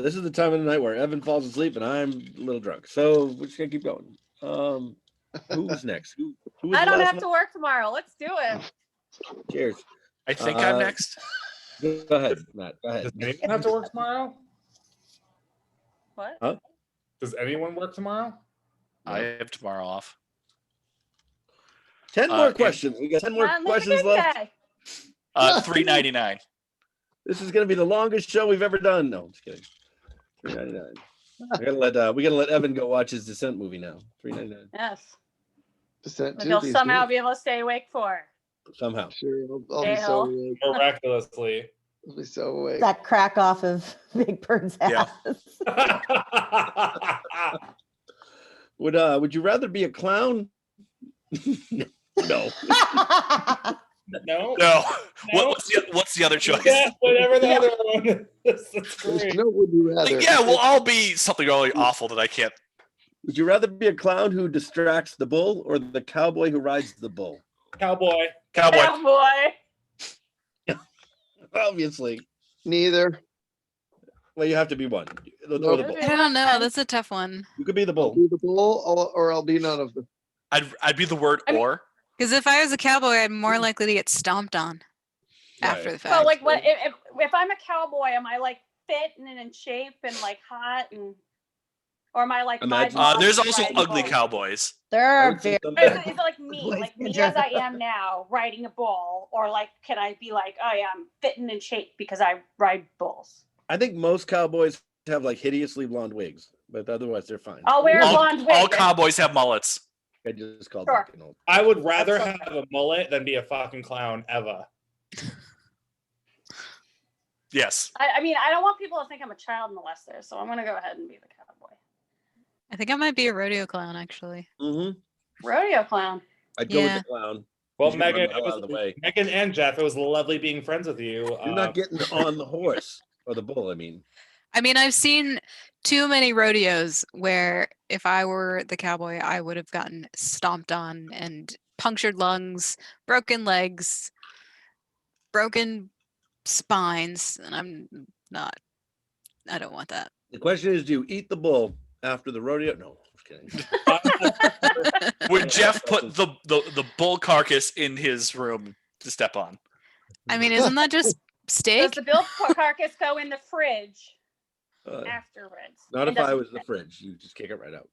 This is the time of the night where Evan falls asleep and I'm a little drunk. So we're just gonna keep going. Who's next? Who was I the don't last have to work tomorrow. Let's do it. one? Cheers. I think I'm next. Go ahead, Matt. Go Does ahead. anyone have to work tomorrow? What? Huh? Does anyone work tomorrow? I have tomorrow off. 10 more and- questions. We got 10 more Make a questions good left. day. $3.99. This is gonna be the longest show we've ever done. No, I'm just kidding. $3.99. We gotta let Evan go watch his Descent movie now. $3.99. Yes. Descent But too, you'll these somehow days. be able to stay awake for. Somehow. Sure, I'll be so awake. Miraculously. I'll be so awake. That crack off of Big Bird's ass. Yeah. Would you rather be a clown? No. No. No. What's the other choice? Yeah, whatever the other one is. That's There's great. no would you rather. Yeah, we'll all be something really awful that I can't. Would you rather be a clown who distracts the bull or the cowboy who rides the bull? Cowboy. Cowboy. Oh boy. Obviously. Neither. Well, you have to be one. Or the bull. I don't know. That's a tough one. You could be the I'll bull. be the bull or I'll be none of them. I'd be the word I mean- or. Because if I was a cowboy, I'm more likely to get stomped on after Right. the So fact. like, what if I'm a cowboy? Am I like fit and in shape and like hot or am I like? Imagine- There's also riding ugly bulls? cowboys. There I are would say very something- Is it like me, Boys like me Kendra. as I am now, riding a bull, or like can I be like, oh yeah, I'm fit and in shape because I ride bulls? I think most cowboys have like hideously blonde wigs, but otherwise they're fine. I'll wear a blonde wig. All cowboys have mullets. I just called Sure. back an old. I would rather That's have a mullet than be a fucking clown ever. Yes. I mean, I don't want people to think I'm a child molester, so I'm gonna go ahead and be the cowboy. I think I might be a rodeo clown, actually. Mm-hmm. Rodeo clown. I'd go Yeah. with the clown. Well, He's gonna run Megan, the hell out of the way. Megan and Jeff, it was lovely being friends with you. You're not getting on the horse or the bull. I mean, I've seen too many rodeos where if I were the cowboy, I would have gotten stomped on and punctured lungs, broken legs, broken spines, and I don't want that. the question is, do you eat the bull after the rodeo? No, I'm just kidding. Would Jeff put the bull carcass in his room to step on? I mean, isn't that just Does steak? the bull carcass go in the fridge afterwards? Not It if I doesn't was the fit. fridge. You just kick it right out.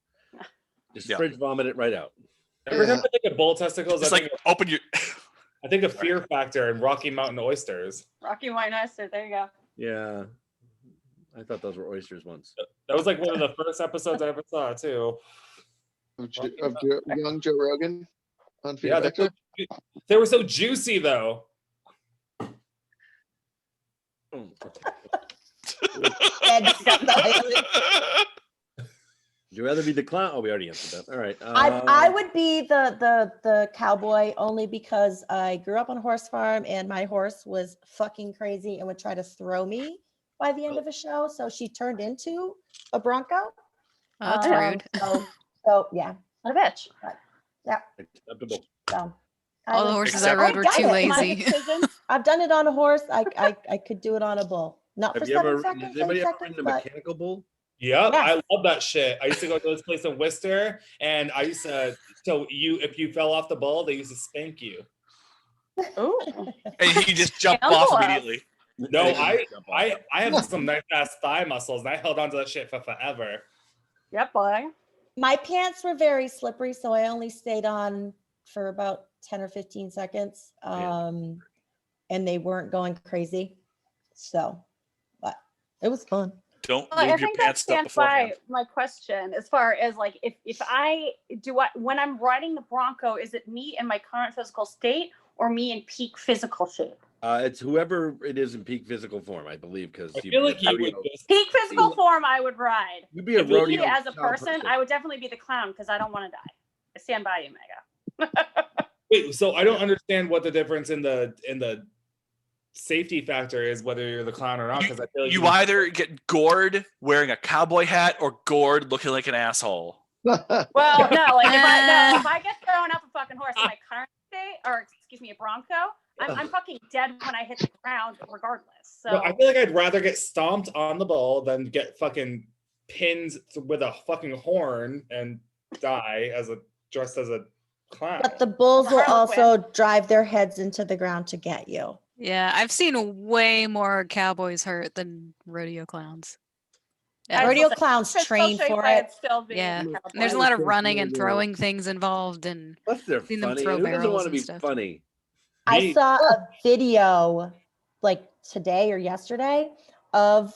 Just Yeah. fridge vomit it right out. Every time I think of bull testicles, It's I like think, open your. I think of Fear Factor and Rocky Mountain oysters. Rocky White Oyster. There you go. Yeah. I thought those were oysters once. That was like one of the first episodes I ever saw too. Of young Joe Rogan on Fear Yeah, Factor. they were so juicy though. Ed style. Would you rather be the clown? Oh, we already answered that. All right. I would be the cowboy only because I grew up on a horse farm and my horse was fucking crazy and would try to throw me by the end of a show, so she turned into a Bronco. Oh, that's rude. So yeah, What a bitch. Acceptable. so All the was- horses I Except- rode were I've too done it. My lazy. decision. I've done it on a horse. I could do it on a bull. Not Have for you ever? 7 seconds, Has anybody 8 ever seconds, ridden a but mechanical bull? Yep, Yes. I love that shit. I used to go to this place in Worcester, and I used to. So if you fell off the bull, they used to spank you. Ooh. And he just jumped Scandalous. off immediately. No, They can jump off. I have some nice ass thigh muscles, and I held onto that shit for forever. Yep, boy. my pants were very slippery, so I only stayed on for about 10 or 15 seconds. Yeah. And they weren't going crazy. So, but it was fun. Don't Well, I lube your think that pants up stands beforehand. by my question as far as like if I when I'm riding the Bronco, is it me in my current physical state or me in peak physical shape? It's whoever it is in peak physical form, I believe, because I feel like you would just. Peak physical form, I would ride. You'd be a Me rodeo as a style person, I would definitely be the clown because I don't want to die. I stand by you, Meggo. Wait, so I don't understand what the difference in the safety factor is, whether you're the clown or not. Because I feel like You either get gored wearing a cowboy hat or gored looking like an asshole. Well, no, like if I get thrown off a fucking horse in my current state, or excuse me, a Bronco, I'm fucking dead when I hit the ground, regardless. So No, I feel like I'd rather get stomped on the bull than get fucking pinned with a fucking horn and die dressed as a clown. But the bulls will Harlequin. also drive their heads into the ground to get you. Yeah, I've seen way more cowboys hurt than rodeo clowns. I Yeah. Rodeo still- clowns it's still train shaped for by it. still being Yeah. a cowboy. And there's a I lot of think running and rodeo- throwing things involved, and Plus, they're Seen them funny. throw Who doesn't barrels want to and be stuff. funny? I Me. saw a video like today or yesterday of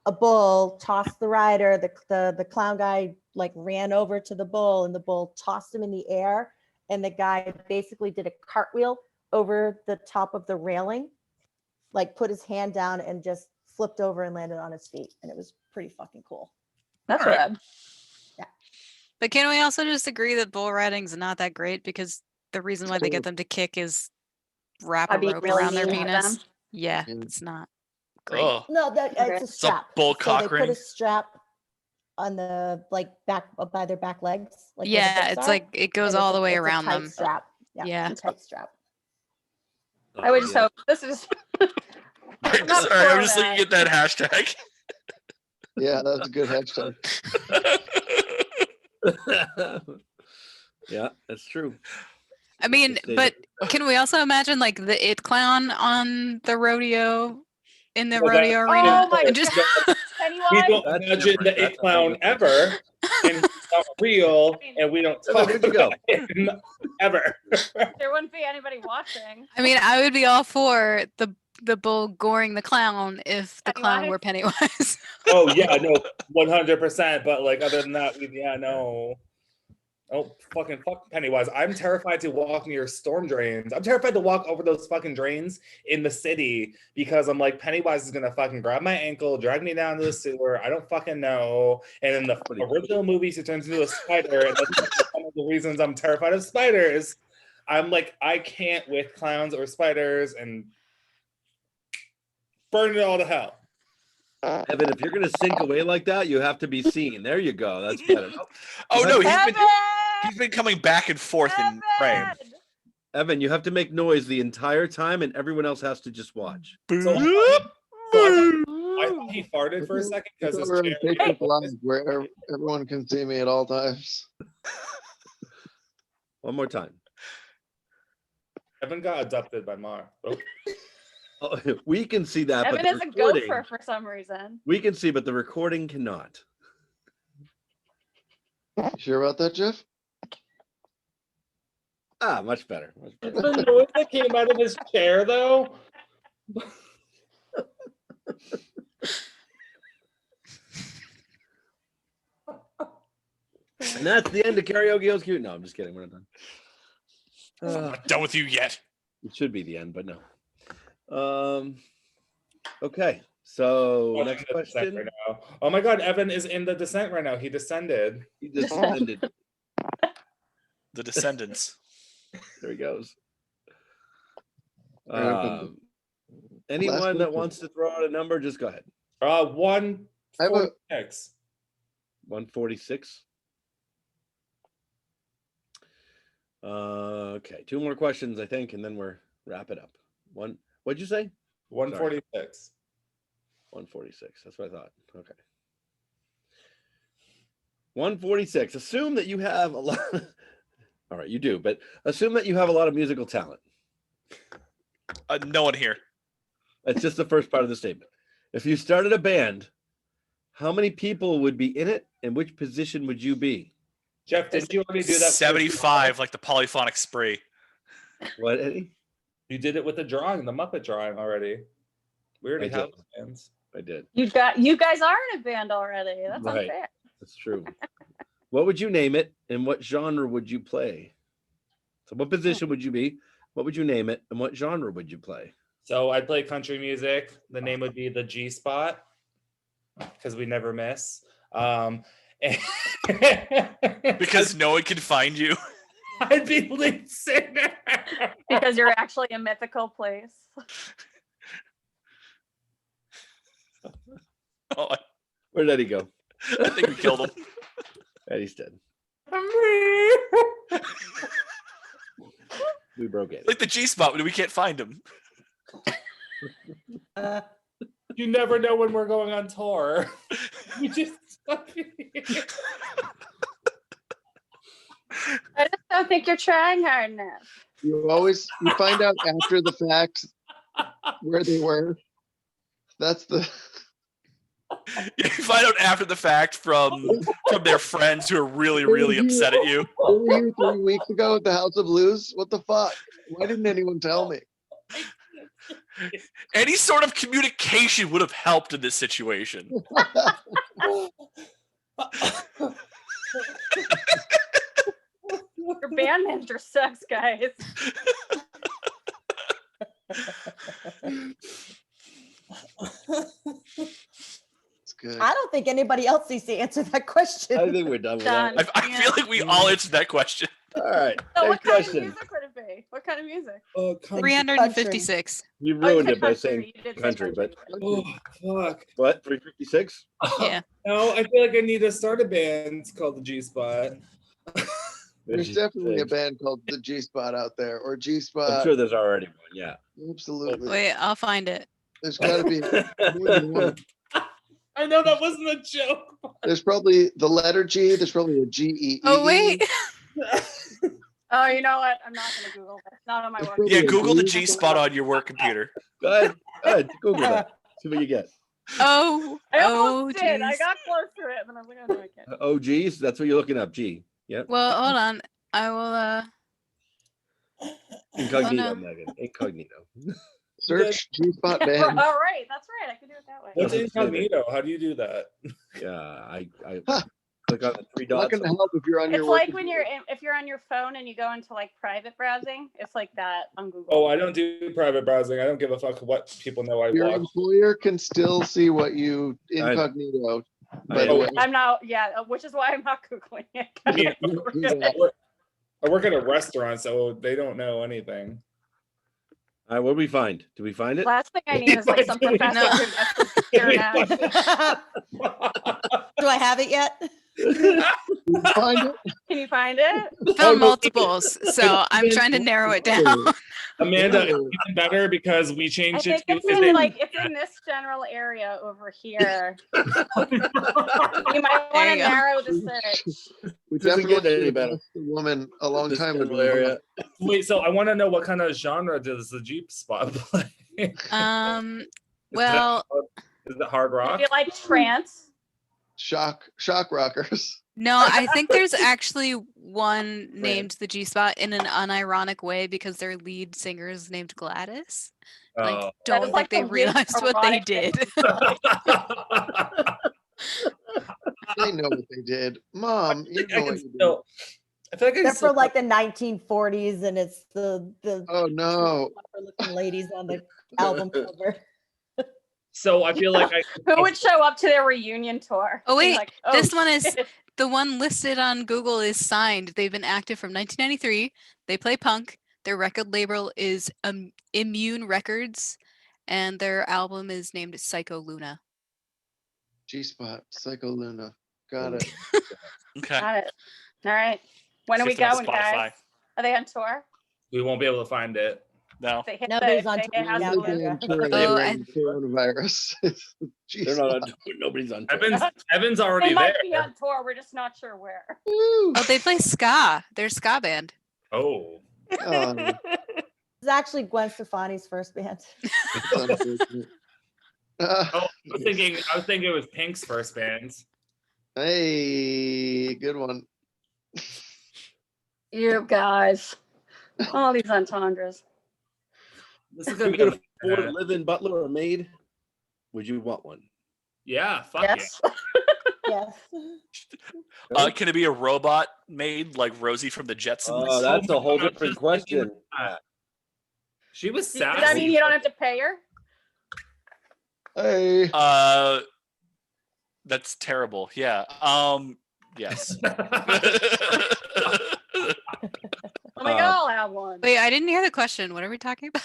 a bull tossed the rider. The clown guy like ran over to the bull and the bull tossed him in the air. And the guy basically did a cartwheel over the top of the railing, like put his hand down and just flipped over and landed on his feet. And it was pretty fucking cool. That's All right. rad. but can we also just agree that bull riding's not that great because the reason why they get True. them to kick is wrap By a being rope really around their mean to penis? them. Yeah, Yeah. it's not great. Oh, No, Okay. it's a strap. bull So cock they put ring? a strap on the like back by their back legs. Like where the Yeah, hips it's are, like it goes and all it's the way it's a around tight them. Strap. Yeah, Yeah. it's a tight strap. I would just hope this is I'm Not sorry. I'm for just looking that. at that hashtag. Yeah, that's a good hashtag. Yeah, that's true. I mean, Just say but can we also imagine like the it clown on the rodeo in the Well, that- rodeo arena? Oh my And just We Pennywise. don't That's imagine different. the That's it clown different. ever, and he's not real, and we don't Evan, talk where'd you go? about him ever. There wouldn't be anybody watching. I mean, I would be all for the bull goring the clown if the clown were Pennywise. Oh yeah, no, 100%. But like other than that, yeah, no. Oh fuck Pennywise! I'm terrified to walk near storm drains. I'm terrified to walk over those fucking drains in the city because I'm like Pennywise is gonna fucking grab my ankle, drag me down to the sewer. I don't fucking know. And in the original movies, he turns into a spider, and that's one of the reasons I'm terrified of spiders. I'm like, I can't with clowns or spiders, and burn it all to hell. Evan, if you're gonna sink away like that, you have to be seen. There you go. That's better. Oh no, Evan! he's been coming back and forth in frame. Evan! Evan, you have to make noise the entire time, and everyone else has to just watch. So I thought he farted for a second because his We're in chair. Facebook Live where everyone can see me at all times. One more time. Evan got adopted by Mar. Oh. Oh, we can see that, Evan but is the a recording, gopher for some reason. we can see, but the recording cannot. You sure about that, Jeff? Ah, much better. Much better. The noise that came out of his chair, though. And that's the end of Karaoke Goes Cute. No, I'm just kidding. We're not done. I'm not done with you yet. It should be the end, but no. Okay, so Oh, next he's in the descent question. right now. Oh my God, Evan is in the descent right now. He descended. He just ended. The Descendants. There he goes. Evan. Anyone that week. wants to throw out a number, just go ahead. 146. 146. Okay, 2 more questions, I think, and then we're wrap it up. What'd you say? 146. 146. That's what I thought. Okay. 146. Assume that you have a lot. All right, you do, but assume that you have a lot of musical talent. No one here. That's just the first part of the statement. If you started a band, how many people would be in it, and which position would you be? Jeff, did you already do that? 75, like the polyphonic spree. What, Eddie? You did it with the drawing, the Muppet drawing already. We already I have did. bands. I did. You guys are in a band already. That's Right. unfair. That's true. What would you name it, and what genre would you play? So what position would you be? What would you name it, and what genre would you play? So I'd play country music. The name would be the G Spot, because we never miss. Because no one can find you. I'd be lead singer. Because you're actually a mythical place. Oh, Where did Eddie go? I think we killed him. Eddie's dead. We broke it. Like the G spot, we can't find him. You never know when we're going on tour. You just I just don't think you're trying hard enough. You find out after the fact where they were. That's the. You find out after the fact from their friends who are really, really upset at you. They were here 3 weeks ago at the House of Blues. What the fuck? Why didn't anyone tell me? Any sort of communication would have helped in this situation. Your band manager sucks, guys. It's good. I don't think anybody else needs to answer that question. I think we're done with that. Done. I feel like we all answered that question. All right. So Next what kind of question. music would it be? What kind of music? 356. You Oh, you ruined said it by country. saying You did say country, but Oh, fuck. what? 356? Yeah. No, I feel like I need to start a band called the G Spot. There's definitely a band called the G Spot out there, or G Spot. I'm sure there's already one. Yeah. Absolutely. Wait, I'll find it. There's got to be more than one. I know that wasn't a joke. There's probably the letter G. There's probably a G-E-E. Oh wait. Oh, you know what? I'm not gonna Google this. Not on my work. Yeah, Google the G spot on your work computer. Go ahead. Google that. See what you get. Oh. I Oh. almost did. I Geez. got close to it, but I was like, oh no, I can't. Oh, geez. That's what you're looking up. G. Yep. Well, hold on. I will. Incognito, no. Megan. Incognito. Search G Spot All band. right, that's right. I can do it that way. What's Doesn't say that. incognito? How do you do that? Yeah. I Huh. click on the 3 Not dots. going to help if you're on your It's work like when computer. if you're on your phone and you go into like private browsing. It's like that on Google. Oh, I don't do private browsing. I don't give a fuck what people know I Your watch. employer can still see what you I- incognito. I By the know. way, I'm not. Yeah, which is why I'm not googling it. I mean, Don't do that. I work at a restaurant, so they don't know anything. All right. What do we find? Do we find it? Last thing I need is like some professor No. who gets to stare at. Do I have it yet? Find it. Can you find it? Found multiples, so I'm trying to narrow it down. Amanda, it's even better because we I changed think it to it's in like it's in this general area over here. You might want There to you go. narrow the search. We Doesn't get definitely any better. asked the woman a long This time general ago. area. Wait, so I want to know what kind of genre does the Jeep Spot play? Well, Is it hard rock? If you like trance, Shock rockers. no, I think there's actually one named the G Spot in an unironic way because their lead singer is named Gladys. Oh. Like, don't think like the they least realized what they erotic thing. did. They know what they did. Mom, you know what you did. I feel like I They're can still- from like the 1940s, and it's the Oh no. looking ladies on the album cover. So I feel like I who would show up to their reunion tour? Oh, Be wait, like, this one is- shit. The one listed on Google is signed. They've been active from 1993. They play punk. Their record label is Immune Records, and their album is named Psycho Luna. G-Spot, Psycho Luna. Got it. Okay. Got it. All right. When are See we if they're on going, Spotify. guys? Are they on tour? We won't be able to find it. No. They hit Nobody's the, on they tour has now, the- Only Kendra. been touring Oh, during the coronavirus. They're not on G-Spot. tour. Nobody's on tour. Evan's already They might there. be on tour. We're just not sure where. Woo! Oh, they play ska. They're a ska band. Oh. It's actually Gwen Stefani's first band. It's unfortunate. Oh, I was thinking it was Pink's first band. Hey, good one. You guys. All these entendres. This is If gonna you be could afford a live-in butler or maid, would you want one? yeah, fuck Yes. Yes. Can it be a robot maid like Rosie from the Jetsons? Oh, that's Oh a my whole God, different just thinking question. that. She was Does sad. that mean you don't have to pay her? Hey. That's terrible. Yeah. Yes. Oh my God, I'll have one. Wait, I didn't hear the question. What are we talking about?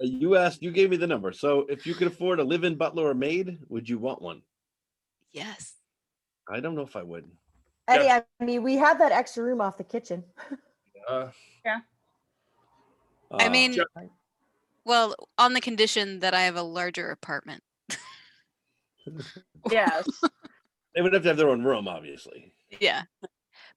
You gave me the number. So if you could afford a live-in butler or maid, would you want one? Yes. I don't know if I would. Eddie, I mean, we have that extra room off the kitchen. I mean, Sure. well, on the condition that I have a larger apartment. Yes. they would have to have their own room, obviously. Yeah.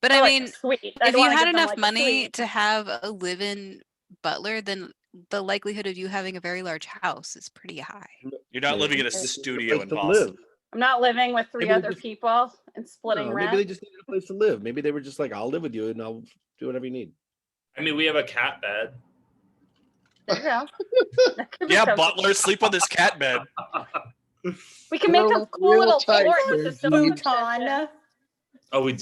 But Oh, I like mean, a suite. if you had enough money to have a live-in butler, then the likelihood of you having a very large house is pretty high. You're not living in a Just studio in place to Boston. live. I'm not living with three Maybe they other just- people and splitting No, rent. maybe they just needed a place to live. Maybe they were just like, I'll live with you and I'll do whatever you need. I mean, we have a cat bed. There you go. That could be Yeah, something. butler, sleep on this cat bed. We can make a Real- cool real little tight fort there, with the sofa cushion. Futon. Oh, we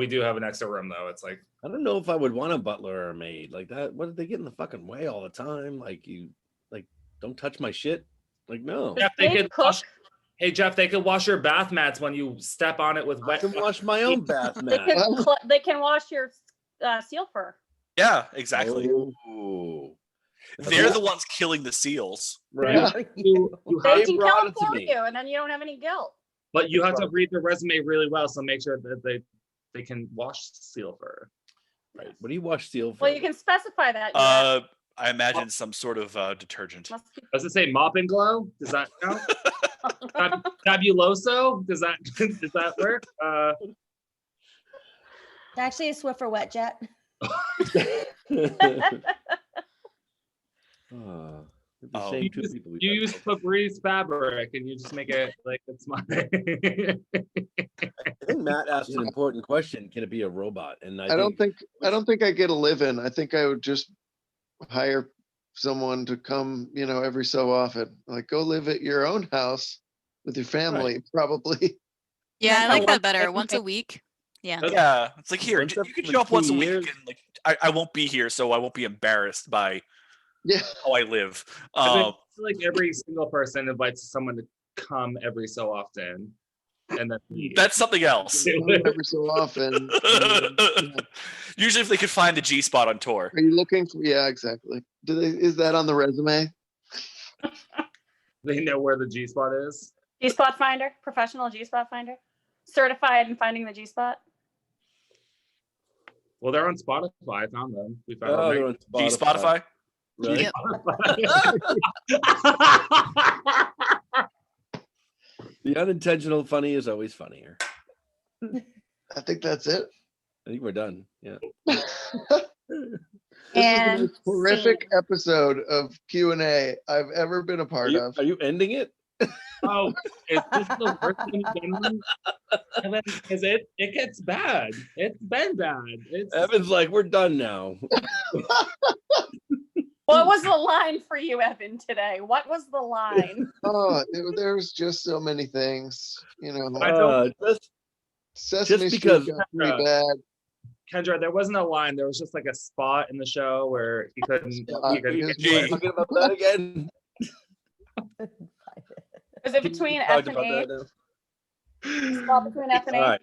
do have an extra room though. It's like I don't know if I would want a butler or a maid like that. What did they get in the fucking way all the time? Don't touch my shit. Like, no. Does Jeff, they Dave could cook? wash, hey Jeff, they could wash your bath mats when you step on it with I wet. can wash my own bath They mat. can, they can wash your seal fur. Yeah, exactly. Oh. They're the ones killing the seals. Right. You They have, They can brought kill it them to for me. you, and then you don't have any guilt. but you have to read the resume really well, so make sure that they can wash seal fur. Right. What do you wash seal for? Well, you can specify that. I imagine some sort of detergent. Must be- Does it say mop and glow? Does that count? Fabuloso? Does that work? Actually, a Swiffer wet jet. We're the Oh. same You two use- people we You talked use about. Febreze fabric and you just make it like it's mine. I think Matt asked an important question. Can it be a robot? And I don't think I get a live-in. I think I would just hire someone to come, every so often. Like, go live at your own house with your family, probably. Yeah, I That's like how that once better. every Once a week. week. Yeah. Yeah, it's like here, Once you every can show up once a 2 week, years. and like I won't be here, so I won't be embarrassed by Yeah. how I live. I feel like every single person invites someone to come every so often, and then leave. That's something else. Come every so often. Usually, if they could find the G spot on tour. Are you looking for? Yeah, exactly. Is that on the resume? They know where the G spot is. G-spot finder, professional G-spot finder, certified in finding the G-spot. Well, they're on Spotify. I found them. We found Oh, them. they're on G Spotify. Right? Yep. The unintentional funny is always funnier. I think that's it. I think we're done. Yeah. This And is the most horrific episode of Q&A I've ever been a Are part you, of. are you ending it? Oh, is this the worst one you've done? Evan? Because it gets bad. It's been bad. It's Evan's like, we're done now. what was the line for you, Evan, today? What was the line? Oh, there's just so many things, Just Sesame Street because- got pretty bad. Kendra, there wasn't a line. There was just like a spot in the show where he couldn't. Spot. He couldn't Here's get Are one. you talking about that again? Was it between F Talked and about A? that now? Spot between F and All A? right.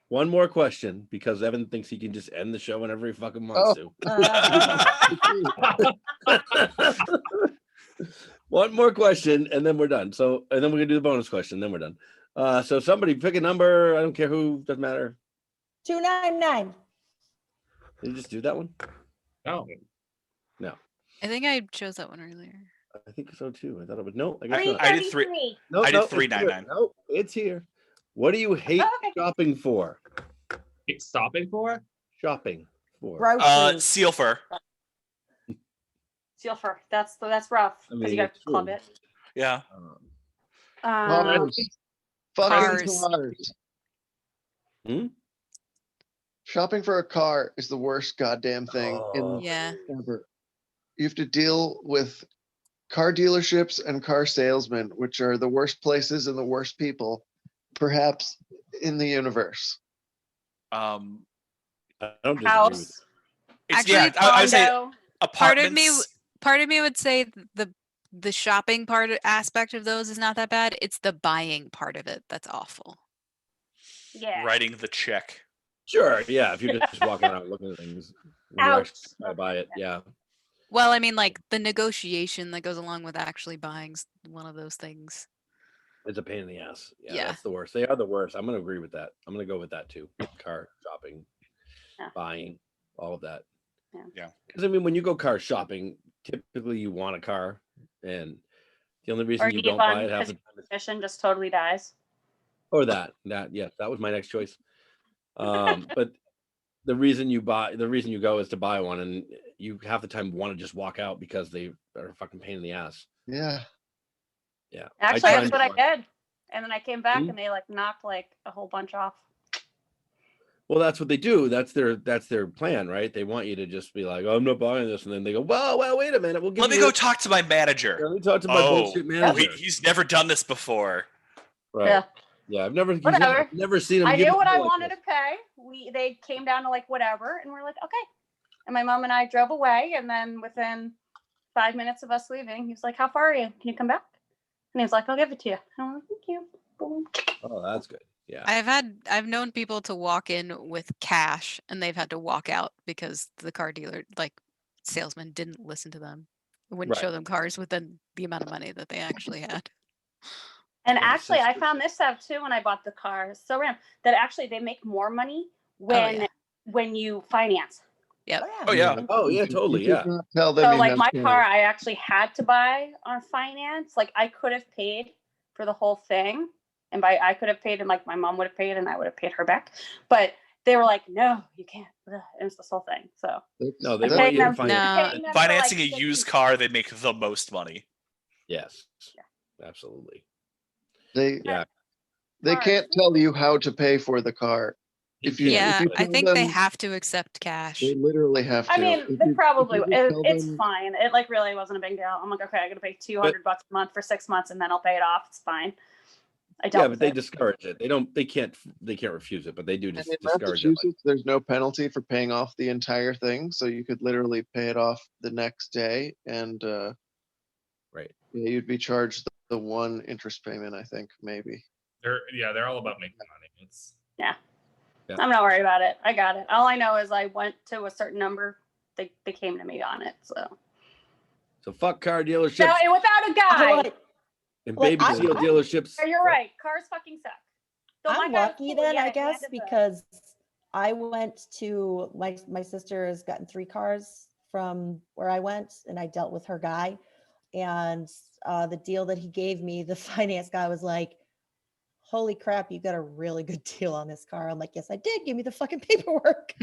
One more question because Evan thinks he can just end the show whenever he fucking wants to. One more question and then we're done. And then we're gonna do the bonus question, then we're done. So somebody pick a number. I don't care who. Doesn't matter. 299. Did you just do that one? No. I think I chose that one earlier. I think so too. I thought it was no. I guess not. I did three. 333. No, I did no, it's here. 399. No, it's here. What do you hate Okay. shopping for? It's stopping for? Shopping for. Groceries. Seal fur. Seal fur. That's rough I because mean, you got it's to club true. it. Yeah. Cars. Fucking Cars. cars. Hmm? Shopping for a car is the worst goddamn thing in Yeah. ever. You have to deal with car dealerships and car salesmen, which are the worst places and the worst people, perhaps in the universe. I don't disagree with House. It's, Actually, yeah, I would say condo. Part of me, apartments. part of me would say the shopping aspect of those is not that bad. It's the buying part of it that's awful. Yeah. Writing the check. Sure, yeah. If you're just walking around looking at things, when you actually try to buy it, yeah. Well, I mean, like the negotiation that goes along with actually buying one of those things. It's a pain in the ass. Yeah, Yeah. that's the worst. They are the worst. I'm gonna agree with that. I'm gonna go with that too. Car shopping, Yeah. buying, all of that. Yeah. Because I mean, when you go car shopping, typically you want a car, and the only reason Or you you don't buy it half the time is mission just totally dies. or that. Yes, that was my next choice. But the reason you go is to buy one, and you half the time want to just walk out because they are a fucking pain in the ass. Yeah. Yeah. Actually, tried that's what I to- did. And then I came back Hmm? and they like knocked like a whole bunch off. Well, that's what they do. That's their plan, right? They want you to just be like, "Oh, I'm not buying this," and then they go, "Well, wait a minute. We'll give Let me you go this. talk to my manager. Let me talk to my Oh, bullshit oh, manager." he's never done this before. Right. Yeah. Yeah, I've never Whatever. never seen him. I give knew a what I deal like wanted this. to pay. They came down to like whatever, and we're like, okay. And my mom and I drove away, and then within 5 minutes of us leaving, he was like, "How far are you? Can you come back?" And he was like, "I'll give it to you." And I'm like, "Thank you." Boom. Oh, that's good. Yeah. I've known people to walk in with cash and they've had to walk out because the car dealer, like salesman, didn't listen to them. Wouldn't show Right. them cars within the amount of money that they actually had. And Yeah, actually, I sister. found this out too when I bought the car. It's so random that actually they make more money when you finance. Yep. Oh yeah. Oh yeah, totally. You Yeah. should not tell them So you like have my cash. car, I actually had to buy on finance. Like I could have paid for the whole thing, and I could have paid, and like my mom would have paid, and I would have paid her back. But they were like, "No, you can't." And it's this whole thing. So No, they I'm want you to paying them- finance. paying them for, like, Financing a 60 used car, they make the most money. Yes. Absolutely. They Yeah. they cars. can't tell you how to pay for the car. If you, can't, Yeah, if you I tell think they them- have to accept cash. They literally have to. I mean, If they you- probably if you tell it's them- fine. It like really wasn't a big deal. I'm like, okay, I gotta pay $200 a month for 6 months, and then I'll pay it off. It's fine. I dealt Yeah, with but they it. discourage it. They can't refuse it, but they do And just in discourage it. Like, Massachusetts, there's no penalty for paying off the entire thing, so you could literally pay it off the next day, and right. yeah, you'd be charged the one interest payment, I think, maybe. They're all about making money. It's I'm not worried about it. I got it. All I know is I went to a certain number. They came to me on it. So fuck car dealerships So and without a guy, Like, and like, baby I'm- seal dealerships. you're right. Cars fucking suck. So my I'm guy was lucky cool. then, Yeah, I he guess, had to- because I went to my sister has gotten 3 cars from where I went, and I dealt with her guy, and the deal that he gave me, the finance guy was like, "Holy crap, you got a really good deal on this car." I'm like, "Yes, I did. Give me the fucking paperwork."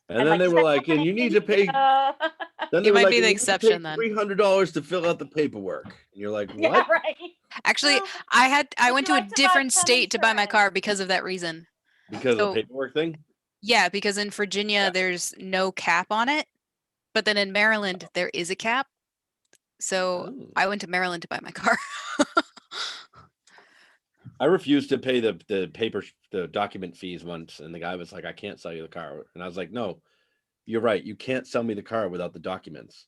And then they were like, and you need to pay. Then they You were might like, be the "You need to exception pay then." $300 to fill out the paperwork. And you're like, what? Yeah, right. Actually, Well, I would went you to like a to buy different some state to buy my car insurance? because of that reason. Because of So- the paperwork thing? Yeah, because in Virginia Yeah. there's no cap on it, but then in Maryland there is a cap. So Oh. I went to Maryland to buy my car. I refused to pay the document fees once, and the guy was like, "I can't sell you the car." And I was like, "No, you're right. You can't sell me the car without the documents.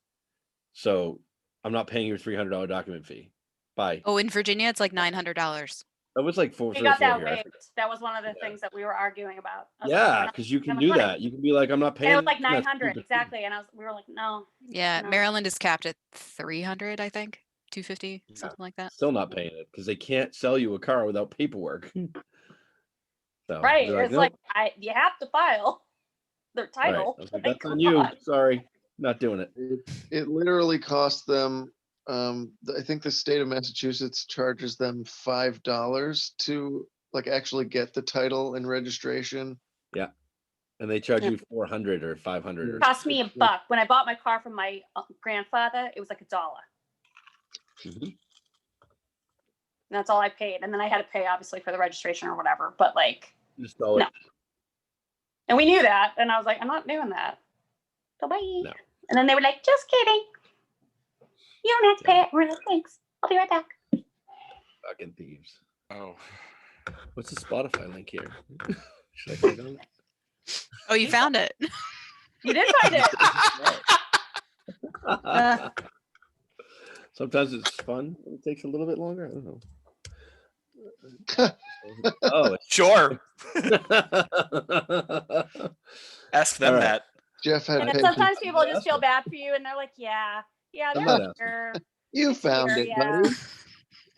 So I'm not paying your $300 document fee. Bye." Oh, in Virginia it's like $900. That was like four. We three or got four that here. I waived. forget. That was one of the Yeah. things that we were arguing about. I was like, Yeah, we're not because you can gonna do money. that. You can be like, "I'm not And paying." it was like that 900 stupid fee." exactly, and we were like, no. Yeah, No. Maryland is capped at 300, I think. $250, something like that. Still not paying it because they can't sell you a car without paperwork. So Right. they're It's "Nope." like you have to file their Right. title. I was like, Like, that's on come you. on. Sorry, not doing it. It literally cost them, I think the state of Massachusetts charges them $5 to like actually get the title and registration. And they charge you 400 or 500 or Cost me $1. When I bought my car from my grandfather, it was like $1. Mhm. And that's all I paid. And then I had to pay obviously for the registration or whatever. But like, Just always, No. and we knew that. And I was like, I'm not doing that. So bye. No. And then they were like, just kidding. You don't have to pay it. We're like, thanks. I'll be right back. fucking thieves. Oh. What's the Spotify link here? Should I click on it? Oh, you found it. You did find it. Sometimes it's fun. It takes a little bit longer. I don't know. Oh, Sure. Ask them All right. that. Jeff had And then patience. sometimes people just feel Awesome. bad for you and they're like, yeah, I'm they're not asking. here. You It's found here, it, yeah. buddy.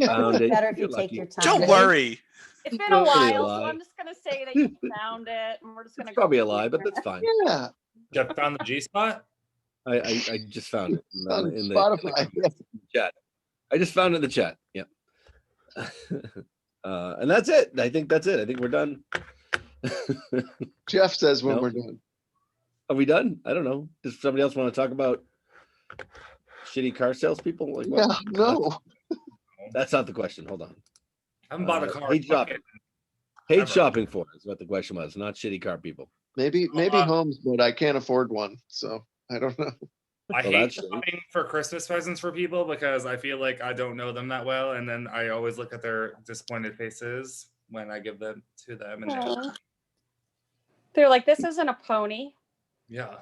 Found it. Better if you You're take lucky. your time. Don't Ready? worry. It's been a Probably a while, so lie. I'm just gonna say that you found it, and we're just gonna It's go. probably a from lie, but there. that's fine. Yeah, Jeff found the G spot. I just found it on in the Spotify. chat. I just found it in the chat. Yeah. And that's it. I think that's it. I think we're done. Jeff says when No. we're done. Are we done? I don't know. Does somebody else want to talk about shitty car salespeople? Like what? Yeah, no. That's not the question. Hold on. I haven't bought a car. Hate in shopping. fucking- Paid Ever. shopping for is what the question was, not shitty car people. Maybe Uh, homes, but I can't afford one, so I don't know. I Well, hate that's shitty. shopping for Christmas presents for people because I feel like I don't know them that well, and then I always look at their disappointed faces when I give them to them. And Aw. They're like, this isn't a pony. yeah,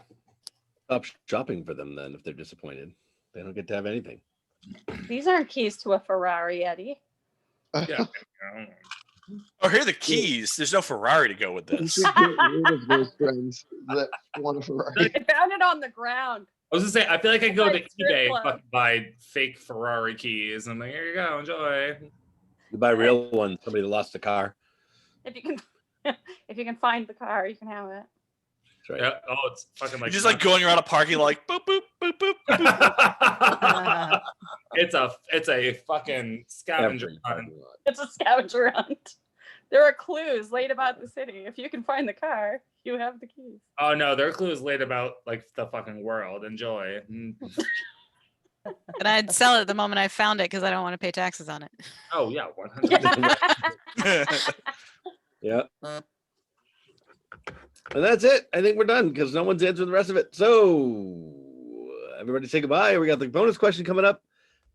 Stop shopping for them then if they're disappointed. They don't get to have anything. These aren't keys to a Ferrari, Eddie. yeah. Oh, here are the keys. There's no Ferrari to go with You this. should get rid of those friends that want a Ferrari. I found it on the ground. I was gonna say, I feel like I go to Like strip eBay and club. fucking buy fake Ferrari keys. And I'm like, here you go, enjoy. You buy real ones, somebody lost a car. If you can, if you can find the car, you can have it. That's right. Yeah. Oh, it's fucking You're like just like going around a parking lot, like boop boop boop boop. boop. it's a fucking scavenger Every hunt. parking lot. It's a scavenger hunt. There are clues laid about the city. If you can find the car, you have the keys. Oh no, their clues laid about like the fucking world. Enjoy. And I'd sell it the moment I found it because I don't want to pay taxes on it. Oh yeah, 100%. Yeah. And that's it. I think we're done because no one's answering the rest of it. So everybody say goodbye. We got the bonus question coming up.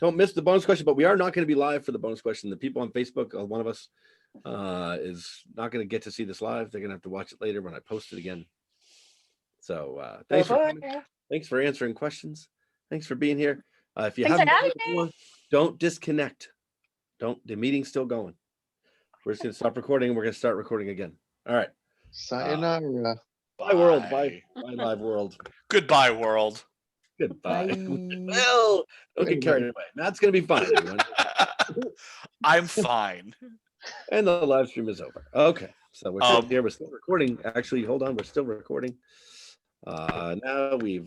Don't miss the bonus question, but we are not going to be live for the bonus question. The people on Facebook, one of us is not going to get to see this live. They're going to have to watch it later when I post it again. So thanks for coming. Thanks for answering questions. Thanks for being here. If you Thanks for haven't done having it before, don't disconnect. The meeting's still going. We're just going to stop recording and we're going to start recording again. All right. Sayonara. Bye, world. Bye. Bye, live world. Goodbye, world. Goodbye. Bye. Well, don't get carried away. That's going to be fun, everyone. I'm fine. And the live stream is over. Okay. So we're still Um, here. We're still recording. Actually, hold on. We're still recording. Now we've